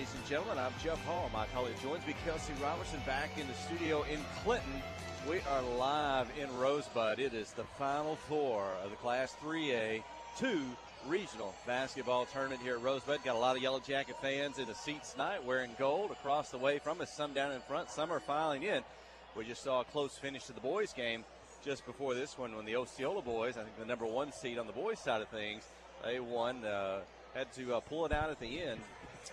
Ladies and gentlemen, I'm Jeff Hall. My colleague joins me, Kelsey Robertson, back in the studio in Clinton. We are live in Rosebud. It is the Final Four of the Class 3A 2 Regional Basketball Tournament here at Rosebud. Got a lot of Yellow Jacket fans in the seats tonight wearing gold across the way from us. Some down in front, some are filing in. We just saw a close finish to the boys' game just before this one when the Osceola boys, I think the number one seed on the boys' side of things, they won, had to pull it out at the end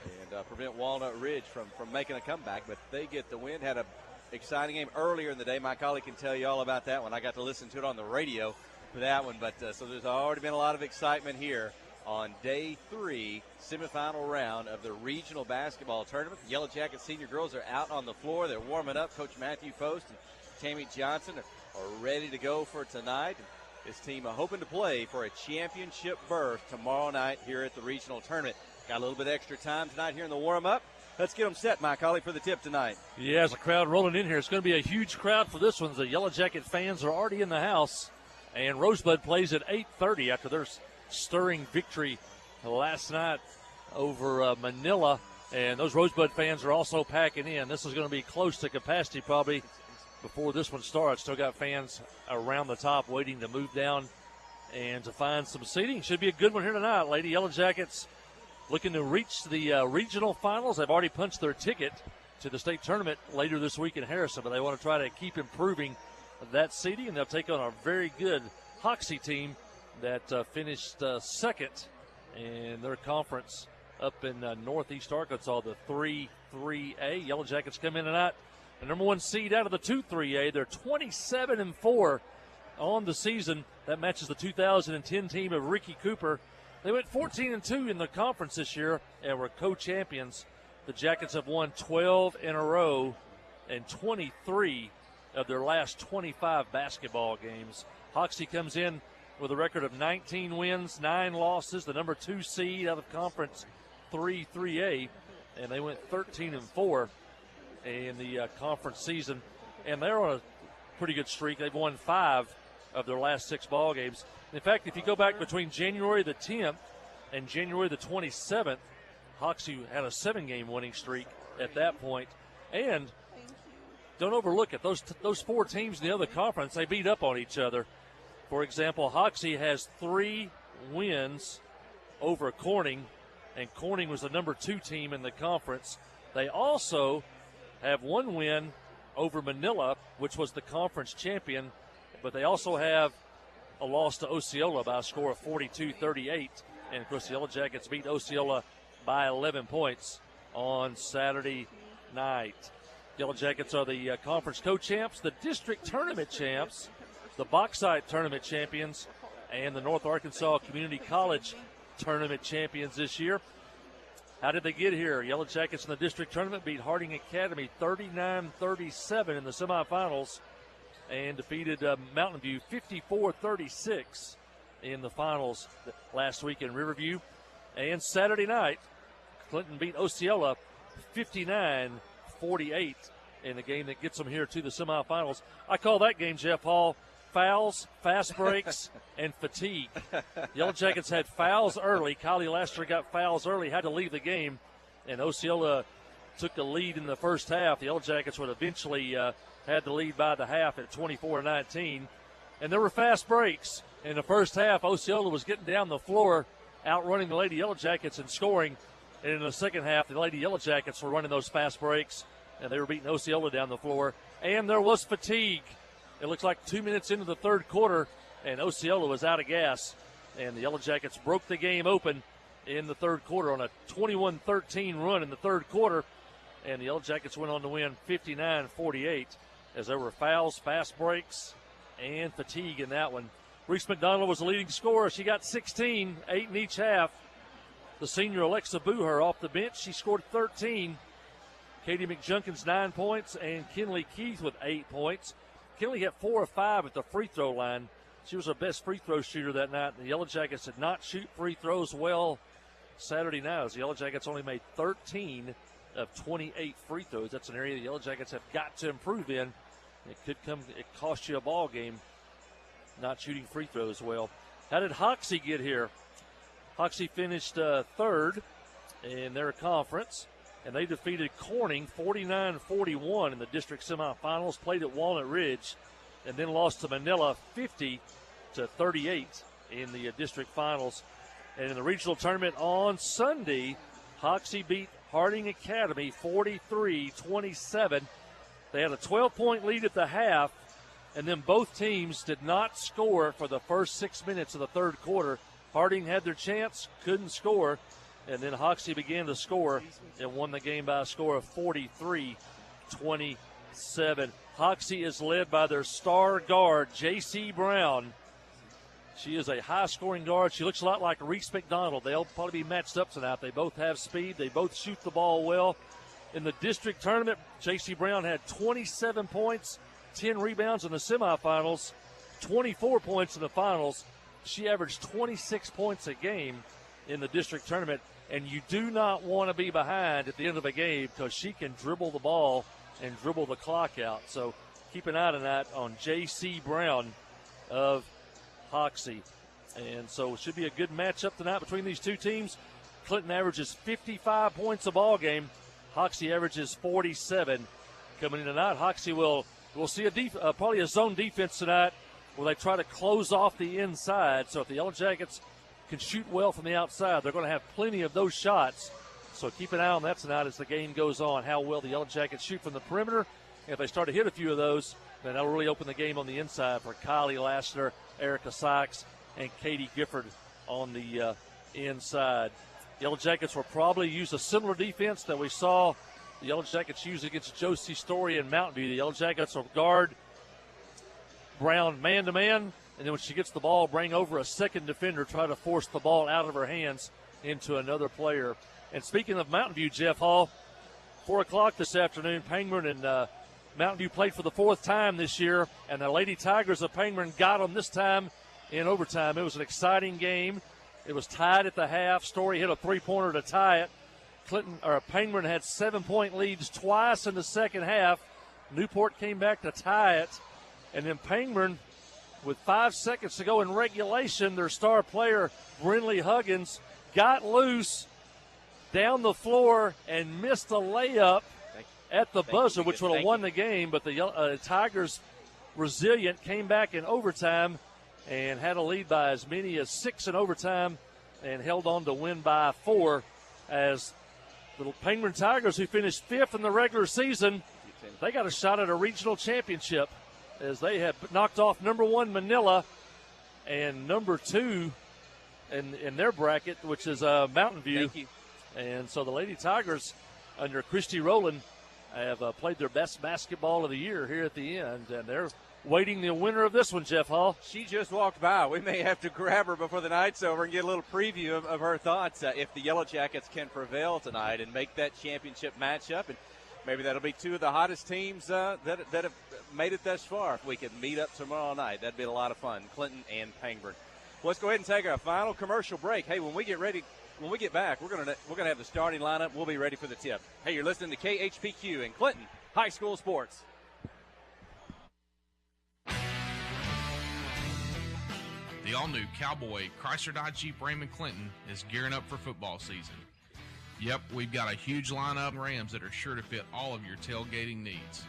and prevent Walnut Ridge from making a comeback, but they get the win. Had an exciting game earlier in the day. My colleague can tell you all about that one. I got to listen to it on the radio for that one, but so there's already been a lot of excitement here on day 3, semifinal round of the regional basketball tournament. The Yellow Jacket senior girls are out on the floor. They're warming up. Coach Matthew Post and Tammy Johnson are ready to go for tonight. This team hoping to play for a championship berth tomorrow night here at the regional tournament. Got a little bit extra time tonight here in the warm-up. Let's get them set, my colleague, for the tip tonight. Yeah, as a crowd rolling in here, it's going to be a huge crowd for this one. The Yellow Jacket fans are already in the house, and Rosebud plays at 8:30 after their stirring victory last night over Manila. And those Rosebud fans are also packing in. This is going to be close to capacity probably before this one starts. Still got fans around the top waiting to move down and to find some seating. Should be a good one here tonight. Lady Yellow Jackets looking to reach the regional finals. They've already punched their ticket to the state tournament later this week in Harrison, but they want to try to keep improving that seeding, and they'll take on a very good Hoxie team that finished second in their conference up in northeast Arkansas, the 3-3A. Yellow Jackets come in tonight, the number one seed out of the 2-3A. They're 27-4 on the season. That matches the 2010 team of Ricky Cooper. They went 14-2 in the conference this year and were co-champions. The Jackets have won 12 in a row and 23 of their last 25 basketball games. Hoxie comes in with a record of 19 wins, 9 losses, the number 2 seed out of conference 3-3A, and they went 13-4 in the conference season. And they're on a pretty good streak. They've won 5 of their last 6 ball games. In fact, if you go back between January the 10th and January the 27th, Hoxie had a 7-game winning streak at that point. And don't overlook it. Those 4 teams in the other conference, they beat up on each other. For example, Hoxie has 3 wins over Corning, and Corning was the number 2 team in the conference. They also have 1 win over Manila, which was the conference champion, but they also have a loss to Osceola by a score of 42-38. And, of course, the Yellow Jackets beat Osceola by 11 points on Saturday night. Yellow Jackets are the conference co-champs, the district tournament champs, the Bauxite tournament champions, and the North Arkansas Community College tournament champions this year. How did they get here? Yellow Jackets in the district tournament beat Harding Academy 39-37 in the semifinals, and defeated Mountain View 54-36 in the finals last week in Riverview. And Saturday night, Clinton beat Osceola 59-48 in a game that gets them here to the semifinals. I call that game, Jeff Hall, fouls, fast breaks, and fatigue. Yellow Jackets had fouls early. Kylie Laster got fouls early, had to leave the game, and Osceola took the lead in the first half. The Yellow Jackets would eventually had the lead by the half at 24-19. And there were fast breaks. In the first half, Osceola was getting down the floor, outrunning the Lady Yellow Jackets and scoring. And in the second half, the Lady Yellow Jackets were running those fast breaks, and they were beating Osceola down the floor. And there was fatigue. It looks like 2 minutes into the third quarter, and Osceola was out of gas. And the Yellow Jackets broke the game open in the third quarter on a 21-13 run in the third quarter. And the Yellow Jackets went on to win 59-48 as there were fouls, fast breaks, and fatigue in that one. Reese McDonald was the leading scorer. She got 16, 8 in each half. The senior Alexa Booher off the bench, she scored 13. Katie McJunkins 9 points, and Kinley Keith with 8 points. Kinley hit 4 of 5 at the free throw line. She was our best free throw shooter that night. The Yellow Jackets did not shoot free throws well Saturday night, as the Yellow Jackets only made 13 of 28 free throws. That's an area the Yellow Jackets have got to improve in. It cost you a ball game not shooting free throws well. How did Hoxie get here? Hoxie finished third in their conference, and they defeated Corning 49-41 in the district semifinals, played at Walnut Ridge, and then lost to Manila 50-38 in the district finals. And in the regional tournament on Sunday, Hoxie beat Harding Academy 43-27. They had a 12-point lead at the half, and then both teams did not score for the first 6 minutes of the third quarter. Harding had their chance, couldn't score, and then Hoxie began to score and won the game by a score of 43-27. Hoxie is led by their star guard, J.C. Brown. She is a high-scoring guard. She looks a lot like Reese McDonald. They'll probably be matched up tonight. They both have speed. They both shoot the ball well. In the district tournament, J.C. Brown had 27 points, 10 rebounds in the semifinals, 24 points in the finals. She averaged 26 points a game in the district tournament, and you do not want to be behind at the end of a game because she can dribble the ball and dribble the clock out. So keep an eye on that on J.C. Brown of Hoxie. And so it should be a good matchup tonight between these two teams. Clinton averages 55 points a ball game. Hoxie averages 47 coming in tonight. Hoxie will see probably a zone defense tonight where they try to close off the inside. So if the Yellow Jackets can shoot well from the outside, they're going to have plenty of those shots. So keep an eye on that tonight as the game goes on, how well the Yellow Jackets shoot from the perimeter. If they start to hit a few of those, then that'll really open the game on the inside for Kylie Lassner, Erica Sykes, and Katie Gifford on the inside. Yellow Jackets will probably use a similar defense that we saw the Yellow Jackets use against Josie Story and Mountain View. The Yellow Jackets will guard Brown man-to-man, and then when she gets the ball, bring over a second defender, try to force the ball out of her hands into another player. And speaking of Mountain View, Jeff Hall, 4 o'clock this afternoon, Pangburn and Mountain View played for the 4th time this year, and the Lady Tigers of Pangburn got them this time in overtime. It was an exciting game. It was tied at the half. Story hit a three-pointer to tie it. Pangburn had 7-point leads twice in the second half. Newport came back to tie it, and then Pangburn, with 5 seconds to go in regulation, their star player, Brinley Huggins, got loose down the floor and missed a layup at the buzzer, which would have won the game, but the Tigers, resilient, came back in overtime and had a lead by as many as 6 in overtime and held on to win by 4 as the Pangburn Tigers, who finished 5th in the regular season, they got a shot at a regional championship as they have knocked off number 1 Manila and number 2 in their bracket, which is Mountain View. Thank you. And so the Lady Tigers, under Christy Rowland, have played their best basketball of the year here at the end, and they're waiting the winner of this one, Jeff Hall. She just walked by. We may have to grab her before the night's over and get a little preview of her thoughts if the Yellow Jackets can prevail tonight and make that championship matchup. And maybe that'll be 2 of the hottest teams that have made it thus far. If we can meet up tomorrow night, that'd be a lot of fun, Clinton and Pangburn. Well, let's go ahead and take our final commercial break. Hey, when we get back, we're gonna have the starting lineup. We'll be ready for the tip. Hey, you're listening to KHPQ and Clinton High School Sports. The all-new Cowboy Chrysler Dodge Jeep Ram in Clinton is gearing up for football season. Yep, we've got a huge lineup of Rams that are sure to fit all of your tailgating needs.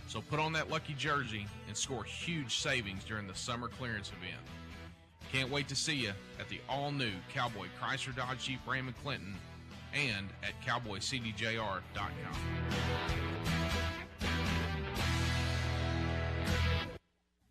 So put on that lucky jersey and score huge savings during the summer clearance event. Can't wait to see you at the all-new Cowboy Chrysler Dodge Jeep Ram in Clinton and at cowboycdjr.com.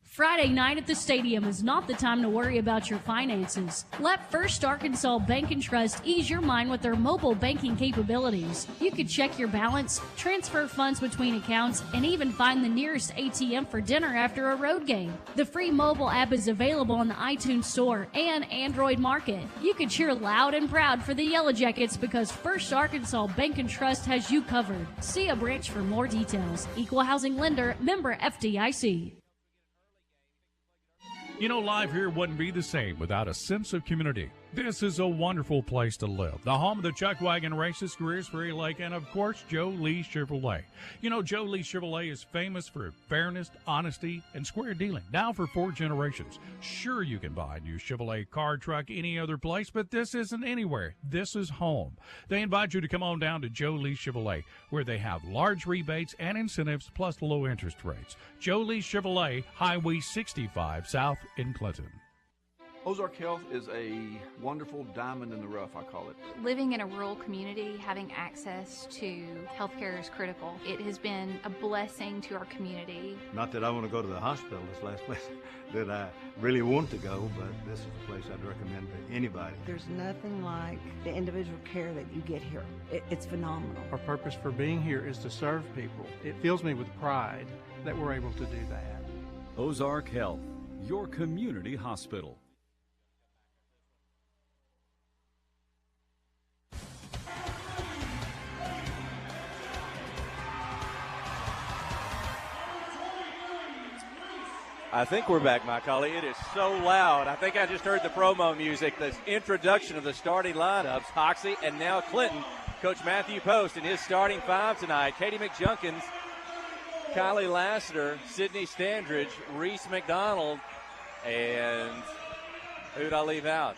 Friday night at the stadium is not the time to worry about your finances. Let First Arkansas Bank and Trust ease your mind with their mobile banking capabilities. You can check your balance, transfer funds between accounts, and even find the nearest ATM for dinner after a road game. The free mobile app is available on the iTunes Store and Android Market. You can cheer loud and proud for the Yellow Jackets because First Arkansas Bank and Trust has you covered. See a branch for more details. Equal housing lender, member FDIC. You know, life here wouldn't be the same without a sense of community. This is a wonderful place to live. The home of the Chuck Wagon Races, Greers Ferry Lake, and of course, Joe Lee Chevrolet. You know, Joe Lee Chevrolet is famous for fairness, honesty, and square dealing. Now for 4 generations. Sure, you can buy a new Chevrolet car, truck, any other place, but this isn't anywhere. This is home. They invite you to come on down to Joe Lee Chevrolet, where they have large rebates and incentives plus low interest rates. Joe Lee Chevrolet, Highway 65 South in Clinton. Ozark Health is a wonderful diamond in the rough, I call it. Living in a rural community, having access to healthcare is critical. It has been a blessing to our community. Not that I want to go to the hospital, this last place that I really want to go, but this is a place I'd recommend to anybody. There's nothing like the individual care that you get here. It's phenomenal. Our purpose for being here is to serve people. It fills me with pride that we're able to do that. Ozark Health, your community hospital. I think we're back, my colleague. It is so loud. I think I just heard the promo music, the introduction of the starting lineups, Hoxie and now Clinton. Coach Matthew Post in his starting 5 tonight. Katie McJunkins, Kylie Lassiter, Sydney Standridge, Reese McDonald, and who'd I leave out?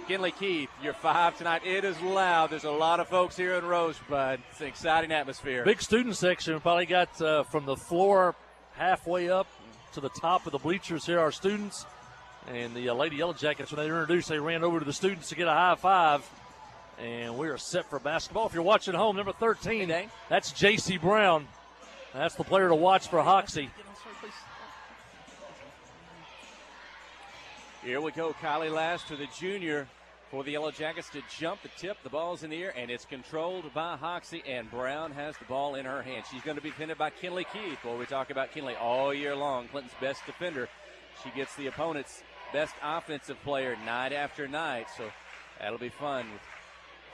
Kinley Keith, your 5 tonight. It is loud. There's a lot of folks here in Rosebud. It's an exciting atmosphere. Big student section. Probably got from the floor halfway up to the top of the bleachers here, our students. And the Lady Yellow Jackets, when they were introduced, they ran over to the students to get a high five. And we are set for basketball. If you're watching home, number 13, that's J.C. Brown. That's the player to watch for Hoxie. Here we go. Kylie Laster, the junior, for the Yellow Jackets to jump the tip. The ball's in the air, and it's controlled by Hoxie, and Brown has the ball in her hand. She's going to be defended by Kinley Keith. Well, we talk about Kinley all year long, Clinton's best defender. She gets the opponent's best offensive player night after night, so that'll be fun with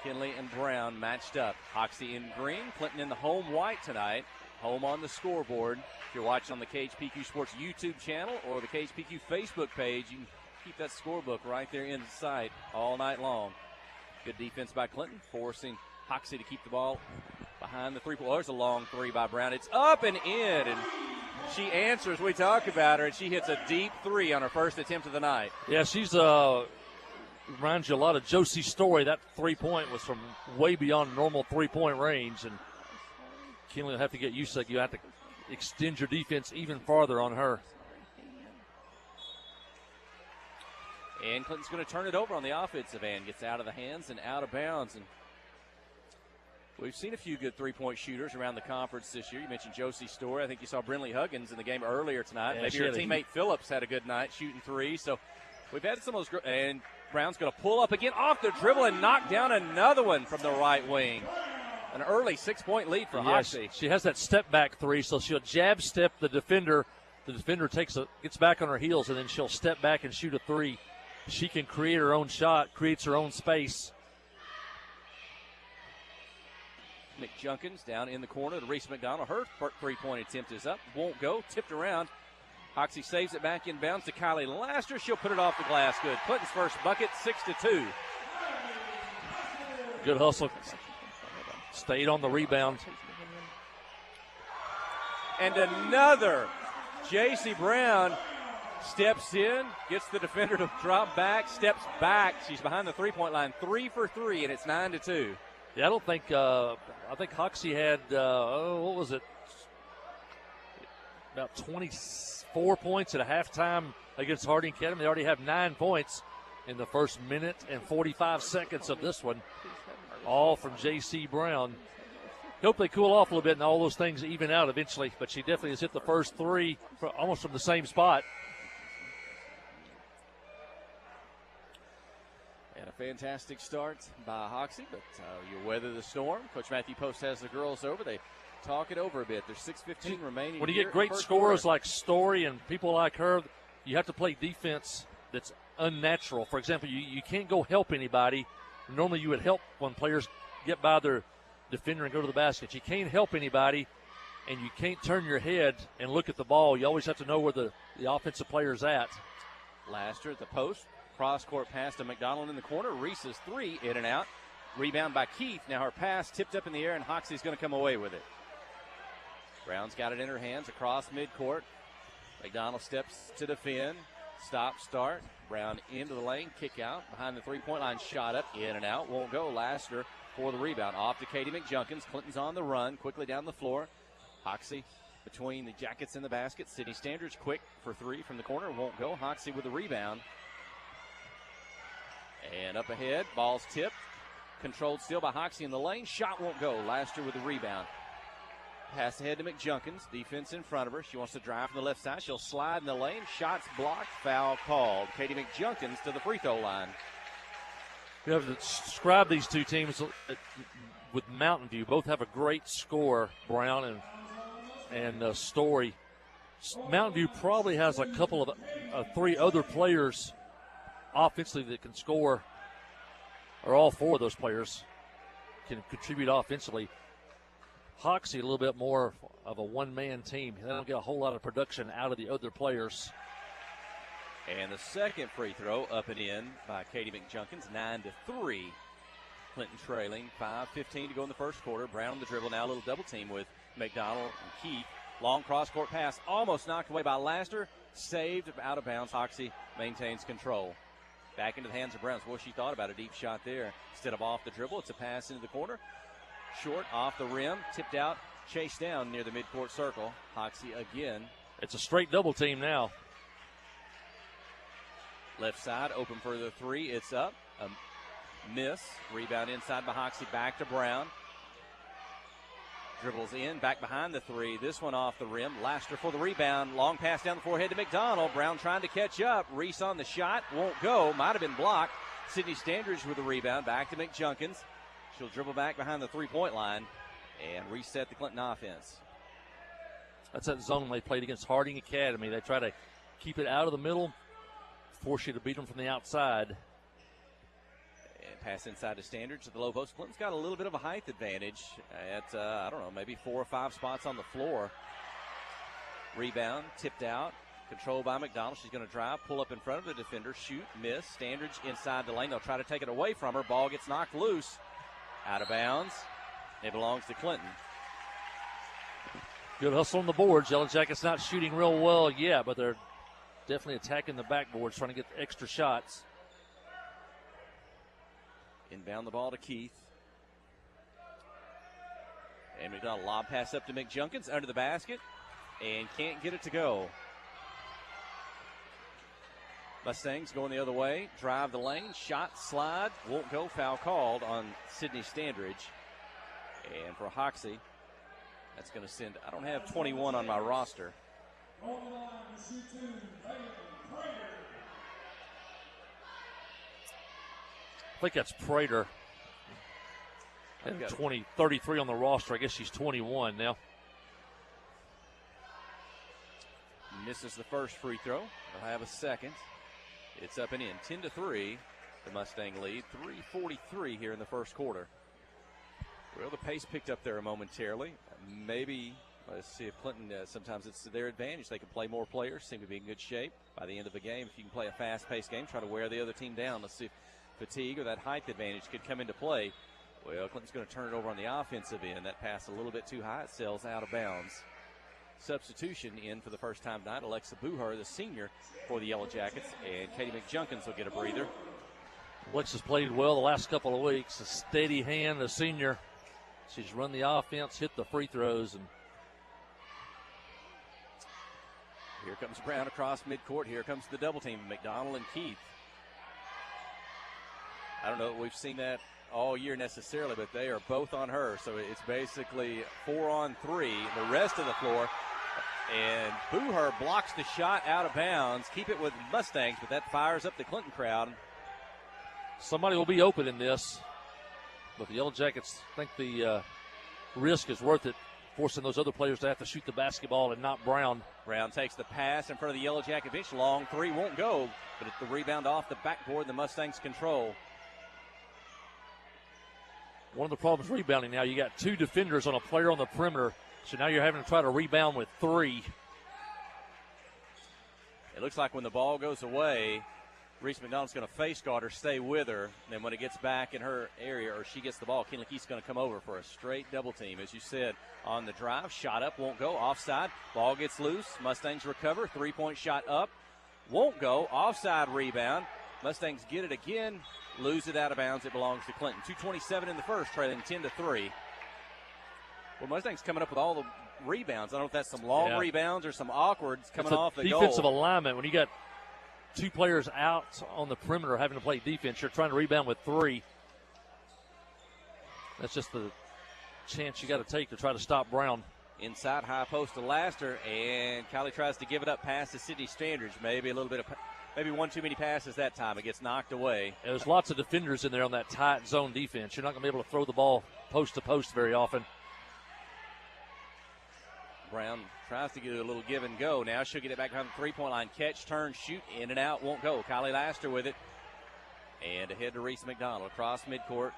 Kinley and Brown matched up. Hoxie in green, Clinton in the home white tonight. Home on the scoreboard. If you're watching on the KHPQ Sports YouTube channel or the KHPQ Facebook page, you can keep that scorebook right there in sight all night long. Good defense by Clinton, forcing Hoxie to keep the ball behind the three-point. There's a long 3 by Brown. It's up and in, and she answers. We talk about her, and she hits a deep 3 on her first attempt of the night. Yeah, she's reminds you a lot of Josie Story. That 3-point was from way beyond normal 3-point range, and Kinley will have to get used to it. You have to extend your defense even farther on her. And Clinton's going to turn it over on the offensive end. Gets out of the hands and out of bounds. And we've seen a few good three-point shooters around the conference this year. You mentioned Josie Story. I think you saw Brinley Huggins in the game earlier tonight. Yeah, maybe her teammate Phillips had a good night shooting 3. So we've had some of those. And Brown's going to pull up again off the dribble and knock down another one from the right wing. An early 6-point lead for Hoxie. She has that step-back 3, so she'll jab step the defender. The defender gets back on her heels, and then she'll step back and shoot a 3. She can create her own shot, creates her own space. McJunkins down in the corner to Reese McDonald. Her 3-point attempt is up. Won't go. Tipped around. Hoxie saves it back in bounds to Kylie Laster. She'll put it off the glass. Good. Clinton's first bucket, 6-2. Good hustle. Stayed on the rebound. And another. J.C. Brown steps in, gets the defender to drop back, steps back. She's behind the three-point line, 3 for 3, and it's 9-2. Yeah, I don't think. I think Hoxie had what was it? About 24 points at a halftime against Harding Academy. They already have 9 points in the first minute and 45 seconds of this one, all from J.C. Brown. Hope they cool off a little bit and all those things even out eventually. But she definitely has hit the first 3 almost from the same spot. And a fantastic start by Hoxie, but you weather the storm. Coach Matthew Post has the girls over. They talk it over a bit. There's 6:15 remaining. When you get great scorers like Story and people like her, you have to play defense that's unnatural. For example, you can't go help anybody. Normally you would help when players get by their defender and go to the basket. You can't help anybody, and you can't turn your head and look at the ball. You always have to know where the offensive player's at. Laster at the post. cross-court pass to McDonald in the corner. Reese's three, in and out. Rebound by Keith. Now her pass tipped up in the air, and Hoxie's going to come away with it. Brown's got it in her hands across midcourt. McDonald steps to defend. Stop, start. Brown into the lane, kick out. Behind the three-point line, shot up, in and out. Won't go. Lassiter for the rebound. Off to Katie McJunkins. Clinton's on the run, quickly down the floor. Hoxie between the Jackets and the basket. Sydney Standridge quick for three from the corner. Won't go. Hoxie with the rebound. And up ahead, ball's tipped. Controlled still by Hoxie in the lane. Shot won't go. Lassiter with the rebound. Pass ahead to McJunkins. Defense in front of her. She wants to drive from the left side. She'll slide in the lane. Shots blocked. Foul called. Katie McJunkins to the free throw line. We have to describe these two teams with Mountain View. Both have a great score, Brown and Story. Mountain View probably has a couple of three other players offensively that can score, or all four of those players can contribute offensively. Hoxie a little bit more of a one-man team. They don't get a whole lot of production out of the other players. And the second free throw up and in by Katie McJunkins, 9-3. Clinton trailing, 5:15 to go in the first quarter. Brown on the dribble now, a little double team with McDonald and Keith. Long cross-court pass, almost knocked away by Lassiter. Saved out of bounds. Hoxie maintains control. Back into the hands of Brown. What she thought about a deep shot there. Instead of off the dribble, it's a pass into the corner. Short, off the rim, tipped out, chased down near the midcourt circle. Hoxie again. It's a straight double team now. Left side, open for the three. It's up. A miss. Rebound inside by Hoxie. Back to Brown. Dribbles in, back behind the three. This one off the rim. Lassiter for the rebound. Long pass down the forehead to McDonald. Brown trying to catch up. Reese on the shot. Won't go. Might have been blocked. Sydney Standridge with the rebound. Back to McJunkins. She'll dribble back behind the three-point line and reset the Clinton offense. That's that zone they played against Harding Academy. They try to keep it out of the middle, force you to beat them from the outside. And pass inside to Standridge to the low post. Clinton's got a little bit of a height advantage at, I don't know, maybe 4 or 5 spots on the floor. Rebound, tipped out, controlled by McDonald. She's going to drive, pull up in front of the defender, shoot, miss. Standridge inside the lane. They'll try to take it away from her. Ball gets knocked loose. Out of bounds. It belongs to Clinton. Good hustle on the boards. Yellow Jackets not shooting real well yet, but they're definitely attacking the backboards, trying to get the extra shots. Inbound the ball to Keith. And McDonald lob pass up to McJunkins under the basket and can't get it to go. Mustangs going the other way. Drive the lane. Shot, slide. Won't go. Foul called on Sydney Standridge. And for Hoxie, that's going to send, I don't have 21 on my roster. I think that's Prater. And 33 on the roster. I guess she's 21 now. Misses the first free throw. They'll have a second. It's up and in. 10-3, the Mustang lead. 3:43 here in the first quarter. Well, the pace picked up there momentarily. Maybe, let's see if Clinton, sometimes it's to their advantage. They can play more players, seem to be in good shape. By the end of the game, if you can play a fast-paced game, try to wear the other team down. Let's see if fatigue or that height advantage could come into play. Well, Clinton's going to turn it over on the offensive end. That pass a little bit too high. It sails out of bounds. Substitution in for the first time tonight. Alexa Buhar, the senior for the Yellow Jackets, and Katie McJunkins will get a breather. Alexa's played well the last couple of weeks. A steady hand, the senior. She's run the offense, hit the free throws, and here comes Brown across midcourt. Here comes the double team, McDonald and Keith. I don't know if we've seen that all year necessarily, but they are both on her. So it's basically 4-on-3. The rest of the floor. And Buhar blocks the shot out of bounds. Keep it with Mustangs, but that fires up the Clinton crowd. Somebody will be open in this. But the Yellow Jackets think the risk is worth it, forcing those other players to have to shoot the basketball and not Brown. Brown takes the pass in front of the Yellow Jacket bench. Long three won't go, but it's the rebound off the backboard. The Mustangs control. One of the problems rebounding now, you got 2 defenders on a player on the perimeter, so now you're having to try to rebound with 3. It looks like when the ball goes away, Reese McDonald's going to face guard her, stay with her. And then when it gets back in her area or she gets the ball, Kinley Keith's going to come over for a straight double team. As you said, on the drive, shot up, won't go, offside. Ball gets loose. Mustangs recover. Three-point shot up, won't go. Offside rebound. Mustangs get it again, lose it out of bounds. It belongs to Clinton. 2:27 in the first, trailing 10-3. Well, Mustangs coming up with all the rebounds. I don't know if that's some long rebounds or some awkwards coming off the goal. Defensive alignment, when you got two players out on the perimeter having to play defense, you're trying to rebound with three. That's just the chance you got to take to try to stop Brown. Inside high post to Laster, and Kylie tries to give it up past the Sydney Standards. Maybe one too many passes that time. It gets knocked away. There's lots of defenders in there on that tight zone defense. You're not going to be able to throw the ball post to post very often. Brown tries to get a little give and go. Now she'll get it back behind the three-point line. Catch, turn, shoot, in and out, won't go. Kylie Laster with it. And ahead to Reese McDonald across midcourt.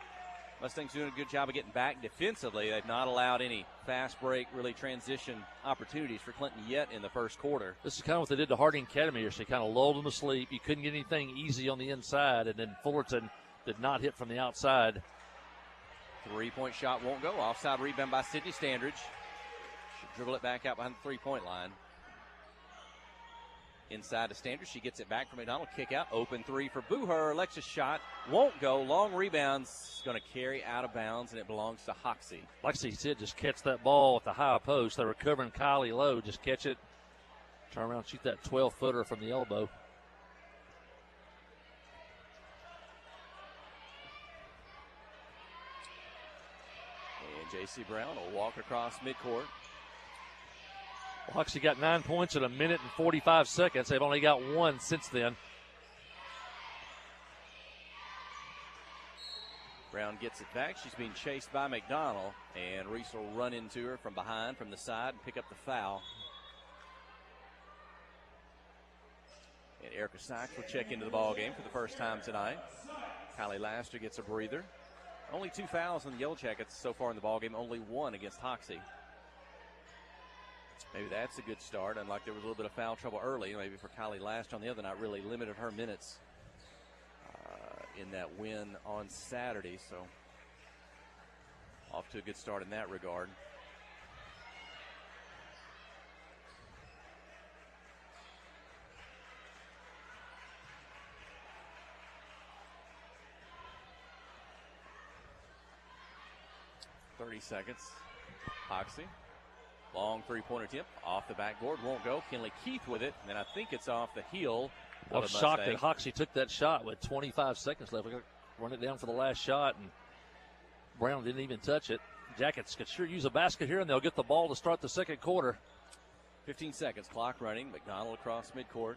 Mustangs doing a good job of getting back defensively. They've not allowed any fast break, really transition opportunities for Clinton yet in the first quarter. This is kind of what they did to Harding Academy here. So they kind of lulled them to sleep. You couldn't get anything easy on the inside, and then Fullerton did not hit from the outside. Three-point shot won't go. Offside rebound by Sydney Standridge. She'll dribble it back out behind the three-point line. Inside to Standridge. She gets it back from McDonald. Kick out. Open three for Booher. Alexa's shot won't go. Long rebounds. Going to carry out of bounds, and it belongs to Hoxie. Like I said, just catch that ball at the high post. They're recovering Kylie low. Just catch it. Turn around, shoot that 12-footer from the elbow. And J.C. Brown will walk across midcourt. Hoxie got 9 points in a minute and 45 seconds. They've only got one since then. Brown gets it back. She's being chased by McDonald, and Reese will run into her from behind, from the side, and pick up the foul. And Erica Sykes will check into the ball game for the first time tonight. Kylie Laster gets a breather. Only 2 fouls on the Yellow Jackets so far in the ball game. Only 1 against Hoxie. Maybe that's a good start, unlike there was a little bit of foul trouble early. Maybe for Kylie Laster on the other night, really limited her minutes in that win on Saturday. So off to a good start in that regard. .30 seconds. Hoxie. Long three-pointer attempt off the backboard, won't go. Kinley Keith with it, and then I think it's off the heel. I was shocked that Hoxie took that shot with 25 seconds left. We're going to run it down for the last shot, and Brown didn't even touch it. Jackets could sure use a basket here, and they'll get the ball to start the second quarter. 15 seconds, clock running. McDonald across midcourt.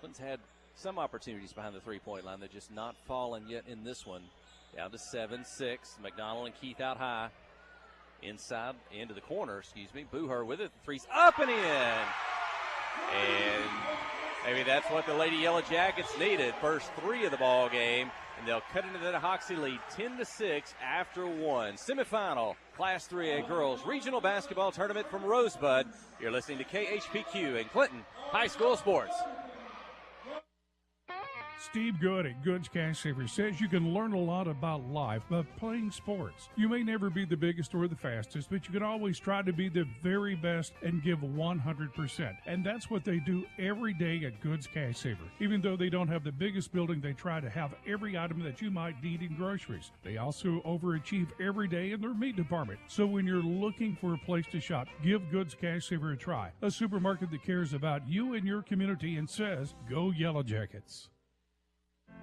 Clinton's had some opportunities behind the three-point line. They're just not fallen yet in this one. Down to 7-6. McDonald and Keith out high. Inside, into the corner, Booher with it. Three's up and in. And maybe that's what the Lady Yellow Jackets needed. First 3 of the ball game, and they'll cut into the Hoxie lead 10-6 after 1. Semifinal, Class 3A Girls Regional Basketball Tournament from Rosebud. You're listening to KHPQ and Clinton High School Sports. Steve Good at Goods Cash Saver says you can learn a lot about life by playing sports. You may never be the biggest or the fastest, but you can always try to be the very best and give 100%. And that's what they do every day at Goods Cash Saver. Even though they don't have the biggest building, they try to have every item that you might need in groceries. They also overachieve every day in their meat department. So when you're looking for a place to shop, give Goods Cash Saver a try. A supermarket that cares about you and your community and says, go Yellow Jackets.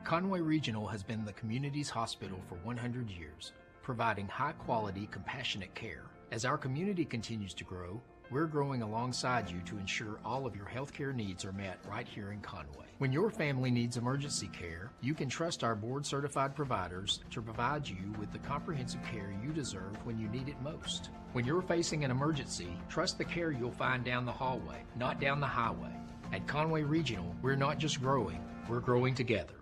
Conway Regional has been the community's hospital for 100 years, providing high-quality, compassionate care. As our community continues to grow, we're growing alongside you to ensure all of your healthcare needs are met right here in Conway. When your family needs emergency care, you can trust our board-certified providers to provide you with the comprehensive care you deserve when you need it most. When you're facing an emergency, trust the care you'll find down the hallway, not down the highway. At Conway Regional, we're not just growing, we're growing together.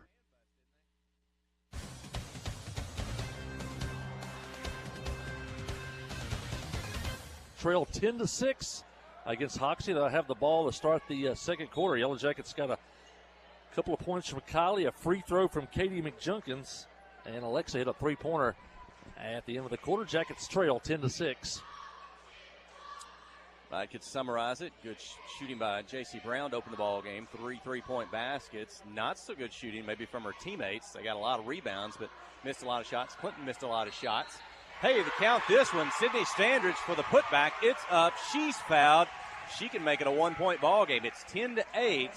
Trail 10-6 against Hoxie. They'll have the ball to start the second quarter. Yellow Jackets got a couple of points from Kylie, a free throw from Katie McJunkins, and Alexa hit a three-pointer at the end of the quarter. Jackets trail 10-6. I could summarize it. Good shooting by J.C. Brown to open the ball game. 3 3-point baskets. Not so good shooting maybe from her teammates. They got a lot of rebounds, but missed a lot of shots. Clinton missed a lot of shots. Hey, the count this one. Sydney Standridge for the putback. It's up. She's fouled. She can make it a 1-point ball game. It's 10-8.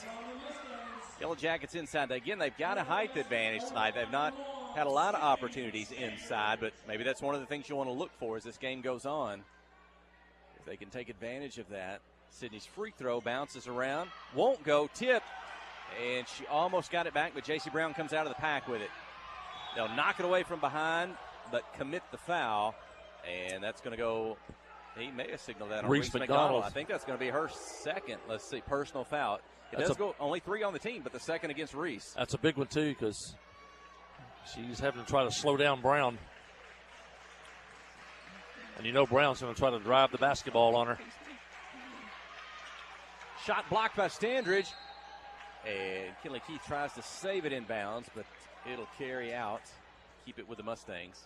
Yellow Jackets inside. Again, they've got a height advantage tonight. They've not had a lot of opportunities inside, but maybe that's one of the things you want to look for as this game goes on. If they can take advantage of that. Sydney's free throw bounces around. Won't go. Tipped. And she almost got it back, but J.C. Brown comes out of the pack with it. They'll knock it away from behind, but commit the foul. And that's going to go. He may have signaled that on Reese McDonald. I think that's going to be her second, let's see, personal foul. It does go only 3 on the team, but the second against Reese. That's a big one, too, because she's having to try to slow down Brown. And you know Brown's going to try to drive the basketball on her. Shot blocked by Standridge. And Kinley Keith tries to save it inbounds, but it'll carry out. Keep it with the Mustangs.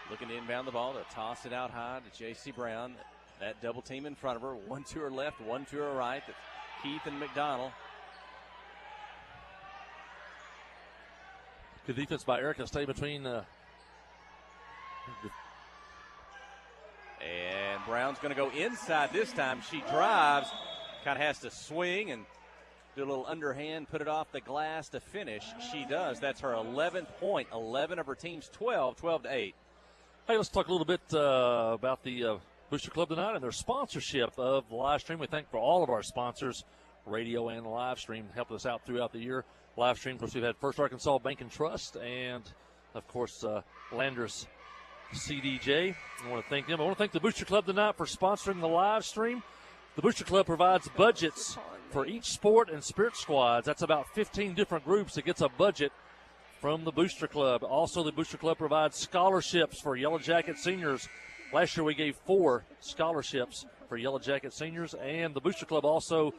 Looking to inbound the ball, to toss it out high to J.C. Brown. That double team in front of her. 1 to her left, 1 to her right. That's Keith and McDonald. Good defense by Erica. Stay between. And Brown's going to go inside this time. She drives. Kind of has to swing and do a little underhand, put it off the glass to finish. She does. That's her 11th point. 11 of her team's 12-8. Hey, let's talk a little bit about the Booster Club tonight and their sponsorship of the live stream. We thank for all of our sponsors, radio and live stream, helping us out throughout the year. Live stream, of course, we've had First Arkansas Bank and Trust and, of course, Landers CDJ. I want to thank them. I want to thank the Booster Club tonight for sponsoring the live stream. The Booster Club provides budgets for each sport and spirit squads. That's about 15 different groups that gets a budget from the Booster Club. Also, the Booster Club provides scholarships for Yellow Jacket seniors. Last year we gave 4 scholarships for Yellow Jacket seniors, and the Booster Club also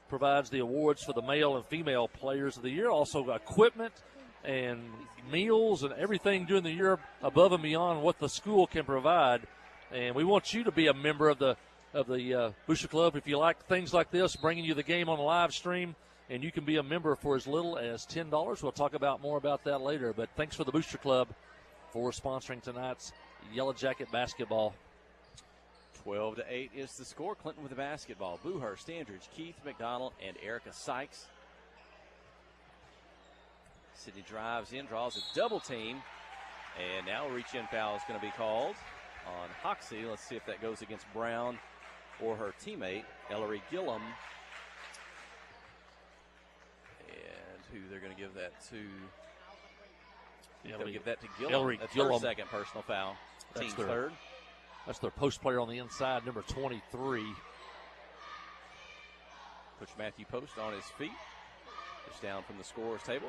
provides the awards for the male and female players of the year. Also equipment and meals and everything during the year above and beyond what the school can provide. And we want you to be a member of the Booster Club. If you like things like this, bringing you the game on a live stream, and you can be a member for as little as $10. We'll talk about more about that later. But thanks for the Booster Club for sponsoring tonight's Yellow Jacket basketball. 12-8 is the score. Clinton with the basketball. Booher, Standridge, Keith, McDonald, and Erica Sykes. Sydney drives in, draws a double team. And now a reach-in foul is going to be called on Hoxie. Let's see if that goes against Brown or her teammate, Ellery Gillum. And who they're going to give that to. They'll give that to Gillum. Ellery That's Gillum. her second personal foul. Team's third. That's their post player on the inside, number 23. Coach Matthew Post on his feet. Just down from the scorer's table.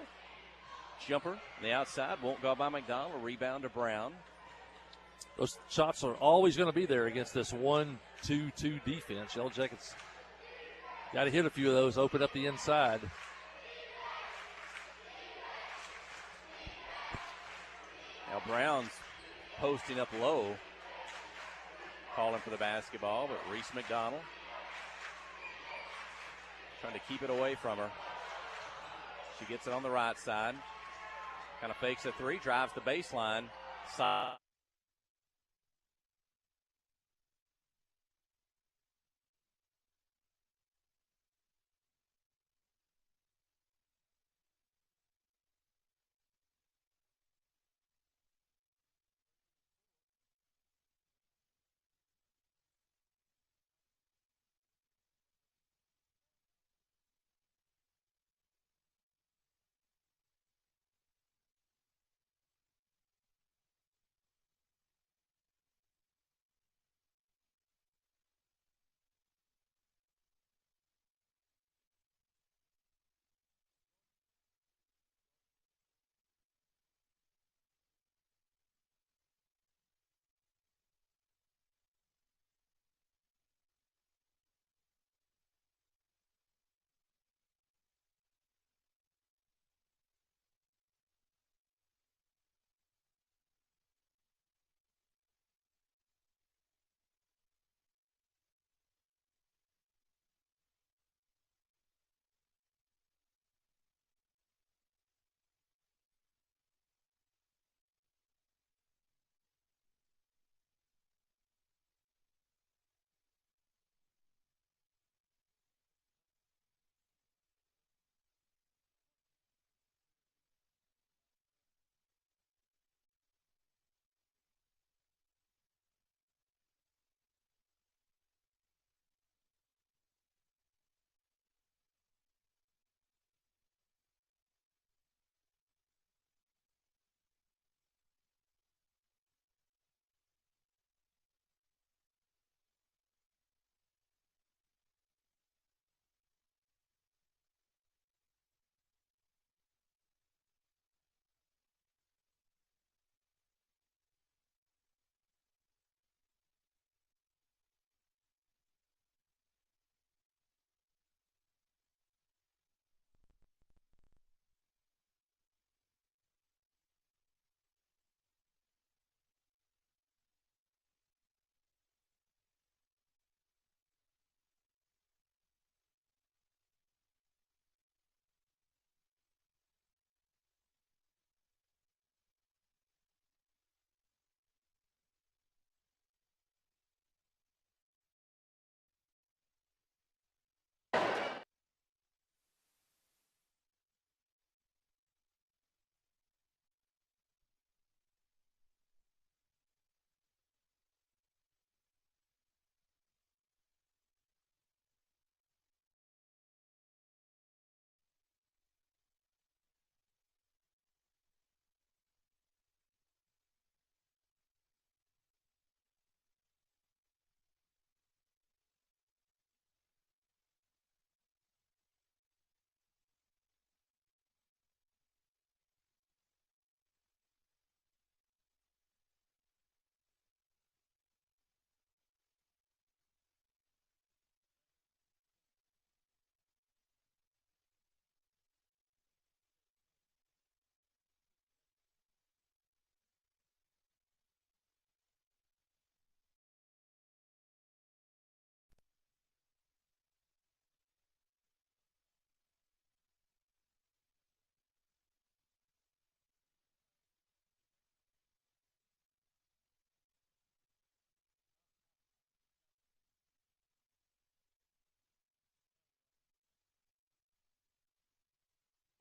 Jumper on the outside. Won't go by McDonald. A rebound to Brown. Those shots are always going to be there against this 1-2-2 defense. Yellow Jackets got to hit a few of those, open up the inside. Now Brown's posting up low. Calling for the basketball, but Reese McDonald trying to keep it away from her. She gets it on the right side. Kind of fakes a three, drives the baseline. Side.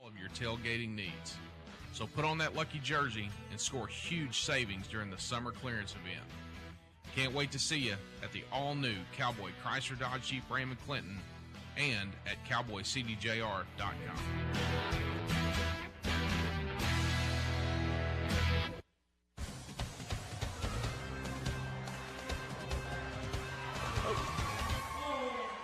of your tailgating needs. So put on that lucky jersey and score huge savings during the summer clearance event. Can't wait to see you at the all-new Cowboy Chrysler Dodge Jeep Ram in Clinton and at cowboycdjr.com.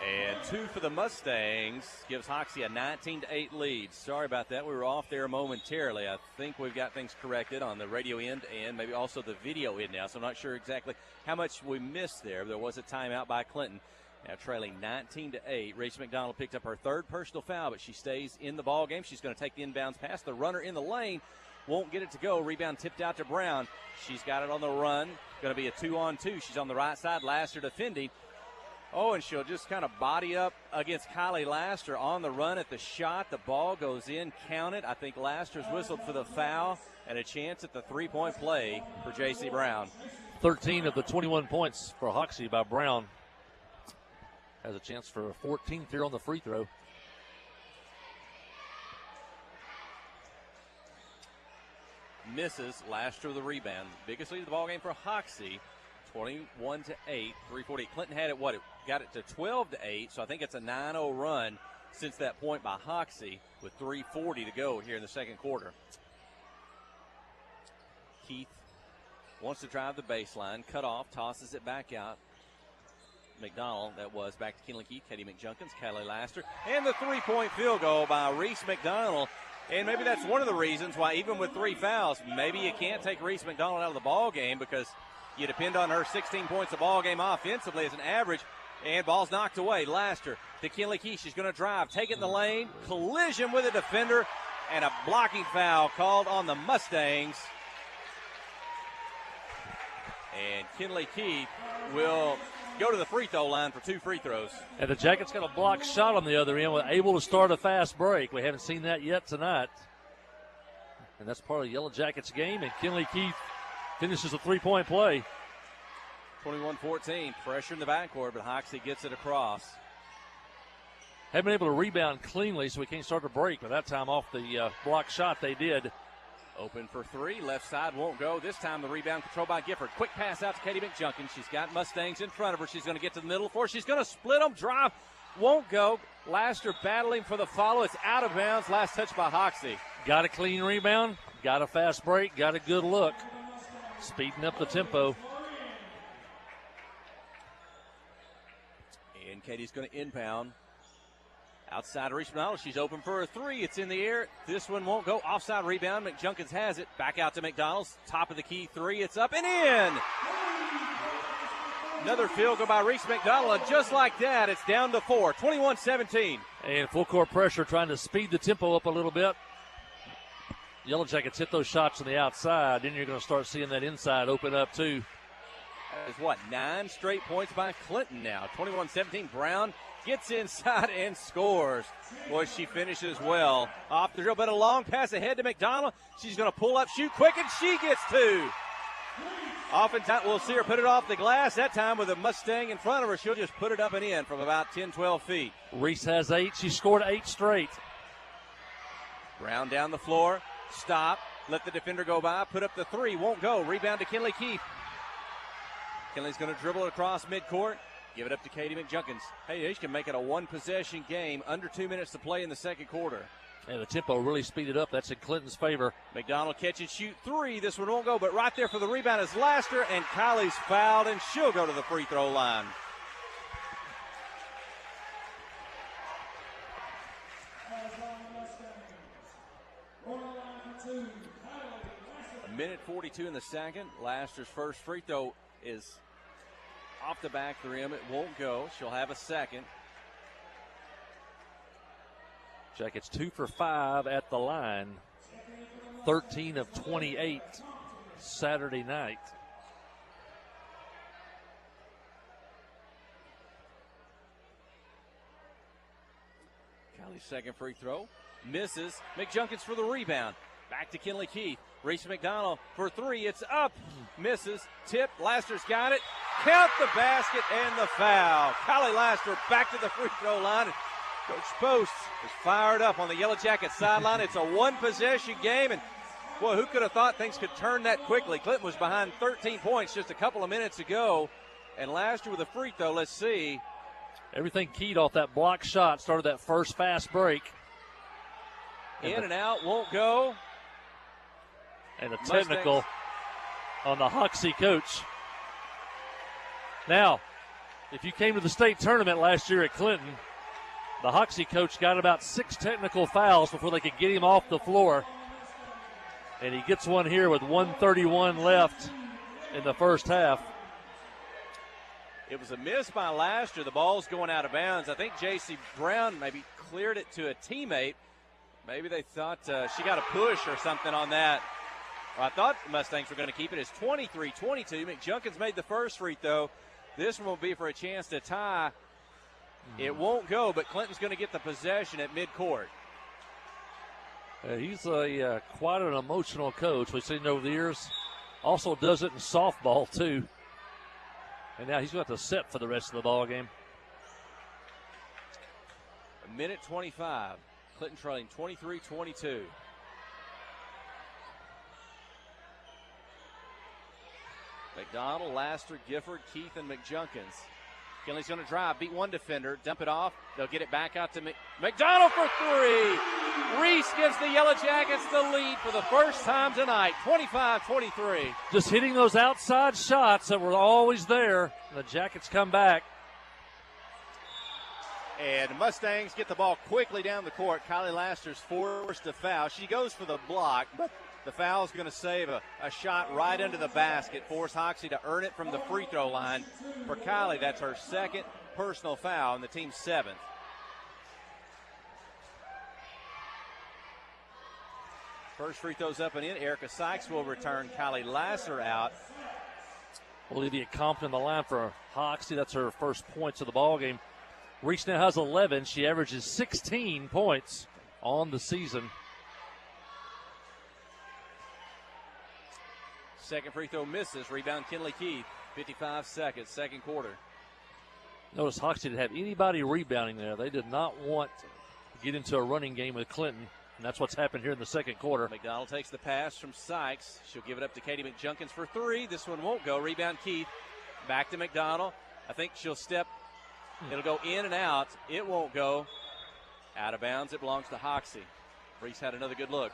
And 2 for the Mustangs gives Hoxie a 19-8 lead. Sorry about that. We were off there momentarily. I think we've got things corrected on the radio end and maybe also the video end now, so I'm not sure exactly how much we missed there. There was a timeout by Clinton. Now trailing 19-8. Reese McDonald picked up her 3rd personal foul, but she stays in the ball game. She's going to take the inbounds pass. The runner in the lane won't get it to go. Rebound tipped out to Brown. She's got it on the run. Going to be a 2-on-2. She's on the right side. Laster defending. Oh, and she'll just kind of body up against Kylie Laster on the run at the shot. The ball goes in, counted. I think Laster's whistled for the foul and a chance at the 3-point play for J.C. Brown. 13 of the 21 points for Hoxie by Brown. Has a chance for a 14th here on the free throw. Misses. Laster with the rebound. Biggest lead of the ball game for Hoxie. 21-8, 3:40. Clinton had it, it got it to 12-8, so I think it's a 9-0 run since that point by Hoxie with 3:40 to go here in the second quarter. Keith wants to drive the baseline, cut off, tosses it back out. McDonald, that was back to Kinley Keith, Katie McJunkins, Kylie Laster, and the 3-point field goal by Reese McDonald. And maybe that's one of the reasons why, even with 3 fouls, maybe you can't take Reese McDonald out of the ball game because you depend on her 16 points a ball game offensively as an average. And ball's knocked away. Laster to Kinley Keith. She's going to drive, take it in the lane, collision with a defender, and a blocking foul called on the Mustangs. And Kinley Keith will go to the free throw line for 2 free throws. And the Jackets got a block shot on the other end, able to start a fast break. We haven't seen that yet tonight. And that's part of the Yellow Jackets game, and Kinley Keith finishes a 3-point play. 21-14, pressure in the backcourt, but Hoxie gets it across. Haven't been able to rebound cleanly, so we can't start a break. But that time off the block shot, they did. Open for 3, left side won't go. This time the rebound controlled by Gifford. Quick pass out to Katie McJunkins. She's got Mustangs in front of her. She's going to get to the middle floor. She's going to split them, drive, won't go. Laster battling for the follow. It's out of bounds. Last touch by Hoxie. Got a clean rebound, got a fast break, got a good look. Speeding up the tempo. And Katie's going to inbound. Outside of Reese McDonald. She's open for a 3. It's in the air. This one won't go. Offside rebound. McJunkins has it. Back out to McDonald's. Top of the key 3. It's up and in. Another field goal by Reese McDonald. And just like that, it's down to 4. 21-17. And full court pressure trying to speed the tempo up a little bit. Yellow Jackets hit those shots on the outside. Then you're going to start seeing that inside open up too. That is 9 straight points by Clinton now. 21-17. Brown gets inside and scores. Boy, she finishes well. Off the drill, but a long pass ahead to McDonald. She's going to pull up, shoot quick, and she gets 2. Oftentimes, we'll see her put it off the glass. That time with a Mustang in front of her, she'll just put it up and in from about 10, 12 feet. Reese has 8. She scored 8 straight. Brown down the floor. Stop. Let the defender go by. Put up the 3. Won't go. Rebound to Kinley Keith. Kinley's going to dribble it across midcourt. Give it up to Katie McJunkins. Hey, she can make it a 1-possession game. Under 2 minutes to play in the second quarter. And the tempo really speeded up. That's in Clinton's favor. McDonald catch and shoot 3. This one won't go, but right there for the rebound is Laster, and Kylie's fouled, and she'll go to the free throw line. A minute 42 in the second. Laster's first free throw is off the back of the rim. It won't go. She'll have a second. Jackets 2 for 5 at the line. 13 of 28 Saturday night. Kylie's second free throw. Misses. McJunkins for the rebound. Back to Kinley Keith. Reese McDonald for 3. It's up. Misses. Tip. Laster's got it. Count the basket and the foul. Kylie Laster back to the free throw line. Coach Post is fired up on the Yellow Jackets sideline. It's a one-possession game, and boy, who could have thought things could turn that quickly? Clinton was behind 13 points just a couple of minutes ago, and Laster with a free throw. Let's see. Everything keyed off that block shot, started that first fast break. In and out, won't go. And a technical on the Hoxie coach. Now, if you came to the state tournament last year at Clinton, the Hoxie coach got about 6 technical fouls before they could get him off the floor. And he gets one here with 1:31 left in the first half. It was a miss by Laster. The ball's going out of bounds. I think J.C. Brown maybe cleared it to a teammate. Maybe they thought she got a push or something on that. Well, I thought the Mustangs were going to keep it. It's 23-22. McJunkins made the first free throw. This one will be for a chance to tie. It won't go, but Clinton's going to get the possession at midcourt. He's quite an emotional coach. We've seen over the years. Also does it in softball, too. And now he's going to have to set for the rest of the ball game. 1:25. Clinton trailing 23-22. McDonald, Laster, Gifford, Keith, and McJunkins. Kinley's going to drive, beat one defender, dump it off. They'll get it back out to McDonald for 3. Reese gives the Yellow Jackets the lead for the first time tonight, 25-23. Just hitting those outside shots that were always there. The Jackets come back. And Mustangs get the ball quickly down the court. Kylie Laster's forced to foul. She goes for the block, but the foul's going to save a shot right into the basket. Force Hoxie to earn it from the free throw line. For Kylie, that's her second personal foul and the team's 7th. First free throw's up and in. Erica Sykes will return Kylie Laster out. Olivia Compton the line for Hoxie. That's her first points of the ball game. Reese now has 11. She averages 16 points on the season. Second free throw misses. Rebound Kinley Keith. 55 seconds, second quarter. Notice Hoxie didn't have anybody rebounding there. They did not want to get into a running game with Clinton, and that's what's happened here in the second quarter. McDonald takes the pass from Sykes. She'll give it up to Katie McJunkins for 3. This one won't go. Rebound Keith. Back to McDonald. I think she'll step. It'll go in and out. It won't go. Out of bounds. It belongs to Hoxie. Reese had another good look.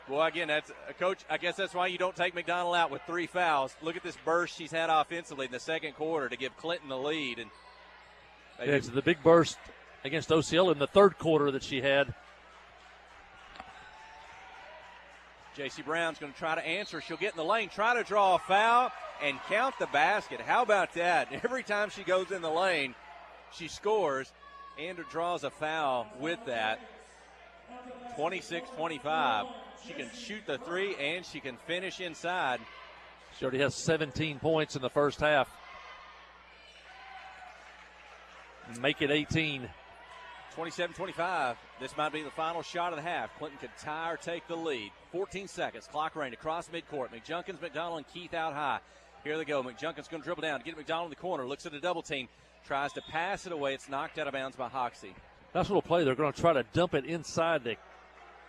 Well, again, that's a coach. I guess that's why you don't take McDonald out with 3 fouls. Look at this burst she's had offensively in the second quarter to give Clinton the lead. And it's the big burst against OCL in the third quarter that she had. J.C. Brown's going to try to answer. She'll get in the lane, try to draw a foul, and count the basket. How about that? Every time she goes in the lane, she scores and draws a foul with that. 26-25. She can shoot the 3 and she can finish inside. She already has 17 points in the first half. Make it 18. 27-25. This might be the final shot of the half. Clinton could tie or take the lead. 14 seconds. Clock running across midcourt. McJunkins, McDonald, and Keith out high. Here they go. McJunkins going to dribble down. Get McDonald in the corner. Looks at a double team. Tries to pass it away. It's knocked out of bounds by Hoxie. That's what we'll play. They're going to try to dump it inside to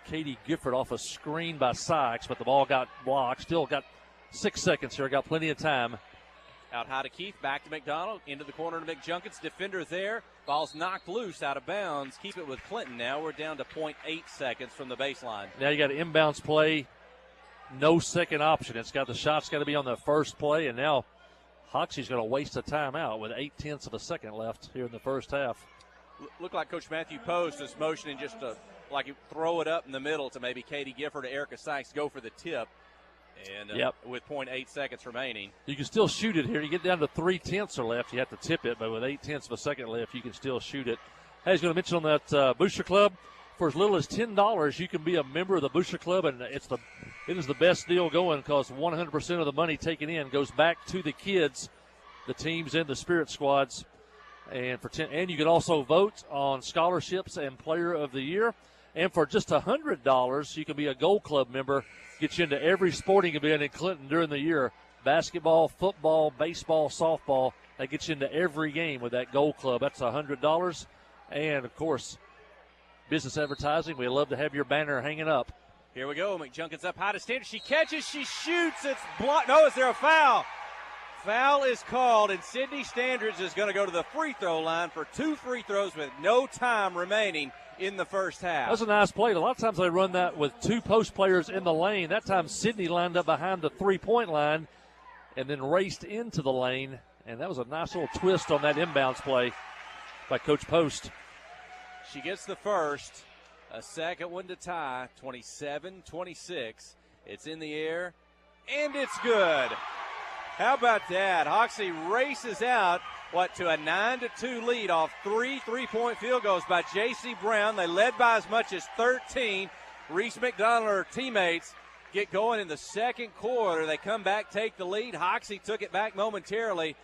Katie Gifford off a screen by Sykes, but the ball got blocked. Still got 6 seconds here. Got plenty of time. Out high to Keith, back to McDonald, into the corner to McJunkins. Defender there. Ball's knocked loose, out of bounds. Keep it with Clinton now. We're down to 0.8 seconds from the baseline. Now you got an inbounds play. No second option. It's got the shots got to be on the first play, and now Hoxie's going to waste a timeout with 0.8 of a second left here in the first half. Looked like Coach Matthew Post is motioning just to like throw it up in the middle to maybe Katie Gifford or Erica Sykes go for the tip. And with 0.8 seconds remaining. You can still shoot it here. You get down to 0.3 left. You have to tip it, but with 0.8 of a second left, you can still shoot it. Hey, I was going to mention on that Booster Club, for as little as $10, you can be a member of the Booster Club, and it is the best deal going because 100% of the money taken in goes back to the kids, the teams, and the Spirit squads. And and you can also vote on scholarships and Player of the Year. And for just $100, you can be a Gold Club member. Get you into every sporting event in Clinton during the year. Basketball, football, baseball, softball. That gets you into every game with that Gold Club. That's $100. And, of course, business advertising. We love to have your banner hanging up. Here we go. McJunkins up high to Standard. She catches. She shoots. It's blocked. No, is there a foul? Foul is called, and Sydney Standards is going to go to the free throw line for 2 free throws with no time remaining in the first half. That's a nice play. A lot of times they run that with 2 post players in the lane. That time Sydney lined up behind the three-point line and then raced into the lane. And that was a nice little twist on that inbounds play by Coach Post. She gets the first. A second one to tie, 27-26. It's in the air, and it's good. How about that? Hoxie races out, to a 9-2 lead off 3 3-point field goals by J.C. Brown. They led by as much as 13. Reese McDonald, her teammates, get going in the second quarter. They come back, take the lead. Hoxie took it back momentarily,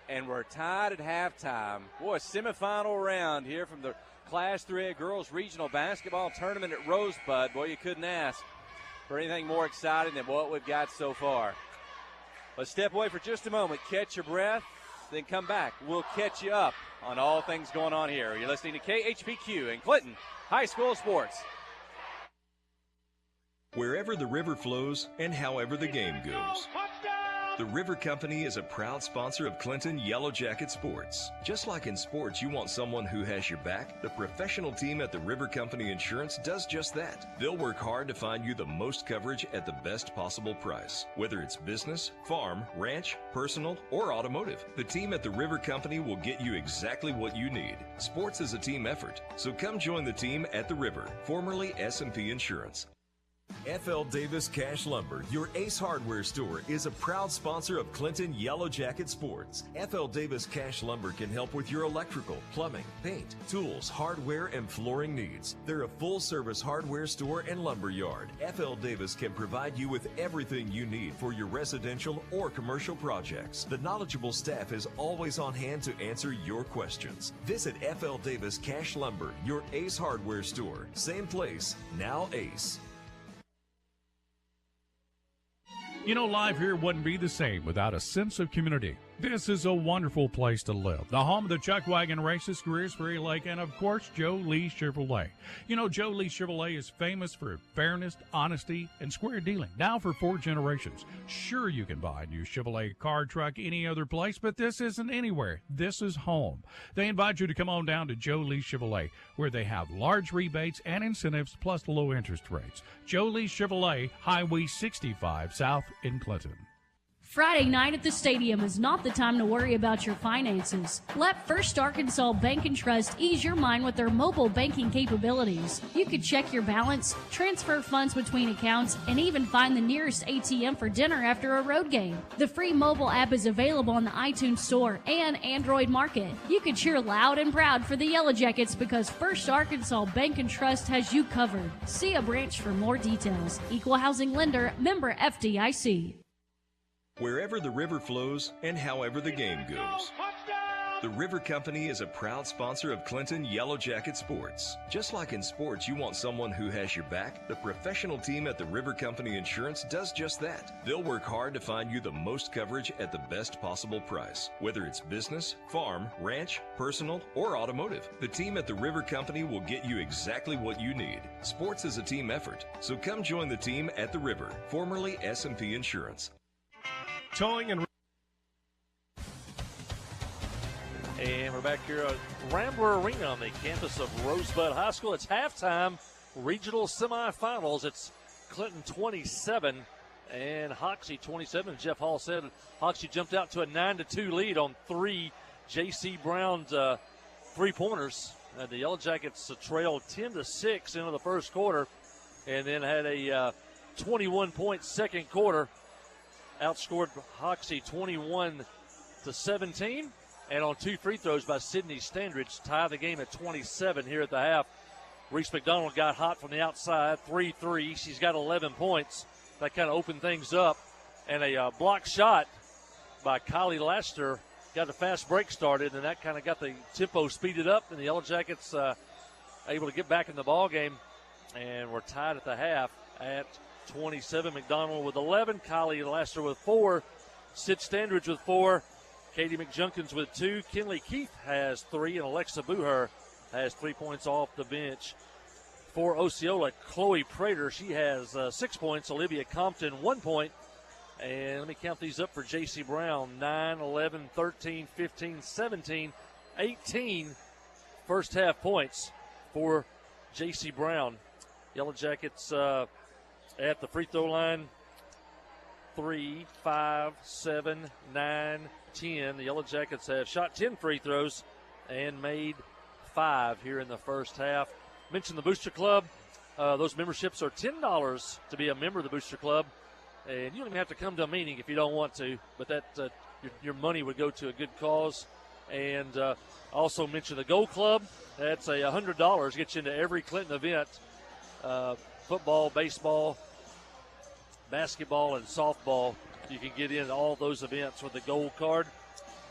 and we're tied at halftime. Boy, a semifinal round here from the Class 3A Girls Regional Basketball Tournament at Rosebud. Boy, you couldn't ask for anything more exciting than what we've got so far. Let's step away for just a moment, catch your breath, then come back. We'll catch you up on all things going on here. You're listening to KHPQ and Clinton High School Sports. Wherever the river flows and however the game goes. The River Company is a proud sponsor of Clinton Yellow Jacket Sports. Just like in sports, you want someone who has your back. The professional team at the River Company Insurance does just that. They'll work hard to find you the most coverage at the best possible price. Whether it's business, farm, ranch, personal, or automotive, the team at the River Company will get you exactly what you need. Sports is a team effort, so come join the team at the River, formerly S&P Insurance. F.L. Davis Cash Lumber, your Ace Hardware store, is a proud sponsor of Clinton Yellow Jacket Sports. F.L. Davis Cash Lumber can help with your electrical, plumbing, paint, tools, hardware, and flooring needs. They're a full-service hardware store and lumber yard. F.L. Davis can provide you with everything you need for your residential or commercial projects. The knowledgeable staff is always on hand to answer your questions. Visit F.L. Davis Cash Lumber, your Ace Hardware store. Same place, now Ace. You know, life here wouldn't be the same without a sense of community. This is a wonderful place to live. The home of the Chuck Wagon Races, Greers Ferry Lake, and of course, Joe Lee Chevrolet. You know, Joe Lee Chevrolet is famous for fairness, honesty, and square dealing. Now for 4 generations. Sure, you can buy a new Chevrolet car, truck, any other place, but this isn't anywhere. This is home. They invite you to come on down to Joe Lee Chevrolet, where they have large rebates and incentives plus low interest rates. Joe Lee Chevrolet, Highway 65 South in Clinton. Friday night at the stadium is not the time to worry about your finances. Let First Arkansas Bank and Trust ease your mind with their mobile banking capabilities. You can check your balance, transfer funds between accounts, and even find the nearest ATM for dinner after a road game. The free mobile app is available on the iTunes Store and Android Market. You can cheer loud and proud for the Yellow Jackets because First Arkansas Bank and Trust has you covered. See a branch for more details. Equal housing lender, member FDIC. Wherever the river flows and however the game goes. The River Company is a proud sponsor of Clinton Yellow Jacket Sports. Just like in sports, you want someone who has your back. The professional team at the River Company Insurance does just that. They'll work hard to find you the most coverage at the best possible price. Whether it's business, farm, ranch, personal, or automotive, the team at the River Company will get you exactly what you need. Sports is a team effort, so come join the team at the River, formerly S&P Insurance. Towing and we're back here at Rambler Arena on the campus of Rosebud High School. It's halftime, regional semifinals. It's Clinton 27 and Hoxie 27. Jeff Hall said Hoxie jumped out to a 9-2 lead on 3 J.C. Brown's three-pointers. The Yellow Jackets trailed 10-6 into the first quarter and then had a 21-point second quarter. Outscored Hoxie 21-17, and on 2 free throws by Sydney Standridge, tie the game at 27 here at the half. Reese McDonald got hot from the outside, 3-3. She's got 11 points. That kind of opened things up, and a block shot by Kylie Laster got a fast break started, and that kind of got the tempo speeded up, and the Yellow Jackets able to get back in the ball game, and we're tied at the half at 27. McDonald with 11, Kylie Laster with 4, Sid Standridge with 4, Katie McJunkins with 2, Kinley Keith has 3, and Alexa Booher has 3 points off the bench. For Osceola, Chloe Prater, she has 6 points. Olivia Compton, 1 point. And let me count these up for J.C. Brown. 9, 11, 13, 15, 17, 18 first half points for J.C. Brown. Yellow Jackets at the free throw line. 3, 5, 7, 9, 10. The Yellow Jackets have shot 10 free throws and made 5 here in the first half. Mentioned the Booster Club. Those memberships are $10 to be a member of the Booster Club. And you don't even have to come to a meeting if you don't want to, but that your money would go to a good cause. And also mention the Gold Club. That's $100, gets you into every Clinton event, football, baseball, basketball, and softball. You can get in all those events with the Gold card.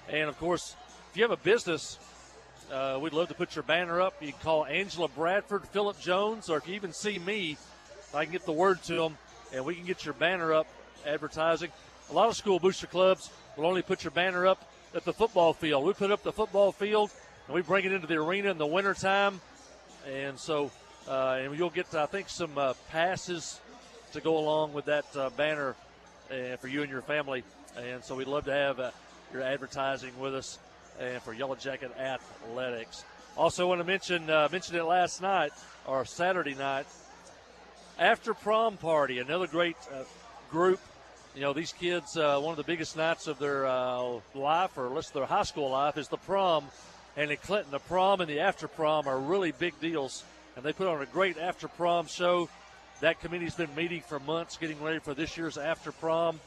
And, of course, if you have a business, we'd love to put your banner up. You can call Angela Bradford, Phillip Jones, or if you even see me, I can get the word to them, and we can get your banner up advertising. A lot of school booster clubs will only put your banner up at the football field. We put up the football field, and we bring it into the arena in the wintertime. And so and you'll get, I think, some passes to go along with that banner for you and your family. And so we'd love to have your advertising with us and for Yellow Jacket Athletics. Also want to mention it last night, or Saturday night, after prom party, another great group. You know, these kids, one of the biggest nights of their life, or at least their high school life, is the prom. And in Clinton, the prom and the after prom are really big deals. And they put on a great after prom show. That committee's been meeting for months, getting ready for this year's after prom.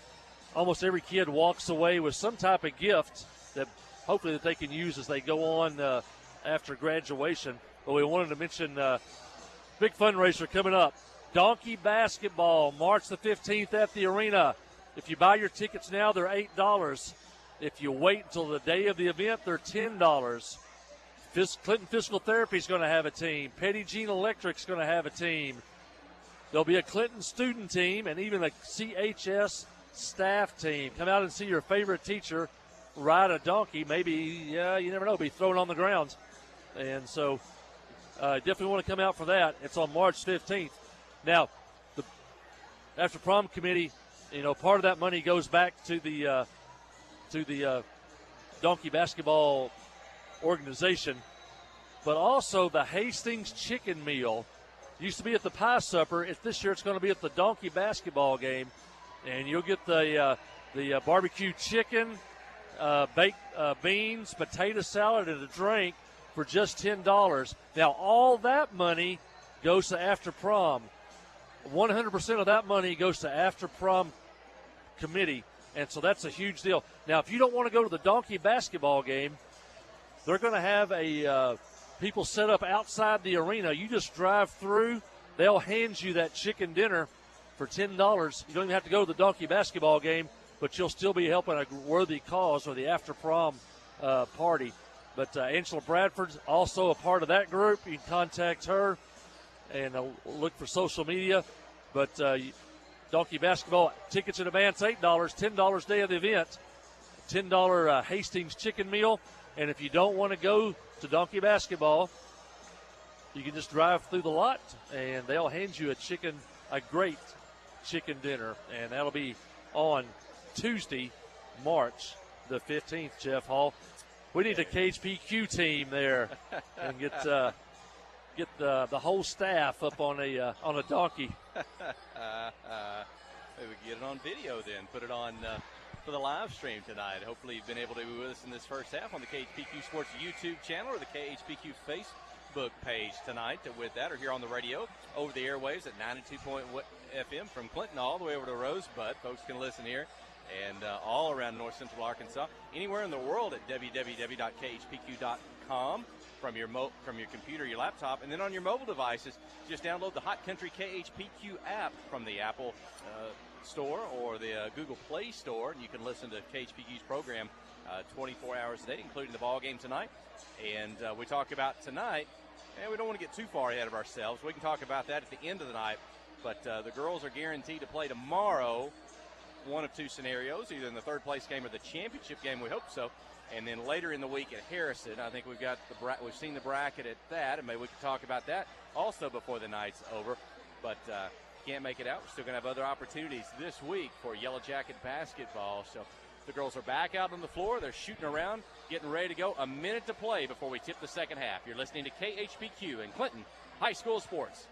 Almost every kid walks away with some type of gift that hopefully that they can use as they go on after graduation. But we wanted to mention big fundraiser coming up. Donkey basketball, March the 15th at the arena. If you buy your tickets now, they're $8. If you wait until the day of the event, they're $10. Clinton Physical Therapy is going to have a team. Petty Jean Electric is going to have a team. There'll be a Clinton student team and even a CHS staff team. Come out and see your favorite teacher ride a donkey. Maybe, you never know, be thrown on the ground. And so definitely want to come out for that. It's on March 15th. Now, the after prom committee, part of that money goes back to the donkey basketball organization, but also the Hastings chicken meal used to be at the pie supper. This year it's going to be at the donkey basketball game, and you'll get the barbecue chicken, baked beans, potato salad, and a drink for just $10. Now all that money goes to after prom. 100% of that money goes to after prom committee, and so that's a huge deal. Now, if you don't want to go to the donkey basketball game, they're going to have people set up outside the arena. You just drive through. They'll hand you that chicken dinner for $10. You don't even have to go to the donkey basketball game, but you'll still be helping a worthy cause or the after prom party. But Angela Bradford's also a part of that group. You can contact her and look for social media. But donkey basketball tickets in advance, $8, $10 day of the event, $10 Hastings chicken meal. And if you don't want to go to donkey basketball, you can just drive through the lot and they'll hand you a great chicken dinner. And that'll be on Tuesday, March the 15th, Jeff Hall. We need a KHPQ team there and get the whole staff up on a donkey. Maybe we can get it on video then. Put it on for the live stream tonight. Hopefully you've been able to be with us in this first half on the KHPQ Sports YouTube channel or the KHPQ Facebook page tonight with that, or here on the radio over the airwaves at 92.1 FM from Clinton all the way over to Rosebud. Folks can listen here and all around North Central Arkansas, anywhere in the world at www.khpq.com. From your computer, your laptop, and then on your mobile devices, just download the Hot Country KHPQ app from the Apple Store or the Google Play Store, and you can listen to KHPQ's program 24 hours a day, including the ball game tonight. And we talk about tonight, and we don't want to get too far ahead of ourselves. We can talk about that at the end of the night, but the girls are guaranteed to play tomorrow. One of two scenarios, either in the third place game or the championship game, we hope so. And then later in the week at Harrison, I think we've seen the bracket at that, and maybe we can talk about that also before the night's over. But can't make it out. We're still going to have other opportunities this week for Yellow Jacket basketball. So the girls are back out on the floor. They're shooting around, getting ready to go. A minute to play before we tip the second half. You're listening to KHPQ in Clinton High School Sports.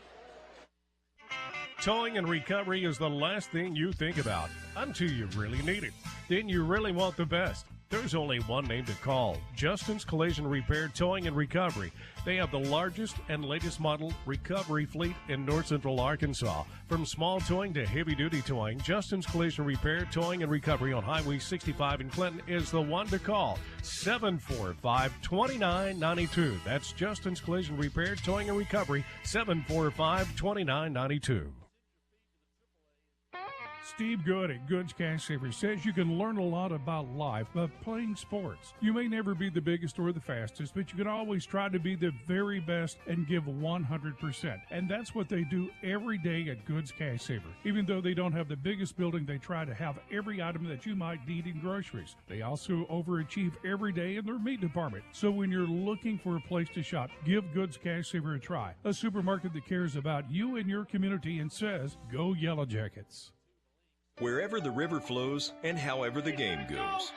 Towing and recovery is the last thing you think about until you really need it. Then you really want the best. There's only one name to call, Justin's Collision Repair Towing and Recovery. They have the largest and latest model recovery fleet in North Central Arkansas. From small towing to heavy-duty towing, Justin's Collision Repair Towing and Recovery on Highway 65 in Clinton is the one to call, 745-2992. That's Justin's Collision Repair Towing and Recovery, 745-2992. Steve Good at Goods Cash Savers says you can learn a lot about life by playing sports. You may never be the biggest or the fastest, but you can always try to be the very best and give 100%. And that's what they do every day at Goods Cash Saver. Even though they don't have the biggest building, they try to have every item that you might need in groceries. They also overachieve every day in their meat department. So when you're looking for a place to shop, give Goods Cash Saver a try. A supermarket that cares about you and your community and says, go Yellow Jackets. Wherever the river flows and however the game goes.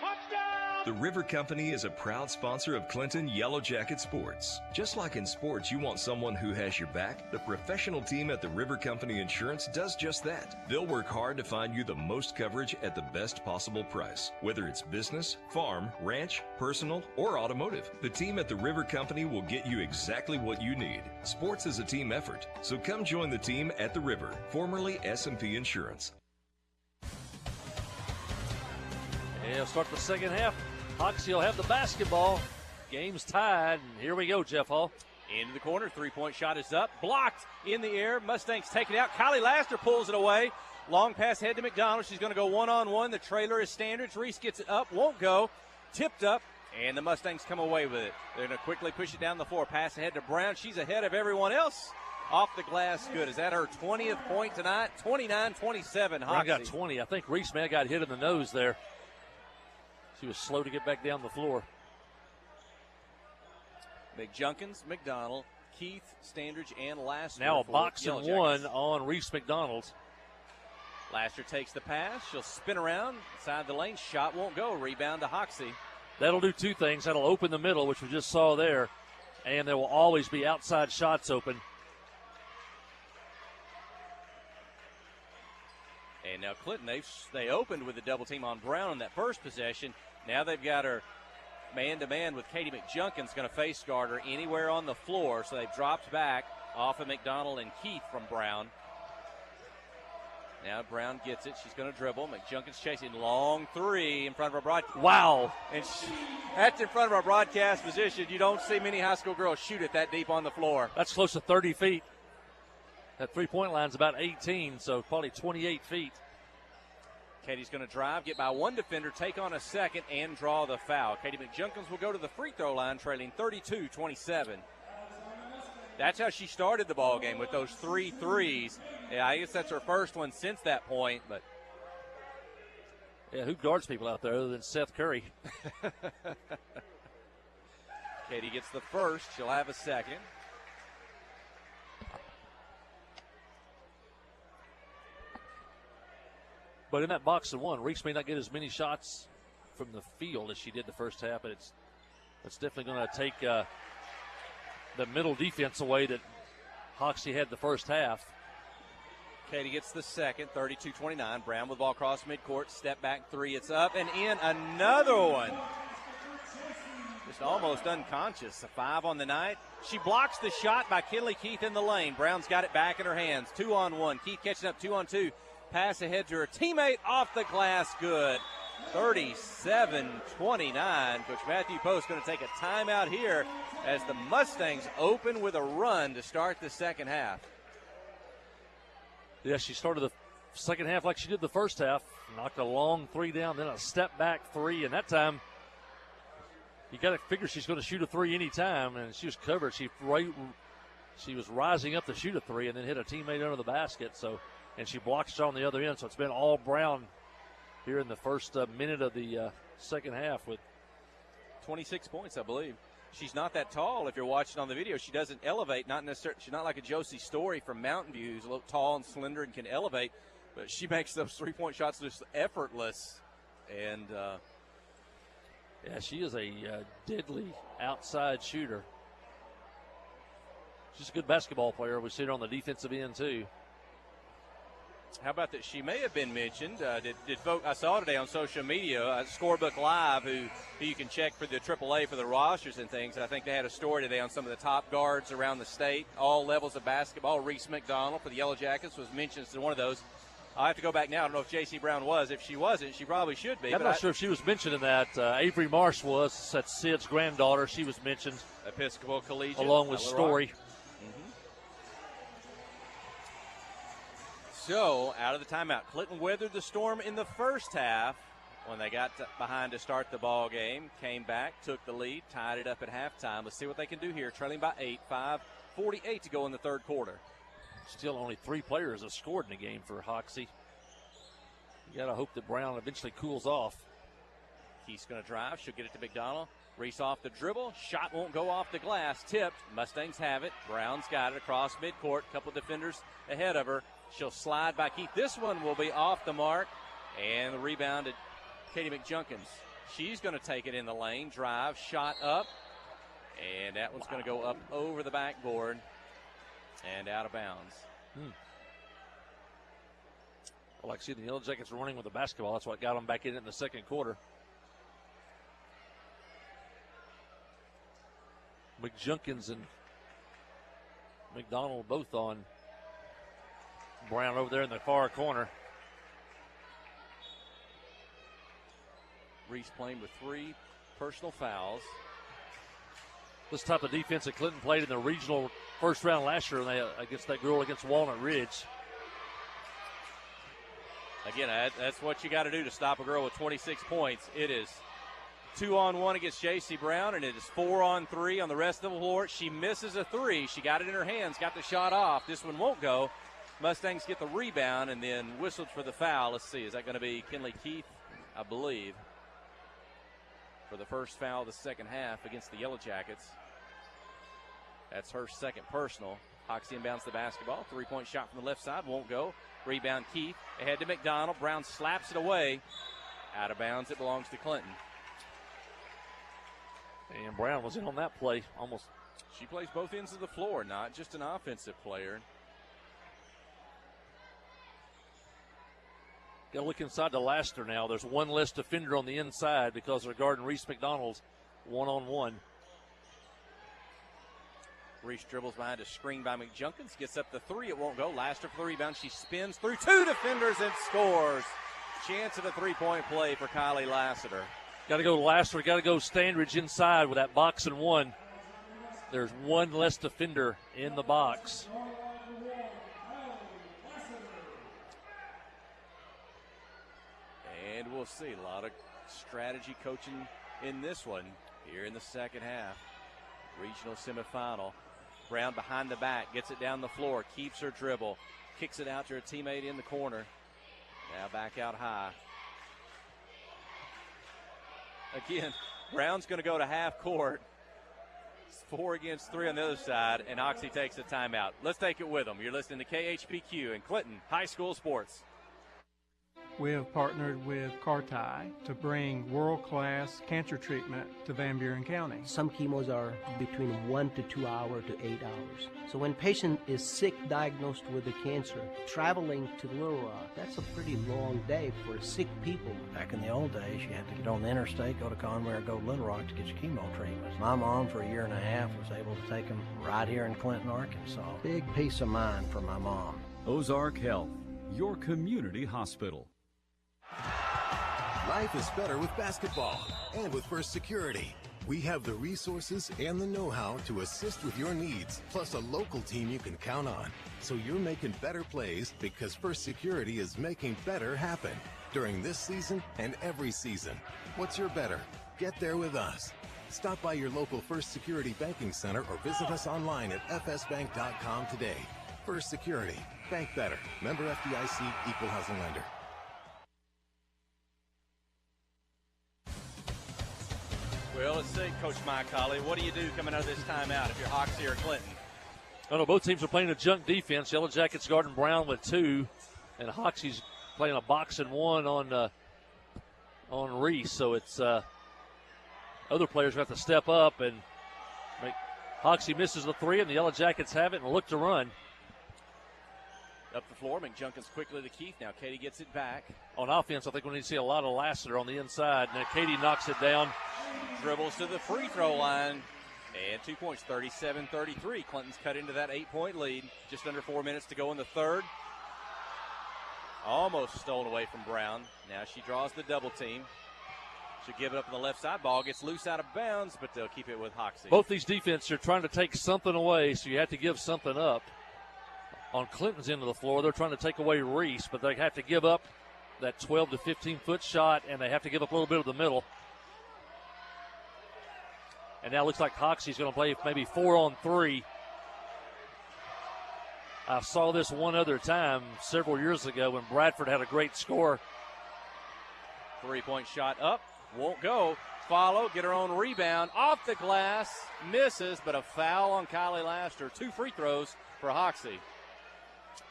The River Company is a proud sponsor of Clinton Yellow Jacket Sports. Just like in sports, you want someone who has your back. The professional team at the River Company Insurance does just that. They'll work hard to find you the most coverage at the best possible price. Whether it's business, farm, ranch, personal, or automotive, the team at the River Company will get you exactly what you need. Sports is a team effort, so come join the team at the River, formerly S&P Insurance. And we'll start the second half. Hoxie will have the basketball. Game's tied. And here we go, Jeff Hall. Into the corner. Three-point shot is up. Blocked in the air. Mustangs take it out. Kylie Laster pulls it away. Long pass head to McDonald. She's going to go one-on-one. The trailer is Standards. Reese gets it up. Won't go. Tipped up. And the Mustangs come away with it. They're going to quickly push it down the floor. Pass ahead to Brown. She's ahead of everyone else. Off the glass, good. Is that her 20th point tonight? 29-27. Brown got 20. I think Reese may have got hit in the nose there. She was slow to get back down the floor. McJunkins, McDonald, Keith, Standridge, and Laster. Now a box and one on Reese McDonald. Laster takes the pass. She'll spin around inside the lane. Shot won't go. Rebound to Hoxie. That'll do two things. That'll open the middle, which we just saw there, and there will always be outside shots open. And now Clinton, they opened with a double team on Brown in that first possession. Now they've got her man-to-man with Katie McJunkins, going to face guard her anywhere on the floor. So they've dropped back off of McDonald and Keith from Brown. Now Brown gets it. She's going to dribble. McJunkins chasing long three in front of our broadcast. Wow. And that's in front of our broadcast position. You don't see many high school girls shoot it that deep on the floor. That's close to 30 feet. That three-point line's about 18, so probably 28 feet. Katie's going to drive, get by one defender, take on a second, and draw the foul. Katie McJunkins will go to the free throw line, trailing 32-27. That's how she started the ball game, with those 3 threes. Yeah, I guess that's her first one since that point. But yeah, who guards people out there other than Seth Curry? Katie gets the first. She'll have a second. But in that box and one, Reese may not get as many shots from the field as she did the first half, but it's definitely going to take the middle defense away that Hoxie had the first half. Katie gets the second, 32-29. Brown with ball across midcourt, step back three, it's up and in, another one. Just almost unconscious, a 5 on the night. She blocks the shot by Kinley Keith in the lane. Brown's got it back in her hands, 2-on-1. Keith catching up 2-on-2. Pass ahead to her teammate, off the glass, good. 37-29. Coach Matthew Post going to take a timeout here as the Mustangs open with a run to start the second half. Yeah, she started the second half like she did the first half. Knocked a long three down, then a step back three, and that time you got to figure she's going to shoot a three anytime, and she was covered. She was rising up to shoot a three and then hit a teammate under the basket, and she blocks it on the other end, so it's been all Brown here in the first minute of the second half with 26 points, I believe. She's not that tall. If you're watching on the video, she doesn't elevate. Not necessarily. She's not like a Josie Story from Mountain View, who's a little tall and slender and can elevate. But she makes those three-point shots just effortless. And yeah, she is a deadly outside shooter. She's a good basketball player. We see her on the defensive end too. How about that? She may have been mentioned. Did folk I saw today on social media, Scorebook Live, who you can check for the AAA for the rosters and things. And I think they had a story today on some of the top guards around the state, all levels of basketball. Reese McDonald for the Yellow Jackets was mentioned as one of those. I have to go back now. I don't know if J.C. Brown was. If she wasn't, she probably should be. I'm not sure if she was mentioned in that. Avery Marsh was. That's Sid's granddaughter. She was mentioned. Episcopal Collegiate. Along with Story. So, out of the timeout, Clinton weathered the storm in the first half when they got behind to start the ball game. Came back, took the lead, tied it up at halftime. Let's see what they can do here. Trailing by 8, 5:48 to go in the third quarter. Still only 3 players have scored in the game for Hoxie. You got to hope that Brown eventually cools off. Keith's going to drive. She'll get it to McDonald. Reese off the dribble. Shot won't go off the glass. Tipped. Mustangs have it. Brown's got it across midcourt. Couple defenders ahead of her. She'll slide by Keith. This one will be off the mark. And the rebound to Katie McJunkins. She's going to take it in the lane. Drive. Shot up. And that one's going to go up over the backboard and out of bounds. Well, like I see the Yellow Jackets running with the basketball. That's what got them back in it in the second quarter. McJunkins and McDonald both on Brown over there in the far corner. Reese playing with 3 personal fouls. This type of defense that Clinton played in the regional first round last year against that girl against Walnut Ridge. Again, that's what you got to do to stop a girl with 26 points. It is 2-on-1 against J.C. Brown, and it is 4-on-3 on the rest of the floor. She misses a 3. She got it in her hands, got the shot off. This one won't go. Mustangs get the rebound and then whistled for the foul. Let's see, is that going to be Kinley Keith, I believe, for the first foul of the second half against the Yellow Jackets. That's her second personal. Hoxie inbounds the basketball. 3-point shot from the left side, won't go. Rebound Keith, ahead to McDonald. Brown slaps it away. Out of bounds, it belongs to Clinton. And Brown was in on that play almost. She plays both ends of the floor, not just an offensive player. Got to look inside to Laster now. There's one less defender on the inside because they're guarding Reese McDonald's one-on-one. Reese dribbles behind a screen by McJunkins. Gets up the 3. It won't go. Laster for the rebound. She spins through 2 defenders and scores. Chance of a 3-point play for Kylie Lassiter. Got to go Laster. Got to go Standridge inside with that box and one. There's one less defender in the box. And we'll see a lot of strategy coaching in this one here in the second half. Regional semifinal. Brown behind the back, gets it down the floor, keeps her dribble, kicks it out to her teammate in the corner. Now back out high. Again, Brown's going to go to half court. It's 4 against 3 on the other side, and Oxy takes a timeout. Let's take it with them. You're listening to KHPQ and Clinton High School Sports. We have partnered with Carti to bring world-class cancer treatment to Van Buren County. Some chemos are between 1 to 2 hours to 8 hours. So when patient is sick, diagnosed with the cancer, traveling to Little Rock, that's a pretty long day for sick people. Back in the old days, you had to get on the interstate, go to Conway or go to Little Rock to get your chemo treatments. My mom, for a year and a half, was able to take them right here in Clinton, Arkansas. Big peace of mind for my mom. Ozark Health, your community hospital. Life is better with basketball and with First Security. We have the resources and the know-how to assist with your needs, plus a local team you can count on. So you're making better plays because First Security is making better happen during this season and every season. What's your better? Get there with us. Stop by your local First Security Banking Center or visit us online at fsbank.com today. First Security. Bank better. Member FDIC, Equal Housing Lender. Well, let's see, Coach Mike Colley, what do you do coming out of this timeout if you're Hoxie or Clinton? I know both teams are playing a junk defense. Yellow Jackets guarding Brown with 2, and Hoxie's playing a box and 1 on Reese. So it's other players have to step up and make. Hoxie misses the 3, and the Yellow Jackets have it and look to run. Up the floor, McJunkins quickly to Keith. Now Katie gets it back. On offense, I think we need to see a lot of Lassiter on the inside. Now Katie knocks it down. Dribbles to the free throw line. And 2 points, 37-33. Clinton's cut into that 8-point lead. Just under 4 minutes to go in the third. Almost stolen away from Brown. Now she draws the double team. She'll give it up on the left side. Ball gets loose out of bounds, but they'll keep it with Hoxie. Both these defenses are trying to take something away, so you have to give something up. On Clinton's end of the floor, they're trying to take away Reese, but they have to give up that 12 to 15-foot shot, and they have to give up a little bit of the middle. And now it looks like Hoxie's going to play maybe 4-on-3. I saw this one other time several years ago when Bradford had a great score. 3-point shot up, won't go. Follow, get her own rebound, off the glass, misses, but a foul on Kylie Laster. 2 free throws for Hoxie.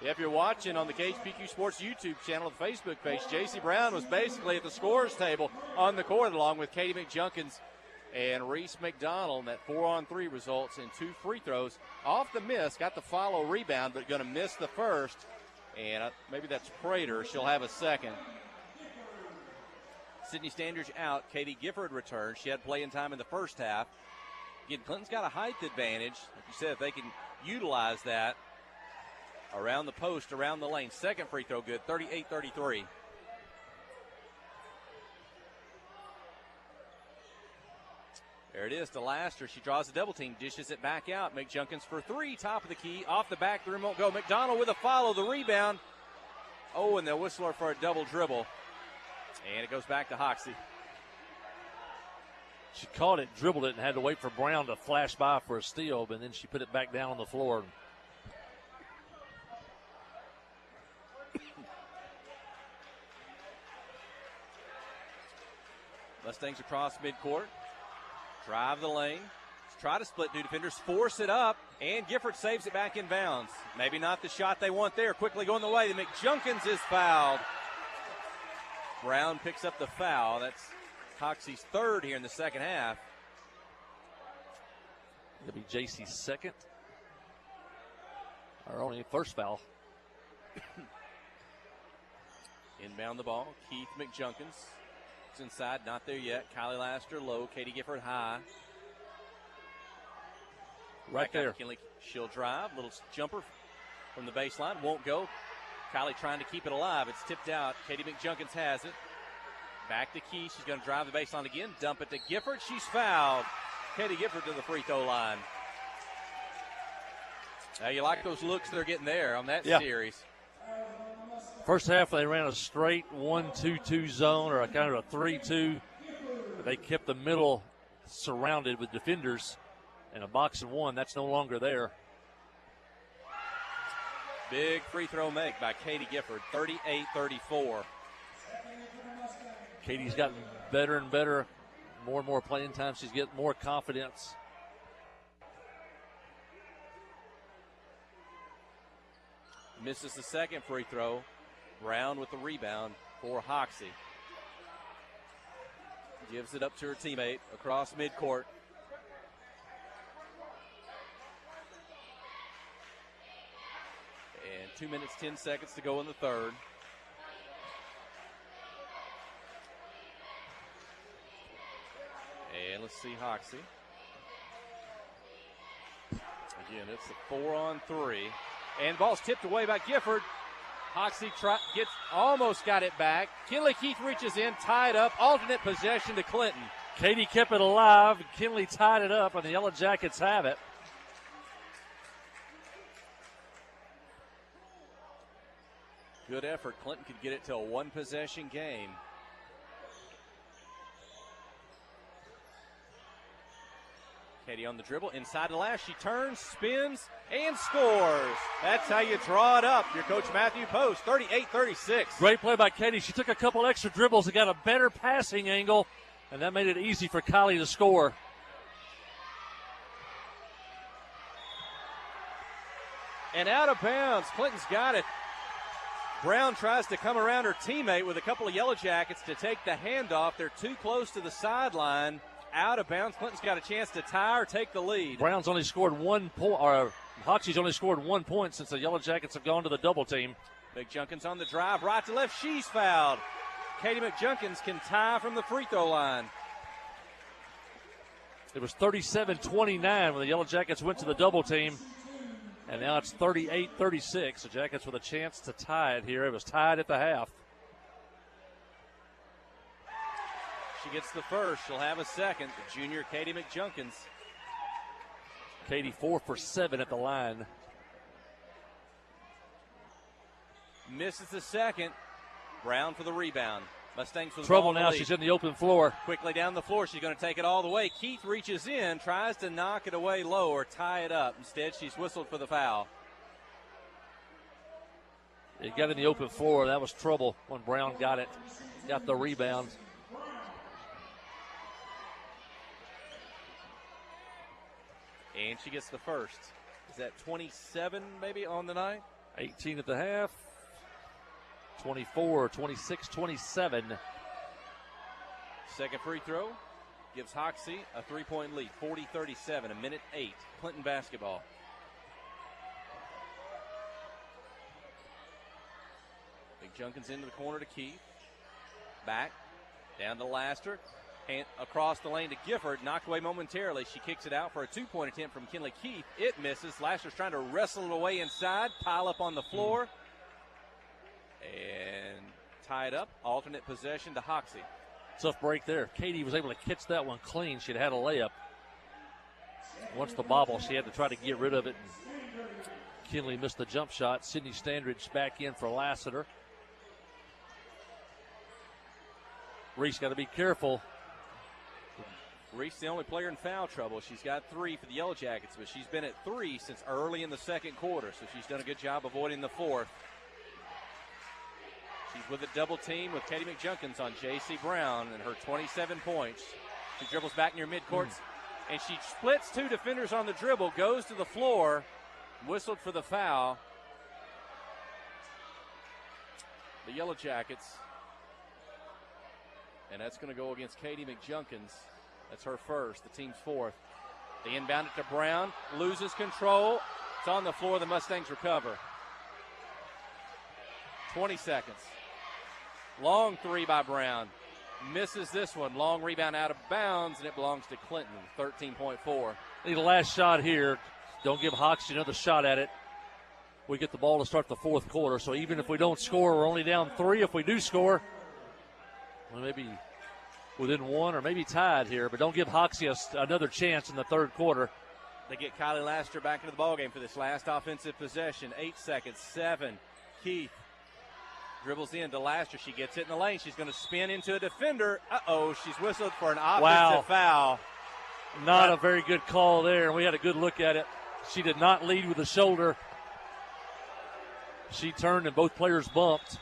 If you're watching on the KHPQ Sports YouTube channel, the Facebook page, J.C. Brown was basically at the scorer's table on the court along with Katie McJunkins and Reese McDonald. That 4-on-3 results in 2 free throws. Off the miss, got the follow rebound, but going to miss the first. And maybe that's Prater. She'll have a second. Sydney Standridge out. Katie Gifford returns. She had playing time in the first half. Again, Clinton's got a height advantage. Like you said, if they can utilize that around the post, around the lane. Second free throw good, 38-33. There it is to Laster. She draws a double team, dishes it back out. McJunkins for 3, top of the key, off the back, the rim won't go. McDonald with a follow, the rebound. Oh, and the whistler for a double dribble. And it goes back to Hoxie. She caught it, dribbled it, and had to wait for Brown to flash by for a steal, but then she put it back down on the floor. Mustangs across midcourt. Drive the lane. Try to split 2 defenders. Force it up. And Gifford saves it back in bounds. Maybe not the shot they want there. Quickly going the way. The McJunkins is fouled. Brown picks up the foul. That's Hoxie's 3rd here in the second half. It'll be JC's 2nd. Or only first foul. Inbound the ball. Keith McJunkins. Inside, not there yet. Kylie Laster low, Katie Gifford high. Right there. McKinley, she'll drive. Little jumper from the baseline. Won't go. Kylie trying to keep it alive. It's tipped out. Katie McJunkins has it. Back to Key. She's going to drive the baseline again. Dump it to Gifford. She's fouled. Katie Gifford to the free throw line. Now you like those looks they're getting there on that series. First half, they ran a straight 1-2-2 zone or a kind of a 3-2. But they kept the middle surrounded with defenders and a box and 1. That's no longer there. Big free throw make by Katie Gifford, 38-34. Katie's gotten better and better. More and more playing time. She's getting more confidence. Misses the second free throw. Brown with the rebound for Hoxie. Gives it up to her teammate across midcourt. And 2 minutes, 10 seconds to go in the third. And let's see Hoxie. Again, it's a 4-on-3. And ball's tipped away by Gifford. Hoxie almost got it back. Kinley Keith reaches in, tied up, alternate possession to Clinton. Katie kept it alive. Kinley tied it up, and the Yellow Jackets have it. Good effort. Clinton could get it to a 1-possession game. Katie on the dribble, inside the last. She turns, spins, and scores. That's how you draw it up. Your coach Matthew Post, 38-36. Great play by Katie. She took a couple extra dribbles and got a better passing angle And that made it easy for Kylie to score. And out of bounds. Clinton's got it. Brown tries to come around her teammate with a couple of Yellow Jackets to take the handoff. They're too close to the sideline. Out of bounds. Clinton's got a chance to tie or take the lead. Brown's only scored 1 point, or Hoxie's only scored 1 point since the Yellow Jackets have gone to the double team. McJunkins on the drive, right to left. She's fouled. Katie McJunkins can tie from the free throw line. It was 37-29 when the Yellow Jackets went to the double team. And now it's 38-36. The Jackets with a chance to tie it here. It was tied at the half. She gets the first. She'll have a second. The junior Katie McJunkins. Katie 4 for 7 at the line. Misses the second. Brown for the rebound. Mustangs with Trouble the now. lead. She's in the open floor. Quickly down the floor. She's going to take it all the way. Keith reaches in, tries to knock it away low or tie it up. Instead, she's whistled for the foul. It got in the open floor. That was trouble when Brown got it. Got the rebound. And she gets the first. Is that 27 maybe on the night? 18 at the half. 24, 26, 27. Second free throw gives Hoxie a 3-point lead, 40-37, a minute 8. Clinton basketball. McJunkins into the corner to Keith. Back, down to Laster. And across the lane to Gifford, knocked away momentarily. She kicks it out for a 2-point attempt from Kinley Keith. It misses. Laster's trying to wrestle it away inside, pile up on the floor. And tie it up. Alternate possession to Hoxie. Tough break there. Katie was able to catch that one clean. She'd had a layup. Once the bobble, she had to try to get rid of it. Kinley missed the jump shot. Sydney Standridge back in for Lassiter. Reese got to be careful. Reese the only player in foul trouble. She's got 3 for the Yellow Jackets, but she's been at 3 since early in the second quarter, so she's done a good job avoiding the fourth. She's with a double team with Katie McJunkins on J.C. Brown and her 27 points. She dribbles back near midcourts, and she splits 2 defenders on the dribble, goes to the floor, whistled for the foul. The Yellow Jackets, and that's going to go against Katie McJunkins. That's her first, the team's fourth. They inbound it to Brown, loses control. It's on the floor, the Mustangs recover. 20 seconds. Long 3 by Brown. Misses this one. Long rebound out of bounds, and it belongs to Clinton. 13.4. Need a last shot here. Don't give Hoxie another shot at it. We get the ball to start the fourth quarter, so even if we don't score, we're only down 3. If we do score, we may be within 1 or maybe tied here, but don't give Hoxie another chance in the third quarter. They get Kylie Laster back into the ballgame for this last offensive possession. 8 seconds. 7. Keith dribbles in to Laster. She gets it in the lane. She's going to spin into a defender. Uh-oh, she's whistled for an offensive foul. Not a very good call there, and we had a good look at it. She did not lead with the shoulder. She turned and both players bumped.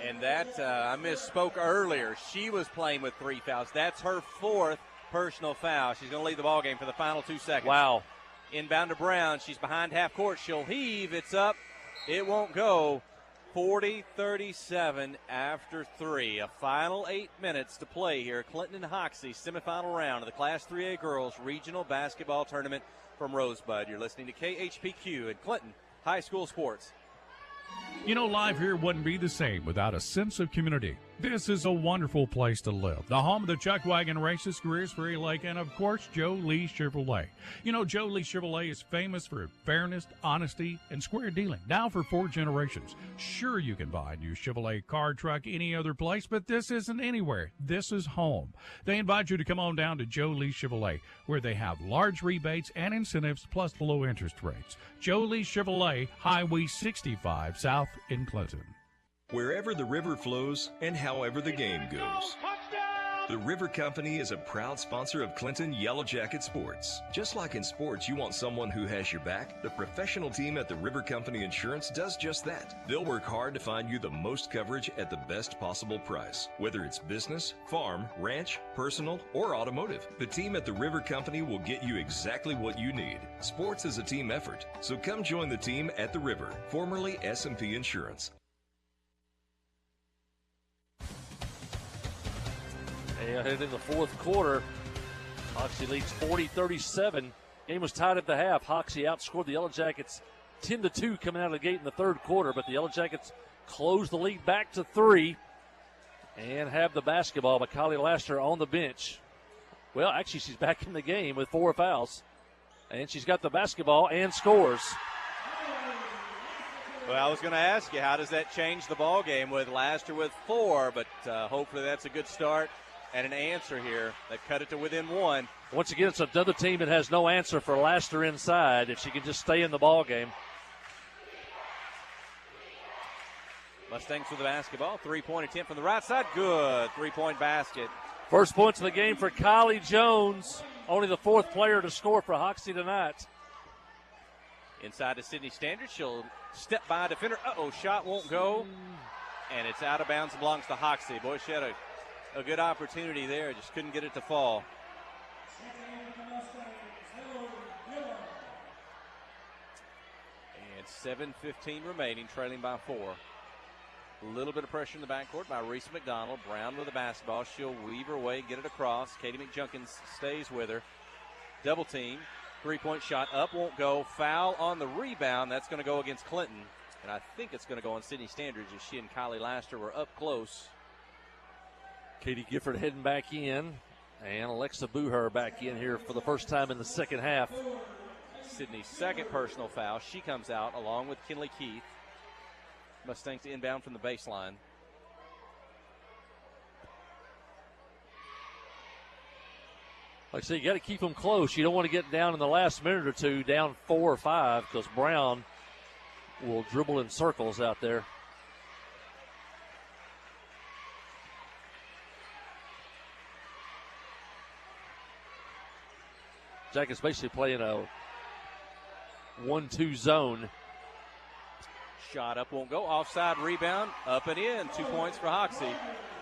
And that, I misspoke earlier. She was playing with 3 fouls. That's her 4th personal foul. She's going to lead the ballgame for the final 2 seconds. Wow. Inbound to Brown. She's behind half court. She'll heave. It's up. It won't go. 40-37 after 3. A final 8 minutes to play here. Clinton and Hoxie semifinal round of the Class 3A Girls Regional Basketball Tournament from Rosebud. You're listening to KHPQ and Clinton High School Sports. You know, life here wouldn't be the same without a sense of community. This is a wonderful place to live. The home of the Chuck Wagon Races, Greers Ferry Lake, and of course, Joe Lee Chevrolet. You know, Joe Lee Chevrolet is famous for fairness, honesty, and square dealing. Now for 4 generations. Sure, you can buy a new Chevrolet car, truck, any other place, but this isn't anywhere. This is home. They invite you to come on down to Joe Lee Chevrolet, where they have large rebates and incentives plus low interest rates. Joe Lee Chevrolet, Highway 65 South in Clinton. Wherever the river flows and however the game goes. The River Company is a proud sponsor of Clinton Yellow Jacket Sports. Just like in sports, you want someone who has your back. The professional team at the River Company Insurance does just that. They'll work hard to find you the most coverage at the best possible price. Whether it's business, farm, ranch, personal, or automotive, the team at the River Company will get you exactly what you need. Sports is a team effort, so come join the team at the River, formerly S&P Insurance. And in the fourth quarter, Hoxie leads 40-37. Game was tied at the half. Hoxie outscored the Yellow Jackets 10-2 coming out of the gate in the third quarter, but the Yellow Jackets closed the lead back to 3 and have the basketball. But Kylie Laster on the bench. Well, actually, she's back in the game with 4 fouls, and she's got the basketball and scores. Well, I was going to ask you, how does that change the ball game with Laster with 4, but hopefully that's a good start. And an answer here that cut it to within 1. Once again, it's another team that has no answer for Laster inside if she can just stay in the ball game. Mustangs with the basketball. 3-point attempt from the right side. Good. 3-point basket. First points of the game for Kylie Jones. Only the 4th player to score for Hoxie tonight. Inside to Sydney Standard. She'll step by a defender. Shot won't go. And it's out of bounds and belongs to Hoxie. Boy, she had a good opportunity there, just couldn't get it to fall. And 7:15 remaining, trailing by 4. A little bit of pressure in the backcourt by Reese McDonald. Brown with the basketball. She'll weave her way, get it across. Katie McJunkins stays with her. Double team. 3-point shot up, won't go. Foul on the rebound. That's going to go against Clinton. And I think it's going to go on Sydney Standards as she and Kylie Laster were up close. Katie Gifford heading back in, and Alexa Booher back in here for the first time in the second half. Sydney's second personal foul. She comes out along with Kinley Keith. Mustangs inbound from the baseline. Like I say, you got to keep them close. You don't want to get down in the last minute or two, down 4 or 5, because Brown will dribble in circles out there. Jackets basically playing a 1-2 zone. Shot up won't go. Offside rebound. Up and in. 2 points for Hoxie.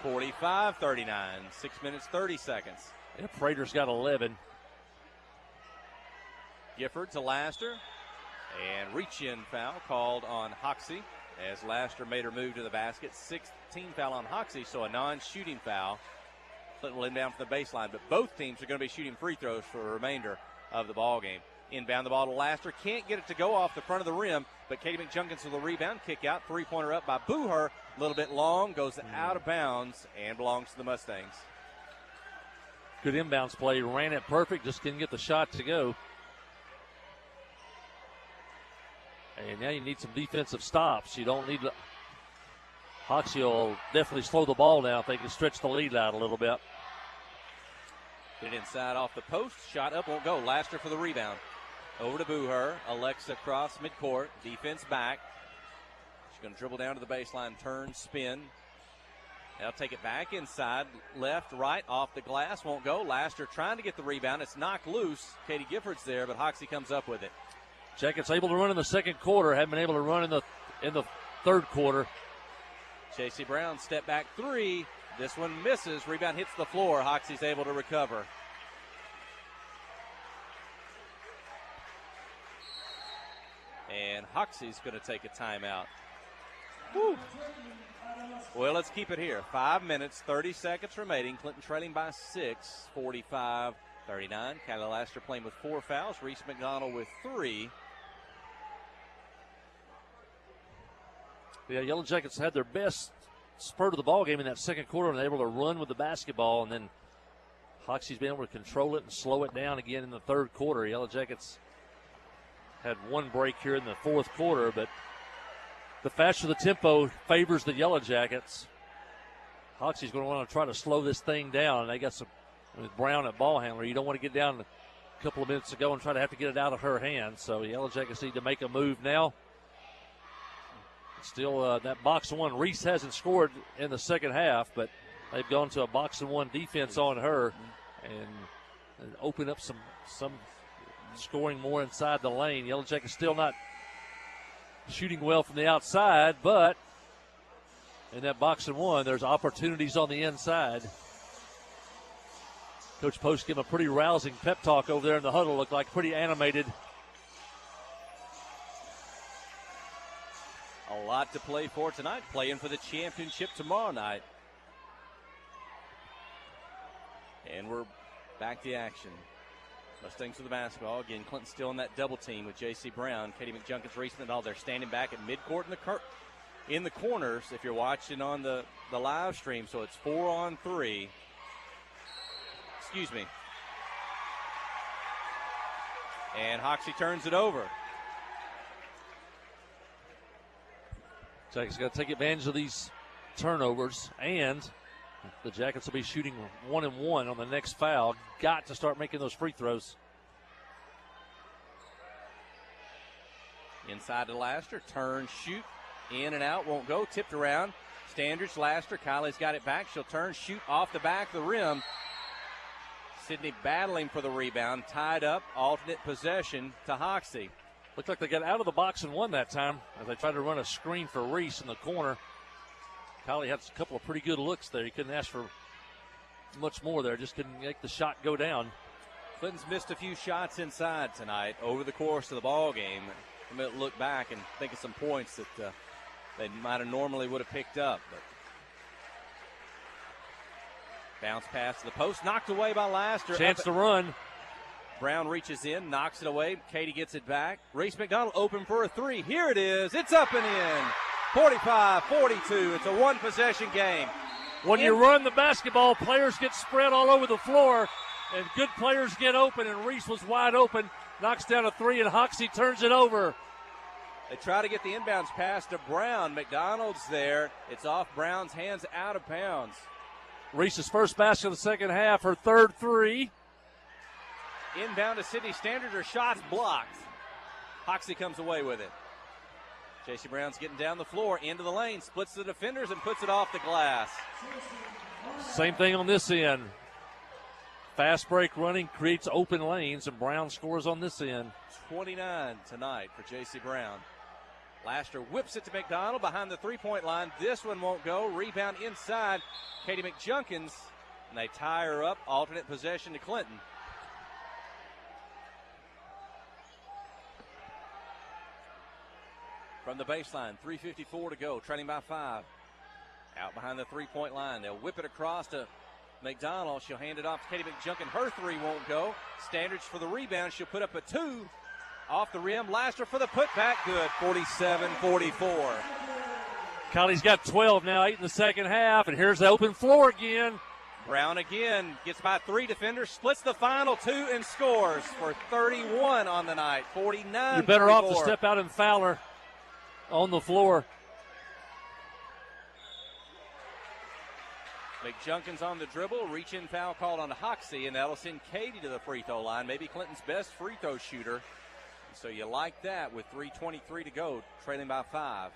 45-39. 6 minutes, 30 seconds. Yeah, Prater's got 11. Gifford to Laster. And reach-in foul called on Hoxie as Laster made her move to the basket. 16th foul on Hoxie, so a non-shooting foul. Clinton will inbound from the baseline, but both teams are going to be shooting free throws for the remainder of the ball game. Inbound the ball to Laster. Can't get it to go off the front of the rim, but Katie McJunkins with a rebound. Kick out. 3-pointer up by Booher. A little bit long. Goes out of bounds and belongs to the Mustangs. Good inbounds play. Ran it perfect. Just didn't get the shot to go. And now you need some defensive stops. You don't need to. Hoxie will definitely slow the ball down if they can stretch the lead out a little bit. Get it inside off the post. Shot up won't go. Laster for the rebound. Over to Booher. Alexa cross midcourt. Defense back. She's going to dribble down to the baseline. Turn, spin. They'll take it back inside. Left, right, off the glass. Won't go. Laster trying to get the rebound. It's knocked loose. Katie Gifford's there, but Hoxie comes up with it. Jackets able to run in the second quarter. Haven't been able to run in the third quarter. J.C. Brown, step back 3. This one misses. Rebound hits the floor. Hoxie's able to recover. And Hoxie's going to take a timeout. Woo. Well, let's keep it here. 5 minutes, 30 seconds remaining. Clinton trailing by 6, 45-39. Kylie Laster playing with 4 fouls. Reese McDonald with 3. Yeah, Yellow Jackets had their best spurt of the ball game in that second quarter, and they were able to run with the basketball, and then Hoxie's been able to control it and slow it down again in the third quarter. Yellow Jackets had one break here in the fourth quarter, but the faster the tempo favors the Yellow Jackets. Hoxie's going to want to try to slow this thing down, and they got some with Brown at ball handler. You don't want to get down a couple of minutes ago and try to have to get it out of her hands, so Yellow Jackets need to make a move now. Still that box one. Reese hasn't scored in the second half, but They've gone to a box and one defense on her and open up some scoring more inside the lane. Yellow Jackets still not shooting well from the outside, but in that box and one, there's opportunities on the inside. Coach Post gave a pretty rousing pep talk over there in the huddle. Looked like pretty animated. A lot to play for tonight, playing for the championship tomorrow night. And we're back to action. Mustangs with the basketball. Again, Clinton still in that double team with J.C. Brown, Katie McJunkins, Reese McDonald. They're standing back at midcourt in the corners if you're watching on the live stream. So it's 4-on-3. Excuse me. And Hoxie turns it over. Jackets got to take advantage of these turnovers, and the Jackets will be shooting 1-1 on the next foul. Got to start making those free throws. Inside to Laster, turn, shoot, in and out, won't go, tipped around. Standards, Laster, Kylie's got it back. She'll turn, shoot off the back of the rim. Sydney battling for the rebound, tied up, alternate possession to Hoxie. Looked like they got out of the box and won that time as they tried to run a screen for Reese in the corner. Kylie had a couple of pretty good looks there. He couldn't ask for much more there. Just couldn't make the shot go down. Clinton's missed a few shots inside tonight over the course of the ball game. I'm going to look back and think of some points that they might have normally would have picked up. But bounce pass to the post, knocked away by Laster. Chance to run. Brown reaches in, knocks it away. Katie gets it back. Reese McDonald open for a three. Here it is. It's up and in. 45-42. It's a one-possession game. When you run the basketball, players get spread all over the floor, and good players get open, and Reese was wide open. Knocks down a three, and Hoxie turns it over. They try to get the inbounds pass to Brown. McDonald's there. It's off Brown's hands, out of bounds. Reese's first basket of the second half, her third three. Inbound to Sydney Standard, her shot's blocked. Hoxie comes away with it. J.C. Brown's getting down the floor, into the lane, splits the defenders and puts it off the glass. Same thing on this end. Fast break running creates open lanes, and Brown scores on this end. 29 tonight for J.C. Brown. Laster whips it to McDonald behind the three-point line. This one won't go. Rebound inside. Katie McJunkins, and they tie her up. Alternate possession to Clinton. From the baseline, 3:54 to go, trailing by 5. Out behind the three-point line. They'll whip it across to McDonald. She'll hand it off to Katie McJunkins. Her three won't go. Standards for the rebound. She'll put up a two. Off the rim. Laster for the putback. Good. 47-44. Kylie's got 12 now, 8 in the second half, and here's the open floor again. Brown again gets by three defenders, splits the final two, and scores for 31 on the night. 49. You're better off to step out and foul her on the floor. McJunkins on the dribble, reach-in foul called on Hoxie, and that'll send Katie to the free throw line. Maybe Clinton's best free throw shooter. So you like that with 3:23 to go, trailing by 5.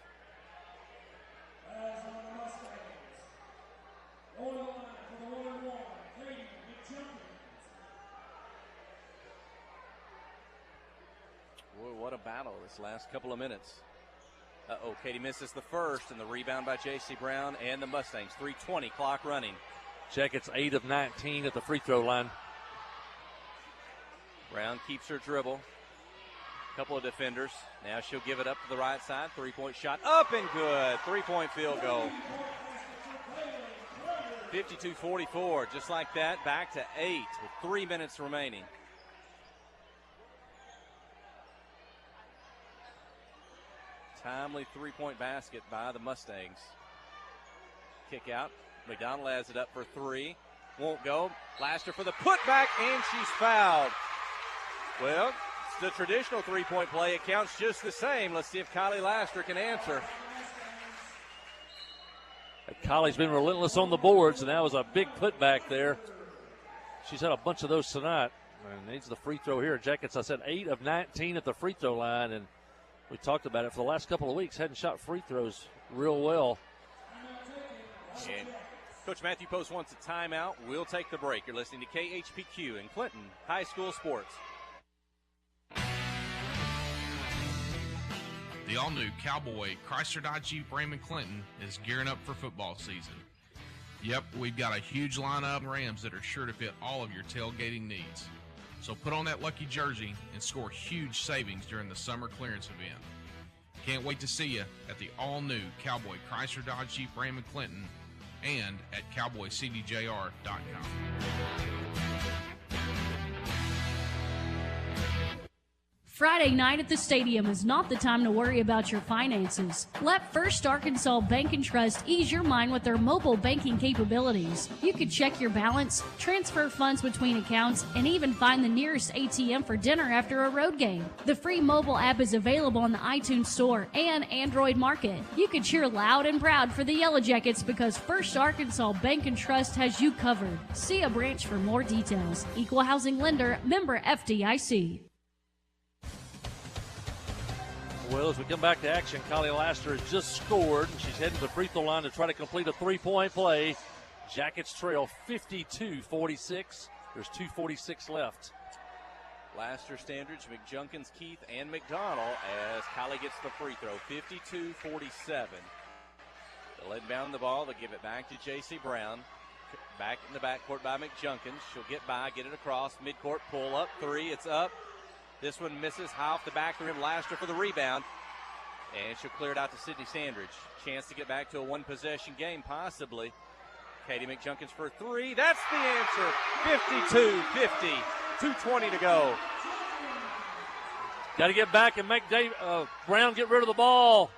Boy, what a battle this last couple of minutes. Katie misses the first, and the rebound by J.C. Brown and the Mustangs. 3:20, clock running. Jackets 8 of 19 at the free throw line. Brown keeps her dribble. Couple of defenders. Now she'll give it up to the right side. Three-point shot up and good. Three-point field goal. 52-44, just like that. Back to 8 with 3 minutes remaining. Timely three-point basket by the Mustangs. Kick out. McDonald has it up for three. Won't go. Laster for the putback, and she's fouled. Well, it's the traditional three-point play. It counts just the same. Let's see if Kylie Laster can answer. Kylie's been relentless on the boards, and that was a big putback there. She's had a bunch of those tonight. And needs the free throw here. Jackets, I said, 8 of 19 at the free throw line, and we talked about it for the last couple of weeks. Hadn't shot free throws real well. And Coach Matthew Post wants a timeout. We'll take the break. You're listening to KHPQ in Clinton High School Sports. The all-new Cowboy Chrysler Dodge Jeep Ram in Clinton is gearing up for football season. Yep, we've got a huge lineup of Rams that are sure to fit all of your tailgating needs. So put on that lucky jersey and score huge savings during the summer clearance event. Can't wait to see you at the all-new Cowboy Chrysler Dodge Jeep Ram in Clinton and at cowboycdjr.com. Friday night at the stadium is not the time to worry about your finances. Let First Arkansas Bank and Trust ease your mind with their mobile banking capabilities. You can check your balance, transfer funds between accounts, and even find the nearest ATM for dinner after a road game. The free mobile app is available on the iTunes Store and Android Market. You can cheer loud and proud for the Yellow Jackets because First Arkansas Bank and Trust has you covered. See a branch for more details. Equal Housing Lender, member FDIC. Well, as we come back to action, Kylie Laster has just scored. She's heading to the free throw line to try to complete a three-point play. Jackets trail 52-46. There's 2:46 left. Laster, Standridge, McJunkins, Keith, and McDonald as Kylie gets the free throw. 52-47. They'll inbound the ball. They'll give it back to J.C. Brown. Back in the backcourt by McJunkins. She'll get by, get it across. Midcourt pull up. Three, it's up. This one misses high off the back rim. Laster for the rebound. And she'll clear it out to Sydney Sandridge. Chance to get back to a one-possession game, possibly. Katie McJunkins for three. That's the answer. 52-50. 2:20 to go. Got to get back and make Brown get rid of the ball.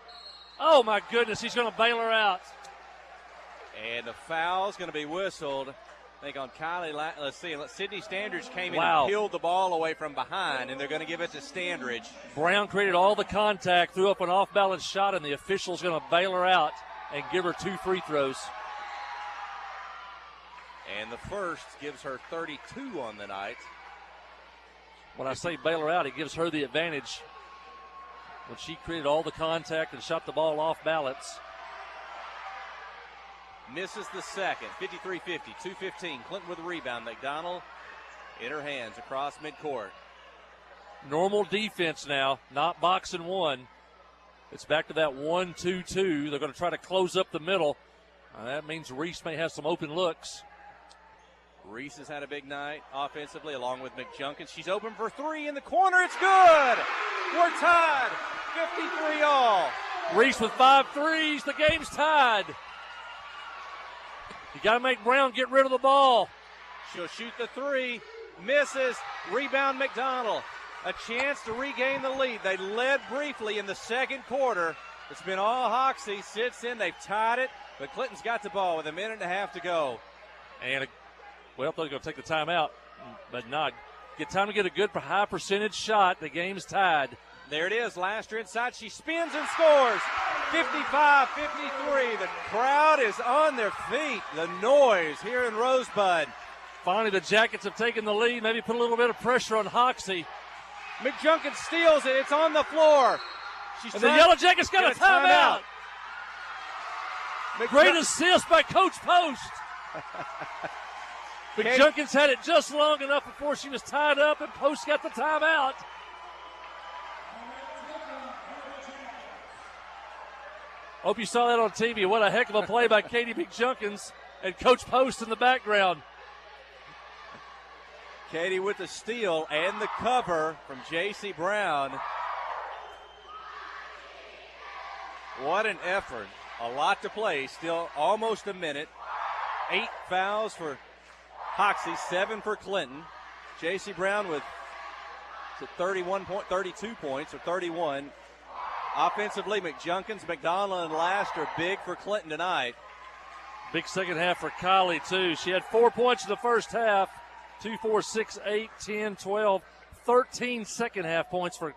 Oh, my goodness. He's going to bail her out. And the foul's going to be whistled. I think on Kylie, let's see, Sydney Standridge came in Wow. and peeled the ball away from behind, and they're going to give it to Standridge. Brown created all the contact, threw up an off-balance shot, and the official's going to bail her out and give her 2 free throws. And the first gives her 32 on the night. When I say bail her out, it gives her the advantage. When she created all the contact and shot the ball off balance. Misses the second. 53-50. 2:15. Clinton with a rebound. McDonald in her hands across midcourt. Normal defense now, not box and one. It's back to that 1-2-2. They're going to try to close up the middle. That means Reese may have some open looks. Reese has had a big night offensively along with McJunkins. She's open for three in the corner. It's good. We're tied. 53 all. Reese with 5 threes. The game's tied. You got to make Brown get rid of the ball. She'll shoot the three. Misses. Rebound McDonald. A chance to regain the lead. They led briefly in the second quarter. It's been all Hoxie. Sits in. They've tied it. But Clinton's got the ball with a minute and a half to go. And, they're going to take the timeout. But not. Get time to get a good high percentage shot. The game's tied. There it is. Laster inside. She spins and scores. 55-53. The crowd is on their feet. The noise here in Rosebud. Finally, the Jackets have taken the lead. Maybe put a little bit of pressure on Hoxie. McJunkins steals it. It's on the floor. And the Yellow Jackets got a timeout. Great assist by Coach Post. McJunkins had it just long enough before she was tied up, and Post got the timeout. Hope you saw that on TV. What a heck of a play by Katie McJunkins and Coach Post in the background. Katie with the steal and the cover from J.C. Brown. What an effort. A lot to play. Still almost a minute. 8 fouls for Hoxie, 7 for Clinton. J.C. Brown with 32 points, or 31. Offensively, McJunkins, McDonald, and Laster big for Clinton tonight. Big second half for Kylie, too. She had 4 points in the first half. 2, 4, 6, 8, 10, 12, 13 second half points for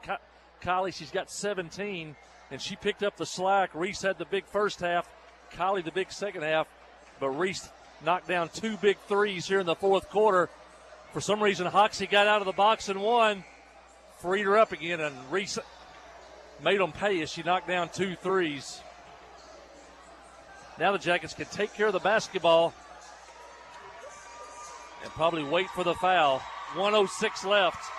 Kylie. She's got 17, and she picked up the slack. Reese had the big first half. Kylie the big second half. But Reese knocked down 2 big threes here in the fourth quarter. For some reason, Hoxie got out of the box and won. Freed her up again, and Reese made them pay as she knocked down 2 threes. Now the Jackets can take care of the basketball and probably wait for the foul. 1:06 left.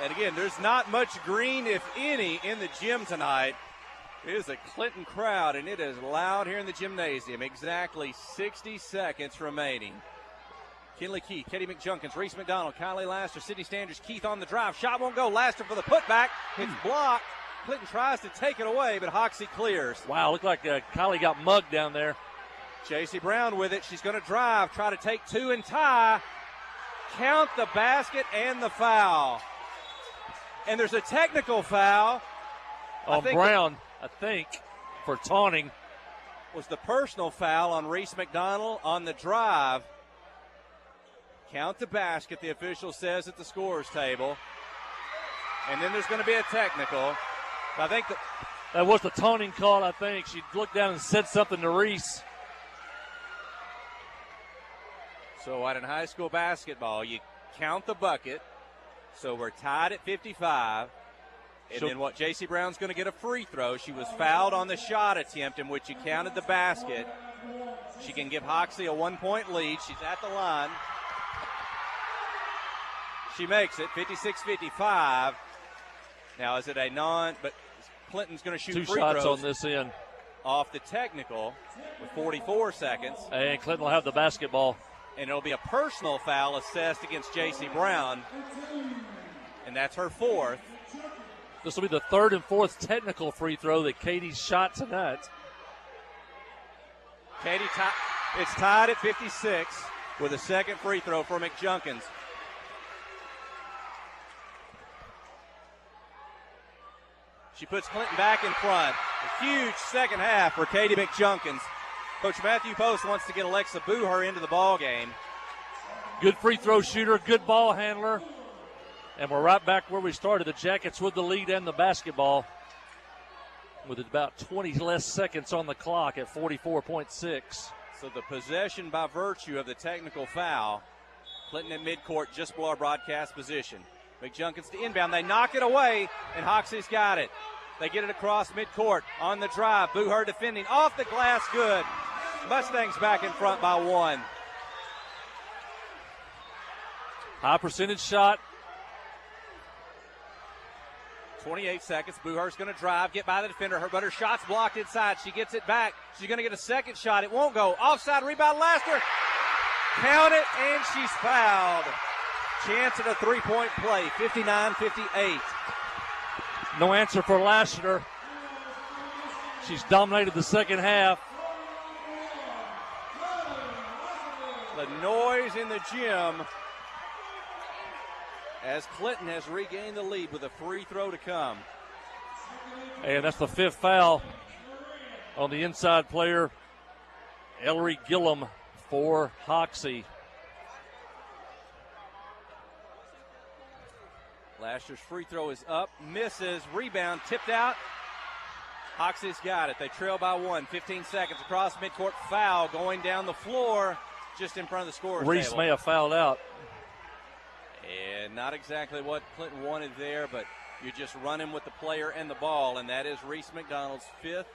And again, there's not much green, if any, in the gym tonight. It is a Clinton crowd, and it is loud here in the gymnasium. Exactly 60 seconds remaining. Kinley Keith, Katie McJunkins, Reese McDonald, Kylie Laster, Sydney Standers, Keith on the drive. Shot won't go. Laster for the putback. It's blocked. Clinton tries to take it away, but Hoxie clears. Wow, looked like Kylie got mugged down there. J.C. Brown with it. She's going to drive, try to take two and tie. Count the basket and the foul. And there's a technical foul. On Brown, I think, for taunting. Was the personal foul on Reese McDonald on the drive. Count the basket, the official says at the scorer's table. And then there's going to be a technical. I think that was the taunting call, I think. She looked down and said something to Reese. So in high school basketball, you count the bucket. So we're tied at 55. And then what? J.C. Brown's going to get a free throw. She was fouled on the shot attempt in which you counted the basket. She can give Hoxie a 1-point lead. She's at the line. She makes it, 56-55. Now, is it a but Clinton's going to shoot two free shots throws on this end. Off the technical with 44 seconds. And Clinton will have the basketball. And it'll be a personal foul assessed against J.C. Brown. And that's her fourth. This will be the third and fourth technical free throw that Katie's shot tonight. Katie, it's tied at 56 with a second free throw for McJunkins. She puts Clinton back in front. A huge second half for Katie McJunkins. Coach Matthew Post wants to get Alexa Booher into the ball game. Good free throw shooter, good ball handler. And we're right back where we started. The Jackets with the lead and the basketball with about 20 less seconds on the clock at 44.6. So the possession by virtue of the technical foul. Clinton at midcourt just below our broadcast position. McJunkins to inbound. They knock it away, and Hoxie's got it. They get it across midcourt on the drive. Booher defending off the glass, good. Mustangs back in front by one. High percentage shot. 28 seconds. Booher's going to drive, get by the defender. But her shot's blocked inside. She gets it back. She's going to get a second shot. It won't go. Offside rebound. Laster. Count it, and she's fouled. Chance at a three-point play. 59-58. No answer for Lassiter. She's dominated the second half. The noise in the gym as Clinton has regained the lead with a free throw to come. And that's the fifth foul on the inside player, Ellery Gillum, for Hoxie. Laster's free throw is up, misses, rebound, tipped out. Hoxie's got it. They trail by one. 15 seconds across midcourt. Foul going down the floor just in front of the scorer's Reese table. may have fouled out. And not exactly what Clinton wanted there, but you're just running with the player and the ball, and that is Reese McDonald's fifth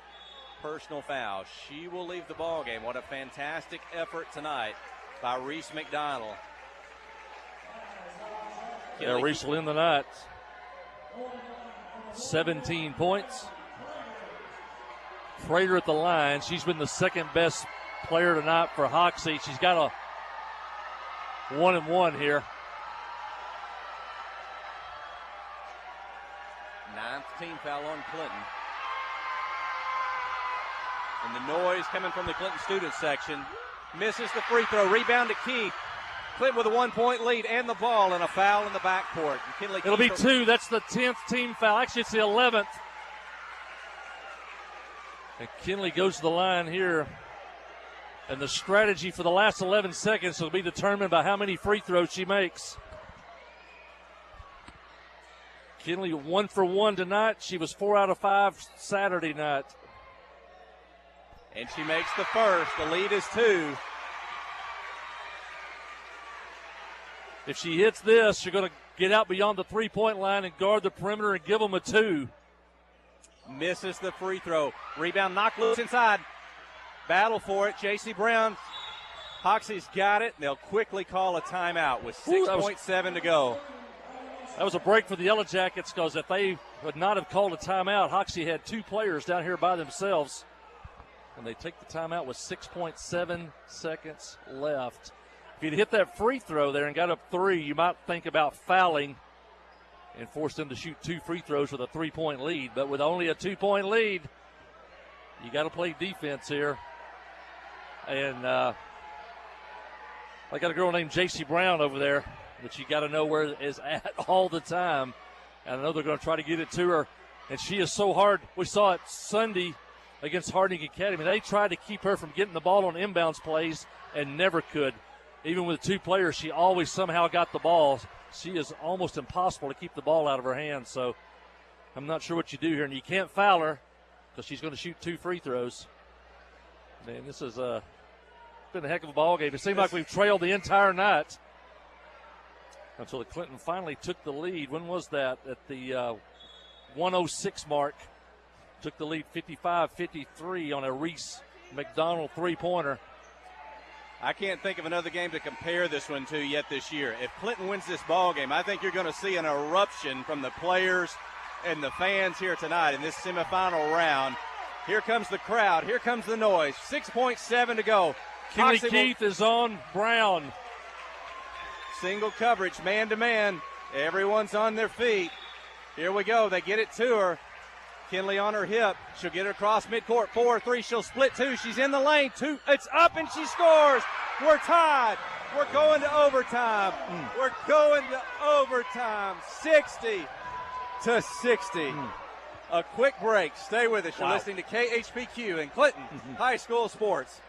personal foul. She will leave the ball game. What a fantastic effort tonight by Reese McDonald. Yeah, Reese will end the night. 17 points. Prater at the line. She's been the second best player tonight for Hoxie. She's got a 1-and-1 here. Ninth team foul on Clinton. And the noise coming from the Clinton student section. Misses the free throw. Rebound to Keith. Clinton with a 1-point lead and the ball, and a foul in the backcourt. It'll be two. That's the 10th team foul. Actually, it's the 11th. And Kinley goes to the line here. And the strategy for the last 11 seconds will be determined by how many free throws she makes. Kinley 1 for 1 tonight. She was 4 out of 5 Saturday night. And she makes the first. The lead is 2. If she hits this, you're going to get out beyond the three-point line and guard the perimeter and give them a 2. misses the free throw. Rebound knocked loose inside. Battle for it. J.C. Brown. Hoxie's got it. They'll quickly call a timeout with 6.7 to go. That was a break for the Yellow Jackets, because if they would not have called a timeout, Hoxie had two players down here by themselves. And they take the timeout with 6.7 seconds left. If you'd hit that free throw there and got up 3, you might think about fouling and force them to shoot 2 free throws with a 3-point lead. But with only a 2-point lead, you got to play defense here. And I got a girl named J.C. Brown over there that you got to know where is at all the time. And I know they're going to try to get it to her. And she is so hard. We saw it Sunday against Harding Academy. They tried to keep her from getting the ball on inbounds plays and never could. Even with 2 players, she always somehow got the ball. She is almost impossible to keep the ball out of her hands. So I'm not sure what you do here. And you can't foul her because she's going to shoot 2 free throws. Man, this has been a heck of a ball game. It seemed like we've trailed the entire night until the Clinton finally took the lead. When was that? At the 106 mark. Took the lead 55-53 on a Reese McDonald three-pointer. I can't think of another game to compare this one to yet this year. If Clinton wins this ball game, I think you're going to see an eruption from the players and the fans here tonight in this semifinal round. Here comes the crowd. Here comes the noise. 6.7 to go. Kinley Keith is on Brown. Single coverage, man-to-man. Everyone's on their feet. Here we go. They get it to her. Kinley on her hip. She'll get it across midcourt. 4-3. She'll split 2. She's in the lane. 2. It's up and she scores. We're tied. We're going to overtime. We're going to overtime. 60-60. A quick break. Stay with us. You're listening to KHPQ and Clinton High School Sports.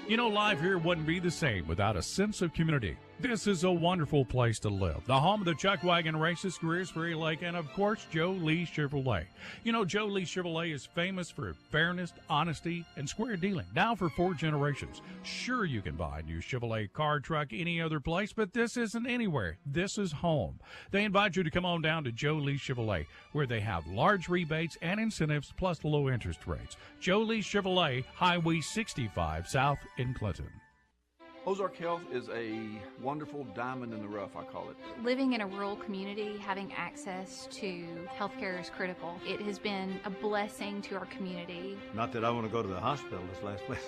You know, life here wouldn't be the same without a sense of community. This is a wonderful place to live. The home of the Chuck Wagon races, Greers Ferry Lake, and of course, Joe Lee Chevrolet. You know, Joe Lee Chevrolet is famous for fairness, honesty, and square dealing. Now for 4 generations. Sure, you can buy a new Chevrolet car, truck, any other place, but this isn't anywhere. This is home. They invite you to come on down to Joe Lee Chevrolet, where they have large rebates and incentives plus low interest rates. Joe Lee Chevrolet, Highway 65 South in Clinton. Ozark Health is a wonderful diamond in the rough, I call it. Living in a rural community, having access to healthcare is critical. It has been a blessing to our community. Not that I want to go to the hospital, this last place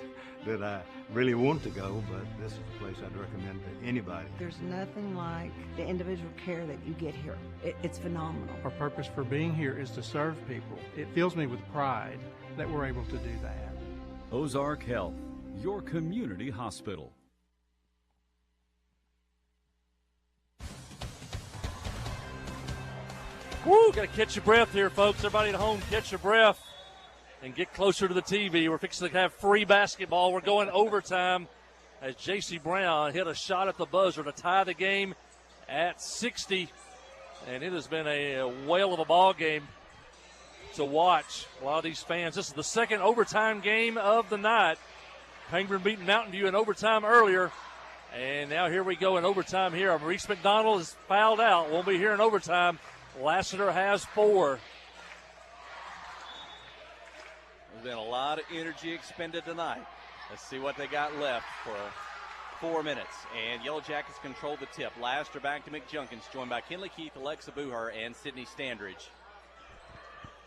that I really want to go, but this is a place I'd recommend to anybody. There's nothing like the individual care that you get here. It's phenomenal. Our purpose for being here is to serve people. It fills me with pride that we're able to do that. Ozark Health, your community hospital. Woo, got to catch your breath here, folks. Everybody at home, catch your breath and get closer to the TV. We're fixing to have free basketball. We're going overtime as J.C. Brown hit a shot at the buzzer to tie the game at 60. And it has been a whale of a ball game to watch. A lot of these fans. This is the second overtime game of the night. Pangburn beating Mountain View in overtime earlier. And now here we go in overtime here. Reese McDonald is fouled out. Won't be here in overtime. Lassiter has 4. There's been a lot of energy expended tonight. Let's see what they got left for 4 minutes. And Yellow Jackets control the tip. Lassiter back to McJunkins, joined by Kinley Keith, Alexa Buhar, and Sydney Standridge.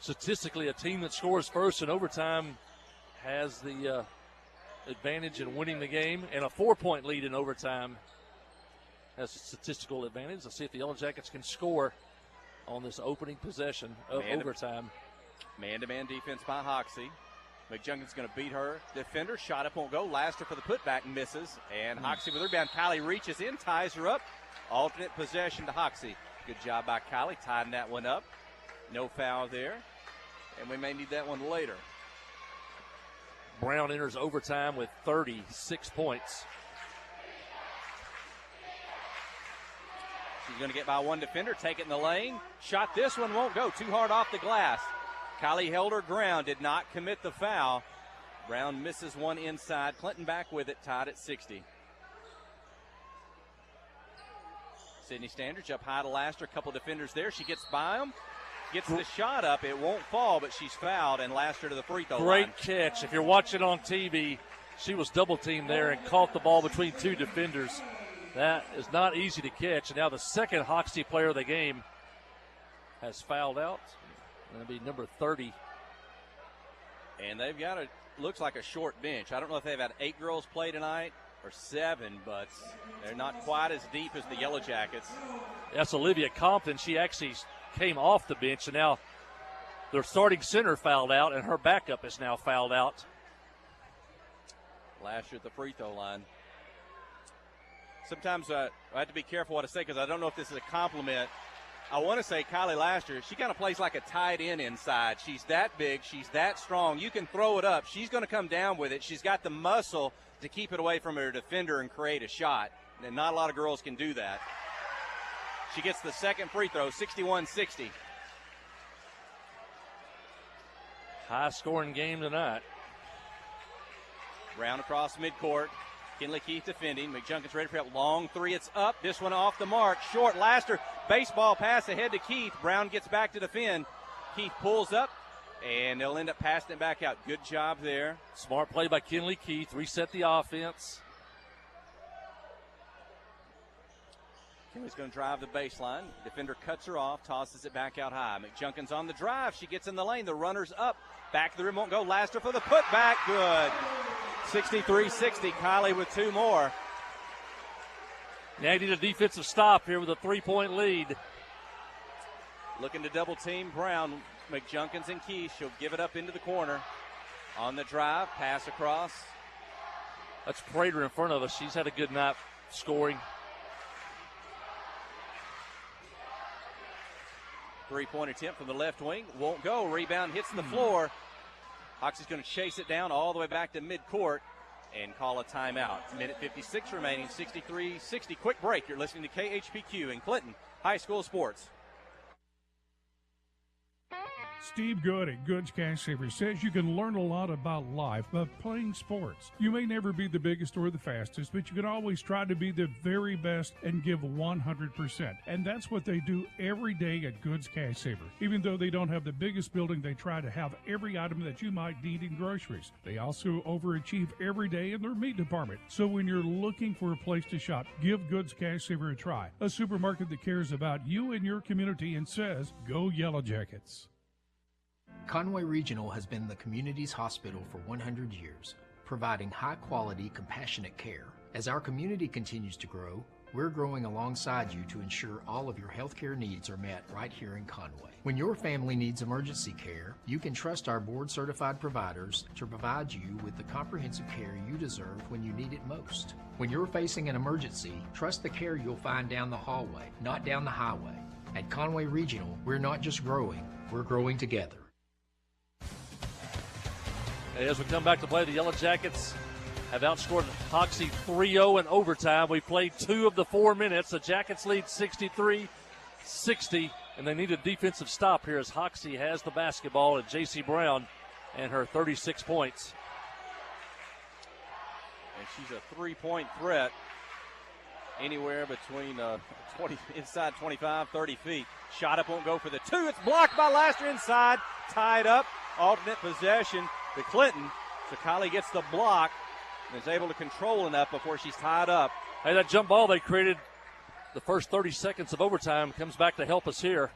Statistically, a team that scores first in overtime has the advantage in winning the game, and a 4-point lead in overtime has a statistical advantage. Let's see if the Yellow Jackets can score on this opening possession of overtime. Man-to-man defense by Hoxie. McJunkins going to beat her defender. Shot up won't go. Lassiter for the putback misses. And Hoxie with the rebound. Kylie reaches in, ties her up. Alternate possession to Hoxie. Good job by Kylie tying that one up. No foul there. And we may need that one later. Brown enters overtime with 36 points. She's going to get by one defender, take it in the lane. Shot this one won't go. Too hard off the glass. Kylie held her ground, did not commit the foul. Brown misses one inside. Clinton back with it, tied at 60. Sydney Standridge up high to Lassiter. A couple defenders there. She gets by them. gets the shot up. It won't fall, but she's fouled and Laster to the free throw line. Great catch. If you're watching on TV, she was double-teamed there and caught the ball between two defenders. That is not easy to catch. And now the second Hoxie player of the game has fouled out. That'll be number 30. And they've got looks like a short bench. I don't know if they've had 8 girls play tonight or 7, but they're not quite as deep as the Yellow Jackets. That's Olivia Compton. She actually came off the bench, and now their starting center fouled out, and her backup is now fouled out. Laster at the free throw line. Sometimes I have to be careful what I say because I don't know if this is a compliment. I want to say Kylie Laster, she kind of plays like a tight end inside. She's that big. She's that strong. You can throw it up. She's going to come down with it. She's got the muscle to keep it away from her defender and create a shot. And not a lot of girls can do that. She gets the second free throw, 61-60. High-scoring game tonight. Brown across midcourt. Kinley Keith defending. McJunkins ready for that long three. It's up. This one off the mark. Short. Laster. Baseball pass ahead to Keith. Brown gets back to defend. Keith pulls up, and they'll end up passing it back out. Good job there. Smart play by Kinley Keith. Reset the offense. Kinley's going to drive the baseline. Defender cuts her off, tosses it back out high. McJunkins on the drive. She gets in the lane. The runner's up. Back to the rim, won't go. Laster for the putback. Good. 63-60. Kylie with 2 more. Now you need a defensive stop here with a 3-point lead. Looking to double team Brown. McJunkins and Keith. She'll give it up into the corner. On the drive, pass across. That's Prater in front of us. She's had a good night scoring. 3-point attempt from the left wing. Won't go. Rebound hits the floor. Hoxie's going to chase it down all the way back to midcourt and call a timeout. Minute 56 remaining, 63-60. Quick break. You're listening to KHPQ in Clinton High School Sports. Steve Good at Goods Cash Savers says you can learn a lot about life by playing sports. You may never be the biggest or the fastest, but you can always try to be the very best and give 100%. And that's what they do every day at Goods Cash Saver. Even though they don't have the biggest building, they try to have every item that you might need in groceries. They also overachieve every day in their meat department. So when you're looking for a place to shop, give Goods Cash Saver a try. A supermarket that cares about you and your community and says, go Yellow Jackets. Conway Regional has been the community's hospital for 100 years, providing high-quality, compassionate care. As our community continues to grow, we're growing alongside you to ensure all of your healthcare needs are met right here in Conway. When your family needs emergency care, you can trust our board-certified providers to provide you with the comprehensive care you deserve when you need it most. When you're facing an emergency, trust the care you'll find down the hallway, not down the highway. At Conway Regional, we're not just growing, we're growing together. As we come back to play, the Yellow Jackets have outscored Hoxie 3-0 in overtime. We played 2 of the 4 minutes. The Jackets lead 63-60, and they need a defensive stop here as Hoxie has the basketball and J.C. Brown and her 36 points. And she's a 3-point threat anywhere between inside 25, 30 feet. Shot up, won't go for the 2. It's blocked by Laster inside. Tied up. Alternate possession to Clinton. So Kylie gets the block and is able to control enough before she's tied up. Hey, that jump ball they created the first 30 seconds of overtime comes back to help us here.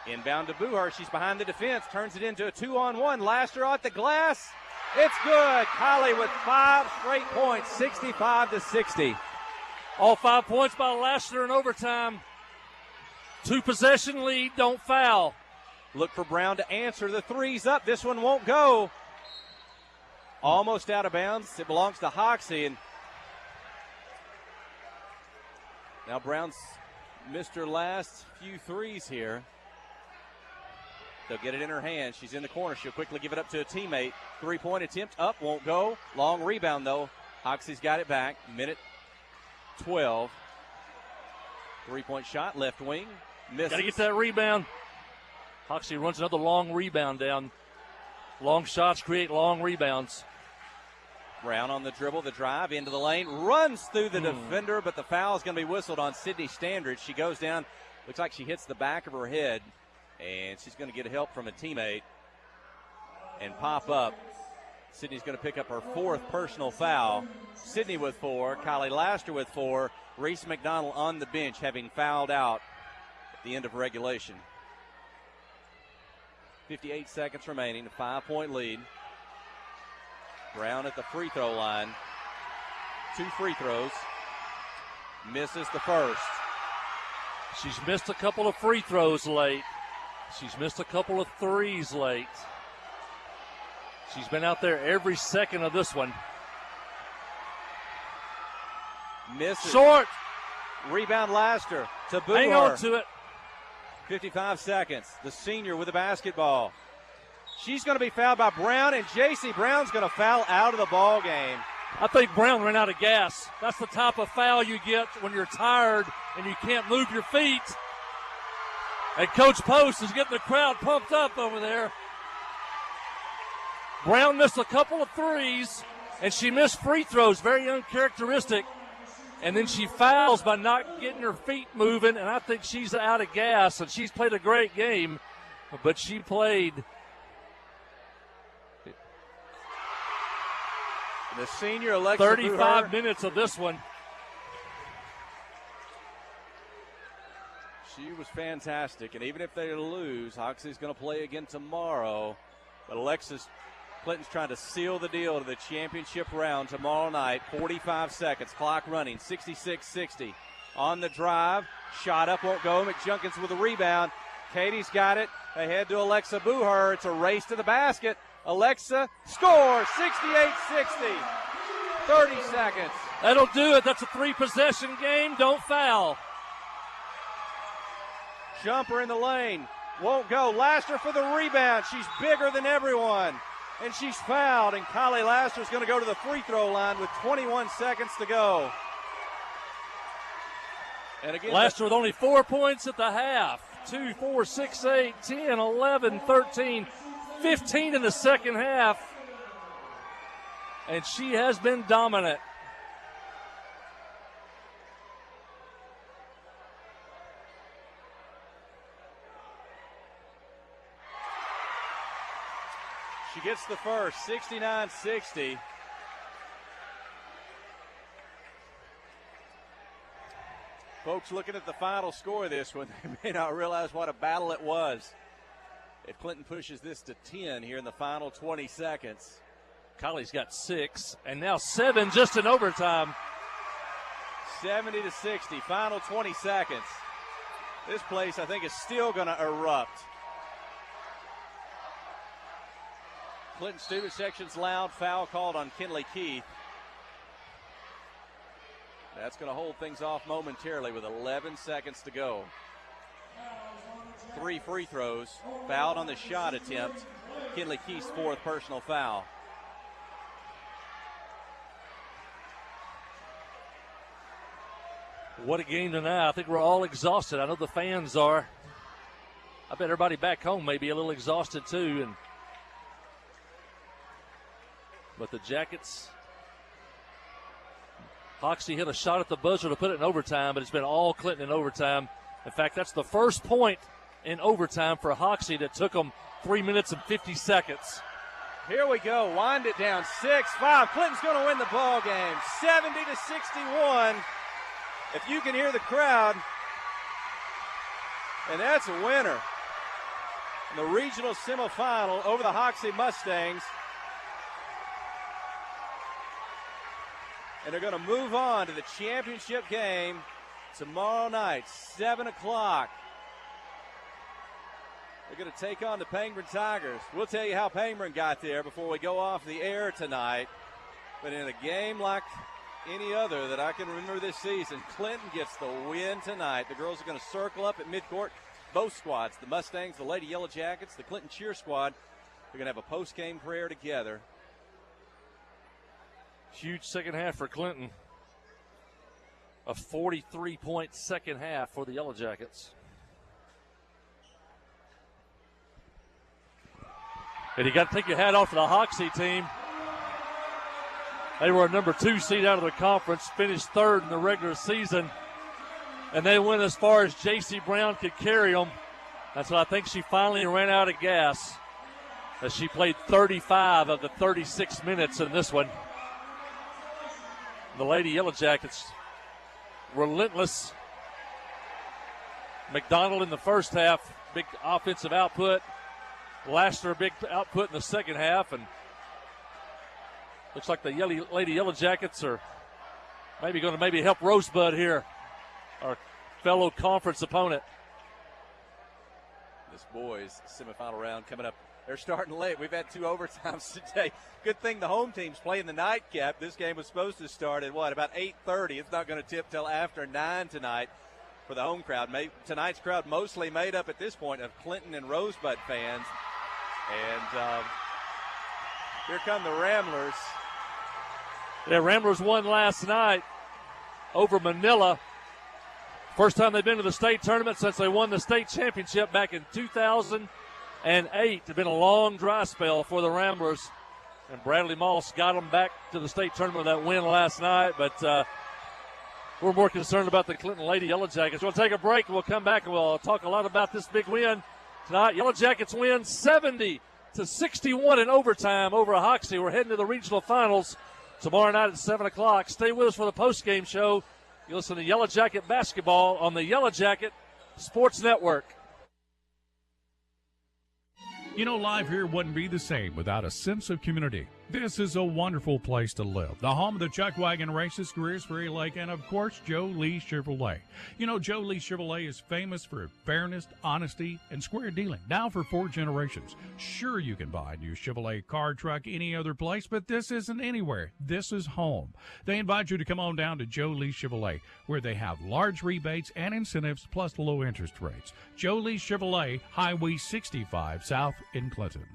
Inbound to Buhar. She's behind the defense. Turns it into a 2-on-1. Laster at the glass. It's good. Kylie with 5 straight points, 65-60. All 5 points by Laster in overtime. 2-possession lead, don't foul. Look for Brown to answer. The 3's up. This one won't go. Almost out of bounds. It belongs to Hoxie. And now Brown's missed her last few 3s here. They'll get it in her hand. She's in the corner. She'll quickly give it up to a teammate. 3-point attempt. Up, won't go. Long rebound, though. Hoxie's got it back. Minute 12. 3-point shot. Left wing. Misses. Got to get that rebound. Hoxie runs another long rebound down. Long shots create long rebounds. Brown on the dribble, the drive into the lane, runs through the defender, but the foul is going to be whistled on Sydney Standridge. She goes down, looks like she hits the back of her head. And she's going to get help from a teammate and pop up. Sydney's going to pick up her 4th personal foul. Sydney with 4, Kylie Laster with 4, Reese McDonald on the bench having fouled out at the end of regulation. 58 seconds remaining, a 5-point lead. Brown at the free throw line. 2 free throws. Misses the first. She's missed a couple of free throws late. She's missed a couple of threes late. She's been out there every second of this one. Misses. Short. Rebound Laster to Booher. Hang on to it. 55 seconds. The senior with the basketball. She's going to be fouled by Brown, and J.C. Brown's going to foul out of the ball game. I think Brown ran out of gas. That's the type of foul you get when you're tired and you can't move your feet. And Coach Post is getting the crowd pumped up over there. Brown missed a couple of threes, and she missed free throws, very uncharacteristic. And then she fouls by not getting her feet moving, and I think she's out of gas, and she's played a great game, but she played. The senior Alexa 35 Booher. minutes of this one. She was fantastic, and even if they lose, Hoxie's going to play again tomorrow. But Clinton's trying to seal the deal to the championship round tomorrow night. 45 seconds, clock running, 66-60. On the drive, shot up, won't go. McJunkins with a rebound. Katie's got it, ahead to Alexa Booher. It's a race to the basket. Alexa scores, 68-60. 30 seconds. That'll do it. That's a 3-possession game. Don't foul. Jumper in the lane. Won't go. Laster for the rebound. She's bigger than everyone. And she's fouled. And Kylie Laster's going to go to the free throw line with 21 seconds to go. And again, Laster with only 4 points at the half. 2, 4, 6, 8, 10, 11, 13, 15 in the second half. And she has been dominant. She gets the first, 69-60. Folks looking at the final score of this one, they may not realize what a battle it was. If Clinton pushes this to 10 here in the final 20 seconds. Kylie's got 6, and now 7 just in overtime. 70-60, final 20 seconds. This place, I think, is still going to erupt. Clinton student section's loud. Foul called on Kinley Keith. That's going to hold things off momentarily with 11 seconds to go. 3 free throws. Fouled on the shot attempt. Kinley Keith's 4th personal foul. What a game tonight. I think we're all exhausted. I know the fans are. I bet everybody back home may be a little exhausted too. But the Jackets, Hoxie hit a shot at the buzzer to put it in overtime, but it's been all Clinton in overtime. In fact, that's the first point in overtime for Hoxie that took them 3 minutes and 50 seconds. Here we go. Wind it down. 6-5. Clinton's going to win the ball game. 70-61. If you can hear the crowd, and that's a winner. In the regional semifinal over the Hoxie Mustangs. And they're going to move on to the championship game tomorrow night, 7 o'clock. They're going to take on the Penguin Tigers. We'll tell you how Penguin got there before we go off the air tonight. But in a game like any other that I can remember this season, Clinton gets the win tonight. The girls are going to circle up at midcourt. Both squads, the Mustangs, the Lady Yellow Jackets, the Clinton Cheer Squad, they're going to have a post-game prayer together. Huge second half for Clinton. A 43-point second half for the Yellow Jackets. And you got to take your hat off to the Hoxie team. They were a number 2 seed out of the conference, finished 3rd in the regular season. And they went as far as J.C. Brown could carry them. That's what I think. She finally ran out of gas as she played 35 of the 36 minutes in this one. The Lady Yellow Jackets, relentless. McDonald in the first half, big offensive output. Laster, big output in the second half, and looks like the Lady Yellow Jackets are maybe going to help Rosebud here, our fellow conference opponent. This boys semifinal round coming up. They're starting late. We've had 2 overtimes today. Good thing the home team's playing the nightcap. This game was supposed to start at about 8:30. It's not going to tip till after 9 tonight for the home crowd. Tonight's crowd mostly made up at this point of Clinton and Rosebud fans. And here come the Ramblers. Yeah, Ramblers won last night over Manila. First time they've been to the state tournament since they won the state championship back in 2008. It's been a long dry spell for the Ramblers. And Bradley Moss got them back to the state tournament with that win last night. But we're more concerned about the Clinton Lady Yellow Jackets. We'll take a break and we'll come back and we'll talk a lot about this big win tonight. Yellow Jackets win 70-61 in overtime over Hoxie. We're heading to the regional finals tomorrow night at 7 o'clock. Stay with us for the post-game show. You listen to Yellow Jacket basketball on the Yellow Jacket Sports Network. You know, life here wouldn't be the same without a sense of community. This is a wonderful place to live. The home of the Chuck Wagon races, Greers Ferry Lake, and of course, Joe Lee Chevrolet. You know, Joe Lee Chevrolet is famous for fairness, honesty, and square dealing. Now for 4 generations. Sure, you can buy a new Chevrolet car, truck, any other place, but this isn't anywhere. This is home. They invite you to come on down to Joe Lee Chevrolet, where they have large rebates and incentives plus low interest rates. Joe Lee Chevrolet, Highway 65 South in Clinton.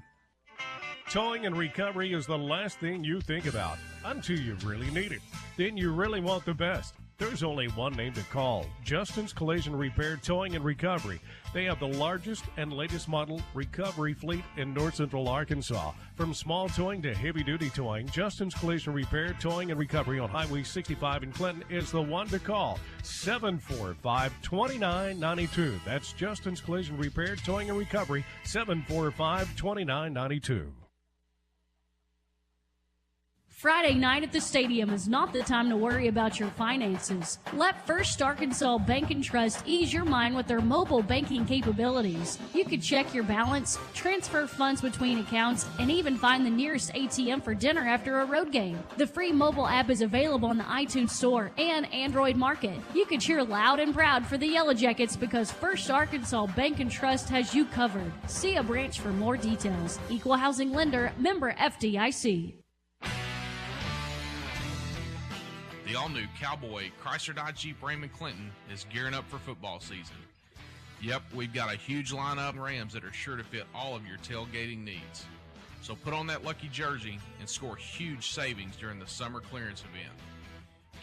Towing and recovery is the last thing you think about until you really need it. Then you really want the best. There's only one name to call, Justin's Collision Repair Towing and Recovery. They have the largest and latest model recovery fleet in North Central Arkansas. From small towing to heavy-duty towing, Justin's Collision Repair Towing and Recovery on Highway 65 in Clinton is the one to call, 745-2992. That's Justin's Collision Repair Towing and Recovery, 745-2992. Friday night at the stadium is not the time to worry about your finances. Let First Arkansas Bank and Trust ease your mind with their mobile banking capabilities. You can check your balance, transfer funds between accounts, and even find the nearest ATM for dinner after a road game. The free mobile app is available on the iTunes Store and Android Market. You can cheer loud and proud for the Yellow Jackets because First Arkansas Bank and Trust has you covered. See a branch for more details. Equal housing lender, member FDIC. The all-new Cowboy Chrysler Dodge Jeep Raymond Clinton is gearing up for football season. Yep, we've got a huge lineup of Rams that are sure to fit all of your tailgating needs. So put on that lucky jersey and score huge savings during the summer clearance event.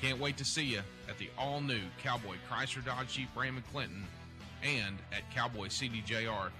Can't wait to see you at the all-new Cowboy Chrysler Dodge Jeep Raymond Clinton and at cowboycdjr.com.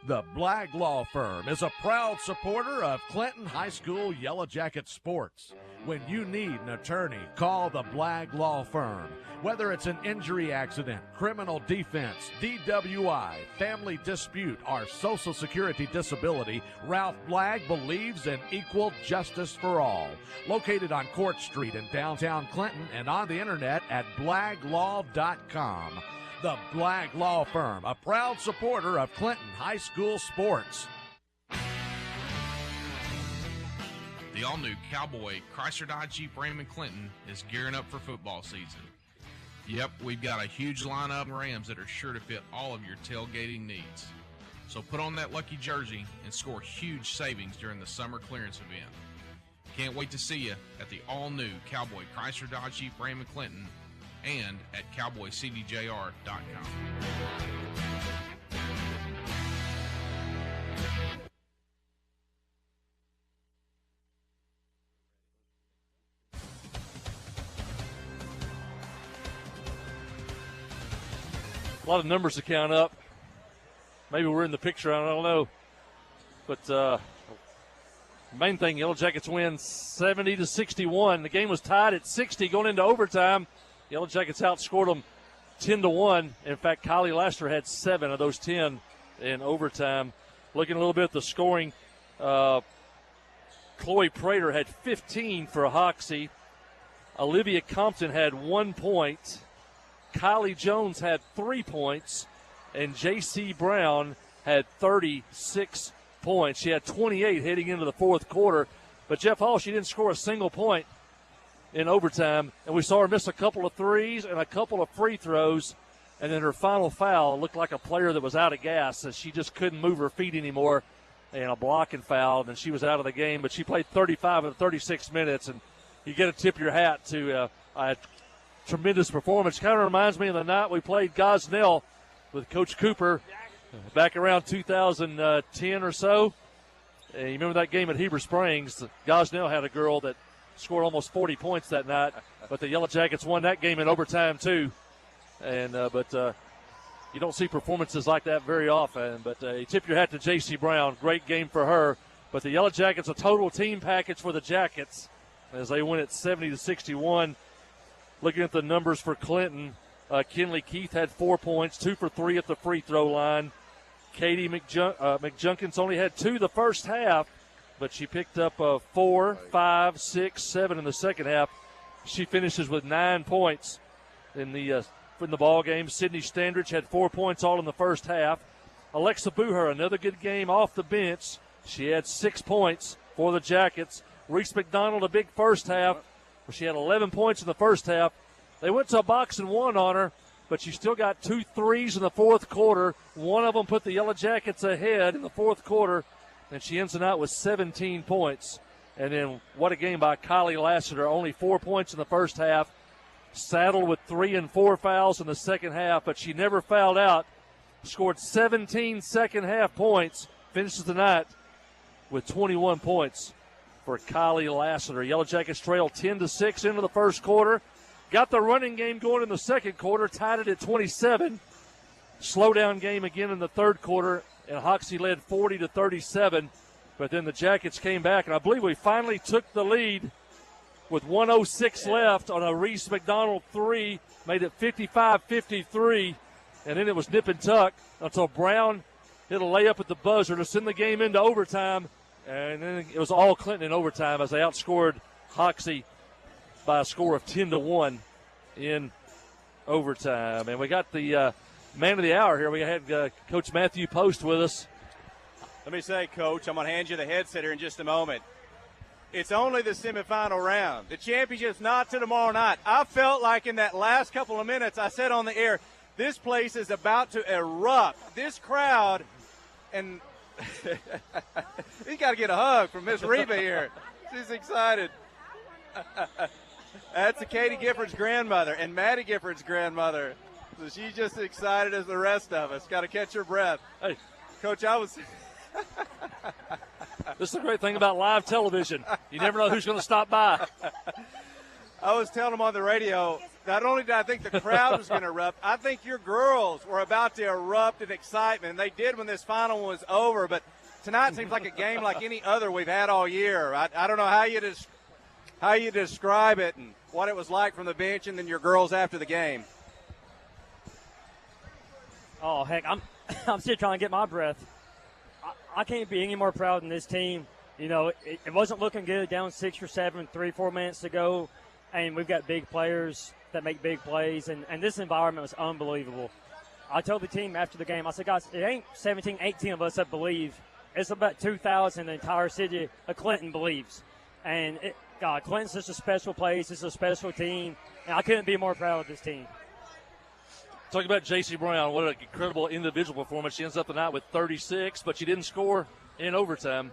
The Blagg Law Firm is a proud supporter of Clinton High School Yellow Jacket sports. When you need an attorney, call the Blagg Law Firm. Whether it's an injury accident, criminal defense, DWI, family dispute, or Social Security disability, Ralph Blagg believes in equal justice for all. Located on Court Street in downtown Clinton and on the internet at blagglaw.com. The Blagg Law Firm, a proud supporter of Clinton High School sports. The all-new Cowboy Chrysler Dodge Jeep Raymond Clinton is gearing up for football season. Yep, we've got a huge lineup of Rams that are sure to fit all of your tailgating needs. So put on that lucky jersey and score huge savings during the summer clearance event. Can't wait to see you at the all-new Cowboy Chrysler Dodge Jeep Raymond Clinton and at cowboycdjr.com. A lot of numbers to count up. Maybe we're in the picture, I don't know. But Main thing, Yellow Jackets win 70-61. The game was tied at 60 going into overtime. Yellow Jackets outscored them 10-1. In fact, Kylie Lassiter had 7 of those 10 in overtime. Looking a little bit at the scoring, Chloe Prater had 15 for Hoxie. Olivia Compton had 1 point. Kylie Jones had 3 points. And J.C. Brown had 36 points. She had 28 heading into the fourth quarter. But Jeff Hall, she didn't score a single point in overtime. And we saw her miss a couple of threes and a couple of free throws. And then her final foul looked like a player that was out of gas, as she just couldn't move her feet anymore, and a blocking foul, and she was out of the game. But she played 35 of 36 minutes, and you get to tip your hat to a tremendous performance. Kind of reminds me of the night we played Gosnell with Coach Cooper back around 2010 or so. And you remember that game at Heber Springs? Gosnell had a girl that scored almost 40 points that night, but the Yellow Jackets won that game in overtime too. And but you don't see performances like that very often. But you tip your hat to J.C. Brown. Great game for her. But the Yellow Jackets, a total team package for the Jackets as they win it 70-61. Looking at the numbers for Clinton, Kinley Keith had 4 points, 2 for 3 at the free throw line. Katie McJunkins only had 2 the first half, but she picked up 4, 5, 6, 7 in the second half. She finishes with 9 points in the ball game. Sydney Standridge had 4 points all in the first half. Alexa Booher, another good game off the bench. She had 6 points for the Jackets. Reese McDonald, a big first half, where she had 11 points in the first half. They went to a box and one on her, but she still got 2 threes in the fourth quarter. One of them put the Yellow Jackets ahead in the fourth quarter, and she ends the night with 17 points. And then what a game by Kylie Lassiter, only 4 points in the first half. Saddled with 3 and 4 fouls in the second half, but she never fouled out. Scored 17 second half points. Finishes the night with 21 points for Kylie Lassiter. Yellow Jackets trail 10-6 into the first quarter. Got the running game going in the second quarter, tied it at 27. Slow down game again in the third quarter, and Hoxie led 40-37. But then the Jackets came back, and I believe we finally took the lead with 1:06 left on a Reese McDonald 3, made it 55-53, and then it was nip and tuck until Brown hit a layup at the buzzer to send the game into overtime, and then it was all Clinton in overtime as they outscored Hoxie by a score of 10-1 in overtime. And we got the man of the hour here. We had Coach Matthew Post with us. Let me say, Coach, I'm going to hand you the headset here in just a moment. It's only the semifinal round. The championship's not till tomorrow night. I felt like in that last couple of minutes, I said on the air, this place is about to erupt. This crowd, and he's got to get a hug from Miss Reba here. She's excited. That's Katie Gifford's grandmother and Maddie Gifford's grandmother. So she's just as excited as the rest of us. Got to catch her breath. Hey, Coach, I was... This is the great thing about live television. You never know who's going to stop by. I was telling them on the radio, not only did I think the crowd was going to erupt, I think your girls were about to erupt in excitement. They did when this final one was over, but tonight seems like a game like any other we've had all year. I don't know how you describe it and what it was like from the bench and then your girls after the game. Oh, heck, I'm still trying to get my breath. I can't be any more proud than this team. You know, it wasn't looking good, down 6 or 7, 3-4 minutes to go, and we've got big players that make big plays, and this environment was unbelievable. I told the team after the game, I said, guys, it ain't 17, 18 of us that believe. It's about 2,000 the entire city of Clinton believes. And, God, Clinton's such a special place. It's a special team, and I couldn't be more proud of this team. Talking about J.C. Brown, what an incredible individual performance. She ends up the night with 36, but she didn't score in overtime.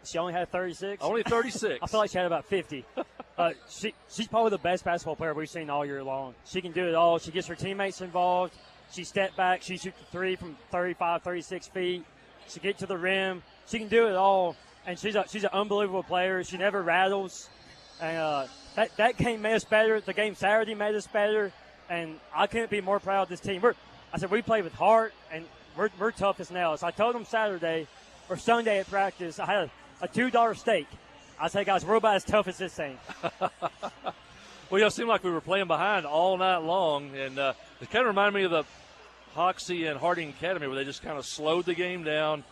She only had 36? Only 36. I feel like she had about 50. She's probably the best basketball player we've seen all year long. She can do it all. She gets her teammates involved. She step back. She shoots the 3 from 35, 36 feet. She gets to the rim. She can do it all. And she's an unbelievable player. She never rattles. And that game made us better. The game Saturday made us better. And I couldn't be more proud of this team. We play with heart, and we're tough as nails. I told them Saturday or Sunday at practice, I a $2 steak. I say, guys, we're about as tough as this thing. Well, it seemed like we were playing behind all night long, and it kind of reminded me of the Hoxie and Harding Academy where they just kind of slowed the game down,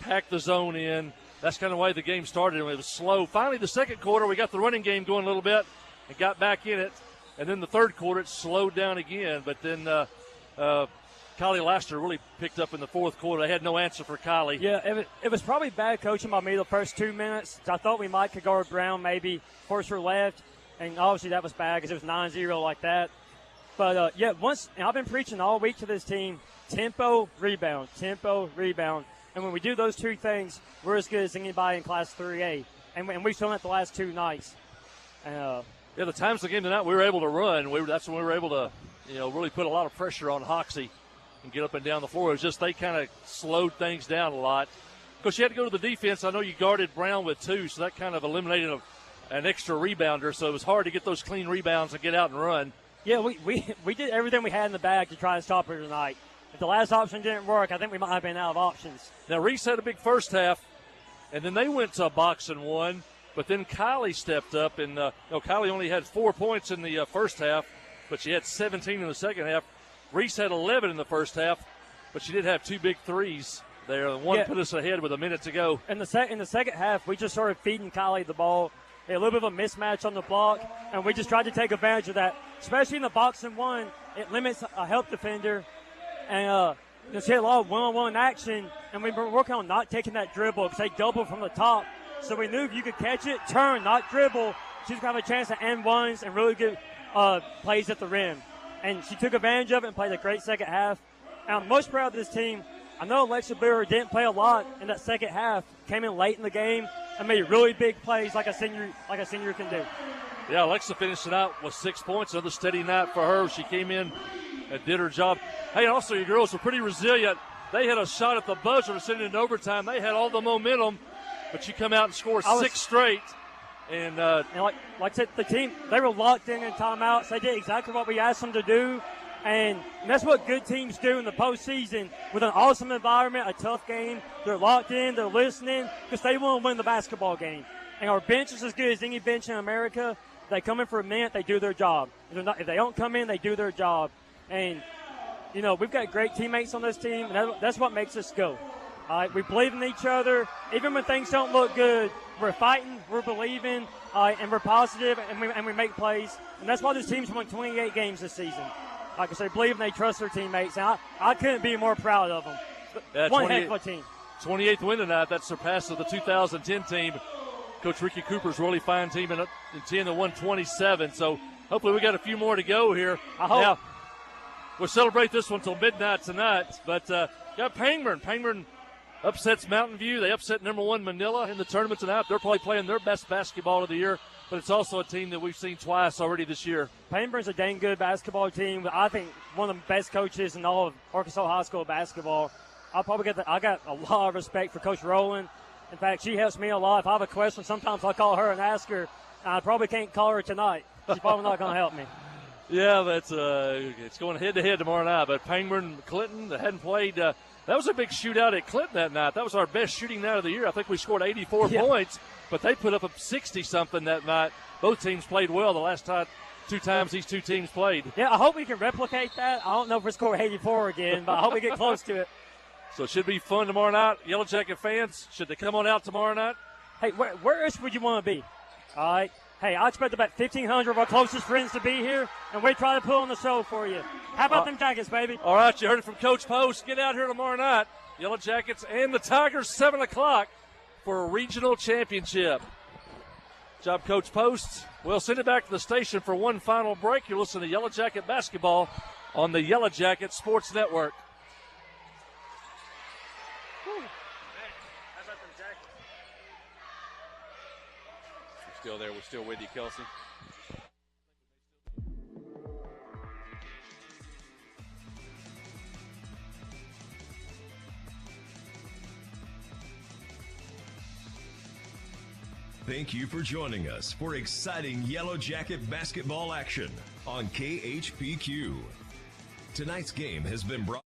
packed the zone in. That's kind of the way the game started, and it was slow. Finally, the second quarter, we got the running game going a little bit and got back in it. And then the third quarter, it slowed down again. But then Kylie Laster really picked up in the fourth quarter. They had no answer for Kylie. Yeah, it was probably bad coaching by me the first 2 minutes. I thought we might could guard Brown, maybe force her left. And obviously that was bad because it was 9-0 like that. But, and I've been preaching all week to this team, tempo, rebound. And when we do those two things, we're as good as anybody in Class 3A. And we've shown that the last 2 nights. And, the times of the game tonight we were able to run. That's when we were able to, really put a lot of pressure on Hoxie and get up and down the floor. It was just they kind of slowed things down a lot. Of course, you had to go to the defense. I know you guarded Brown with 2, so that kind of eliminated an extra rebounder, so it was hard to get those clean rebounds and get out and run. Yeah, we did everything we had in the bag to try and stop her tonight. If the last option didn't work, I think we might have been out of options. Now, Reese had a big first half, and then they went to a box and won, but then Kylie stepped up, and Kylie only had 4 points in the first half, but she had 17 in the second half. Reese had 11 in the first half, but she did have 2 big threes there. One put us ahead with a minute to go. In the second half, we just started feeding Kylie the ball. A little bit of a mismatch on the block, and we just tried to take advantage of that, especially in the box and one. It limits a help defender, and she had a lot of one-on-one action, and we were working on not taking that dribble because they doubled from the top. So we knew if you could catch it, turn, not dribble, she's going to have a chance to end ones and really good plays at the rim. And she took advantage of it and played a great second half. And I'm most proud of this team. I know Alexa Brewer didn't play a lot in that second half, came in late in the game and made really big plays like a senior can do. Yeah, Alexa finished it out with 6 points. Another steady night for her. She came in and did her job. Hey, also your girls were pretty resilient. They had a shot at the buzzer to send it in overtime. They had all the momentum, but you come out and score 6 straight. And like I said, the team, they were locked in timeouts. They did exactly what we asked them to do. And that's what good teams do in the postseason with an awesome environment, a tough game. They're locked in, they're listening because they want to win the basketball game. And our bench is as good as any bench in America. They come in for a minute, they do their job. If they don't come in, they do their job. And, we've got great teammates on this team, and that's what makes us go. We believe in each other. Even when things don't look good, we're fighting, we're believing, and we're positive, and we make plays. And that's why this team's won 28 games this season. Like I say, believe and they trust their teammates. And I couldn't be more proud of them. One heck of a team. 28th win tonight. That surpasses the 2010 team. Coach Ricky Cooper's really fine team in 10 to 127. So hopefully we got a few more to go here. I hope. Now, we'll celebrate this one till midnight tonight. But got Pangburn. Pangburn upsets Mountain View. They upset number 1 Manila in the tournament tonight. They're probably playing their best basketball of the year. But it's also a team that we've seen twice already this year. Payne-Burn's a dang good basketball team. I think one of the best coaches in all of Arkansas High School basketball. I got a lot of respect for Coach Rowland. In fact, she helps me a lot. If I have a question, sometimes I'll call her and ask her. I probably can't call her tonight. She's probably not going to help me. Yeah, that's it's going head-to-head tomorrow night. But Pangburn and Clinton hadn't played. That was a big shootout at Clinton that night. That was our best shooting night of the year. I think we scored 84 points. But they put up a 60-something that night. Both teams played well the last 2 times these 2 teams played. Yeah, I hope we can replicate that. I don't know if we're scoring 84 again, but I hope we get close to it. So it should be fun tomorrow night. Yellow Jacket fans, should they come on out tomorrow night? Hey, where else would you want to be? All right. Hey, I expect about 1,500 of our closest friends to be here, and we try to put on the show for you. How about them Jackets, baby? All right, you heard it from Coach Post. Get out here tomorrow night. Yellow Jackets and the Tigers, 7 o'clock for a regional championship. Job, Coach Post. We'll send it back to the station for one final break. You're listening to Yellow Jacket basketball on the Yellow Jacket Sports Network. We're still there. We're still with you, Kelsey. Thank you for joining us for exciting Yellow Jacket basketball action on KHPQ. Tonight's game has been brought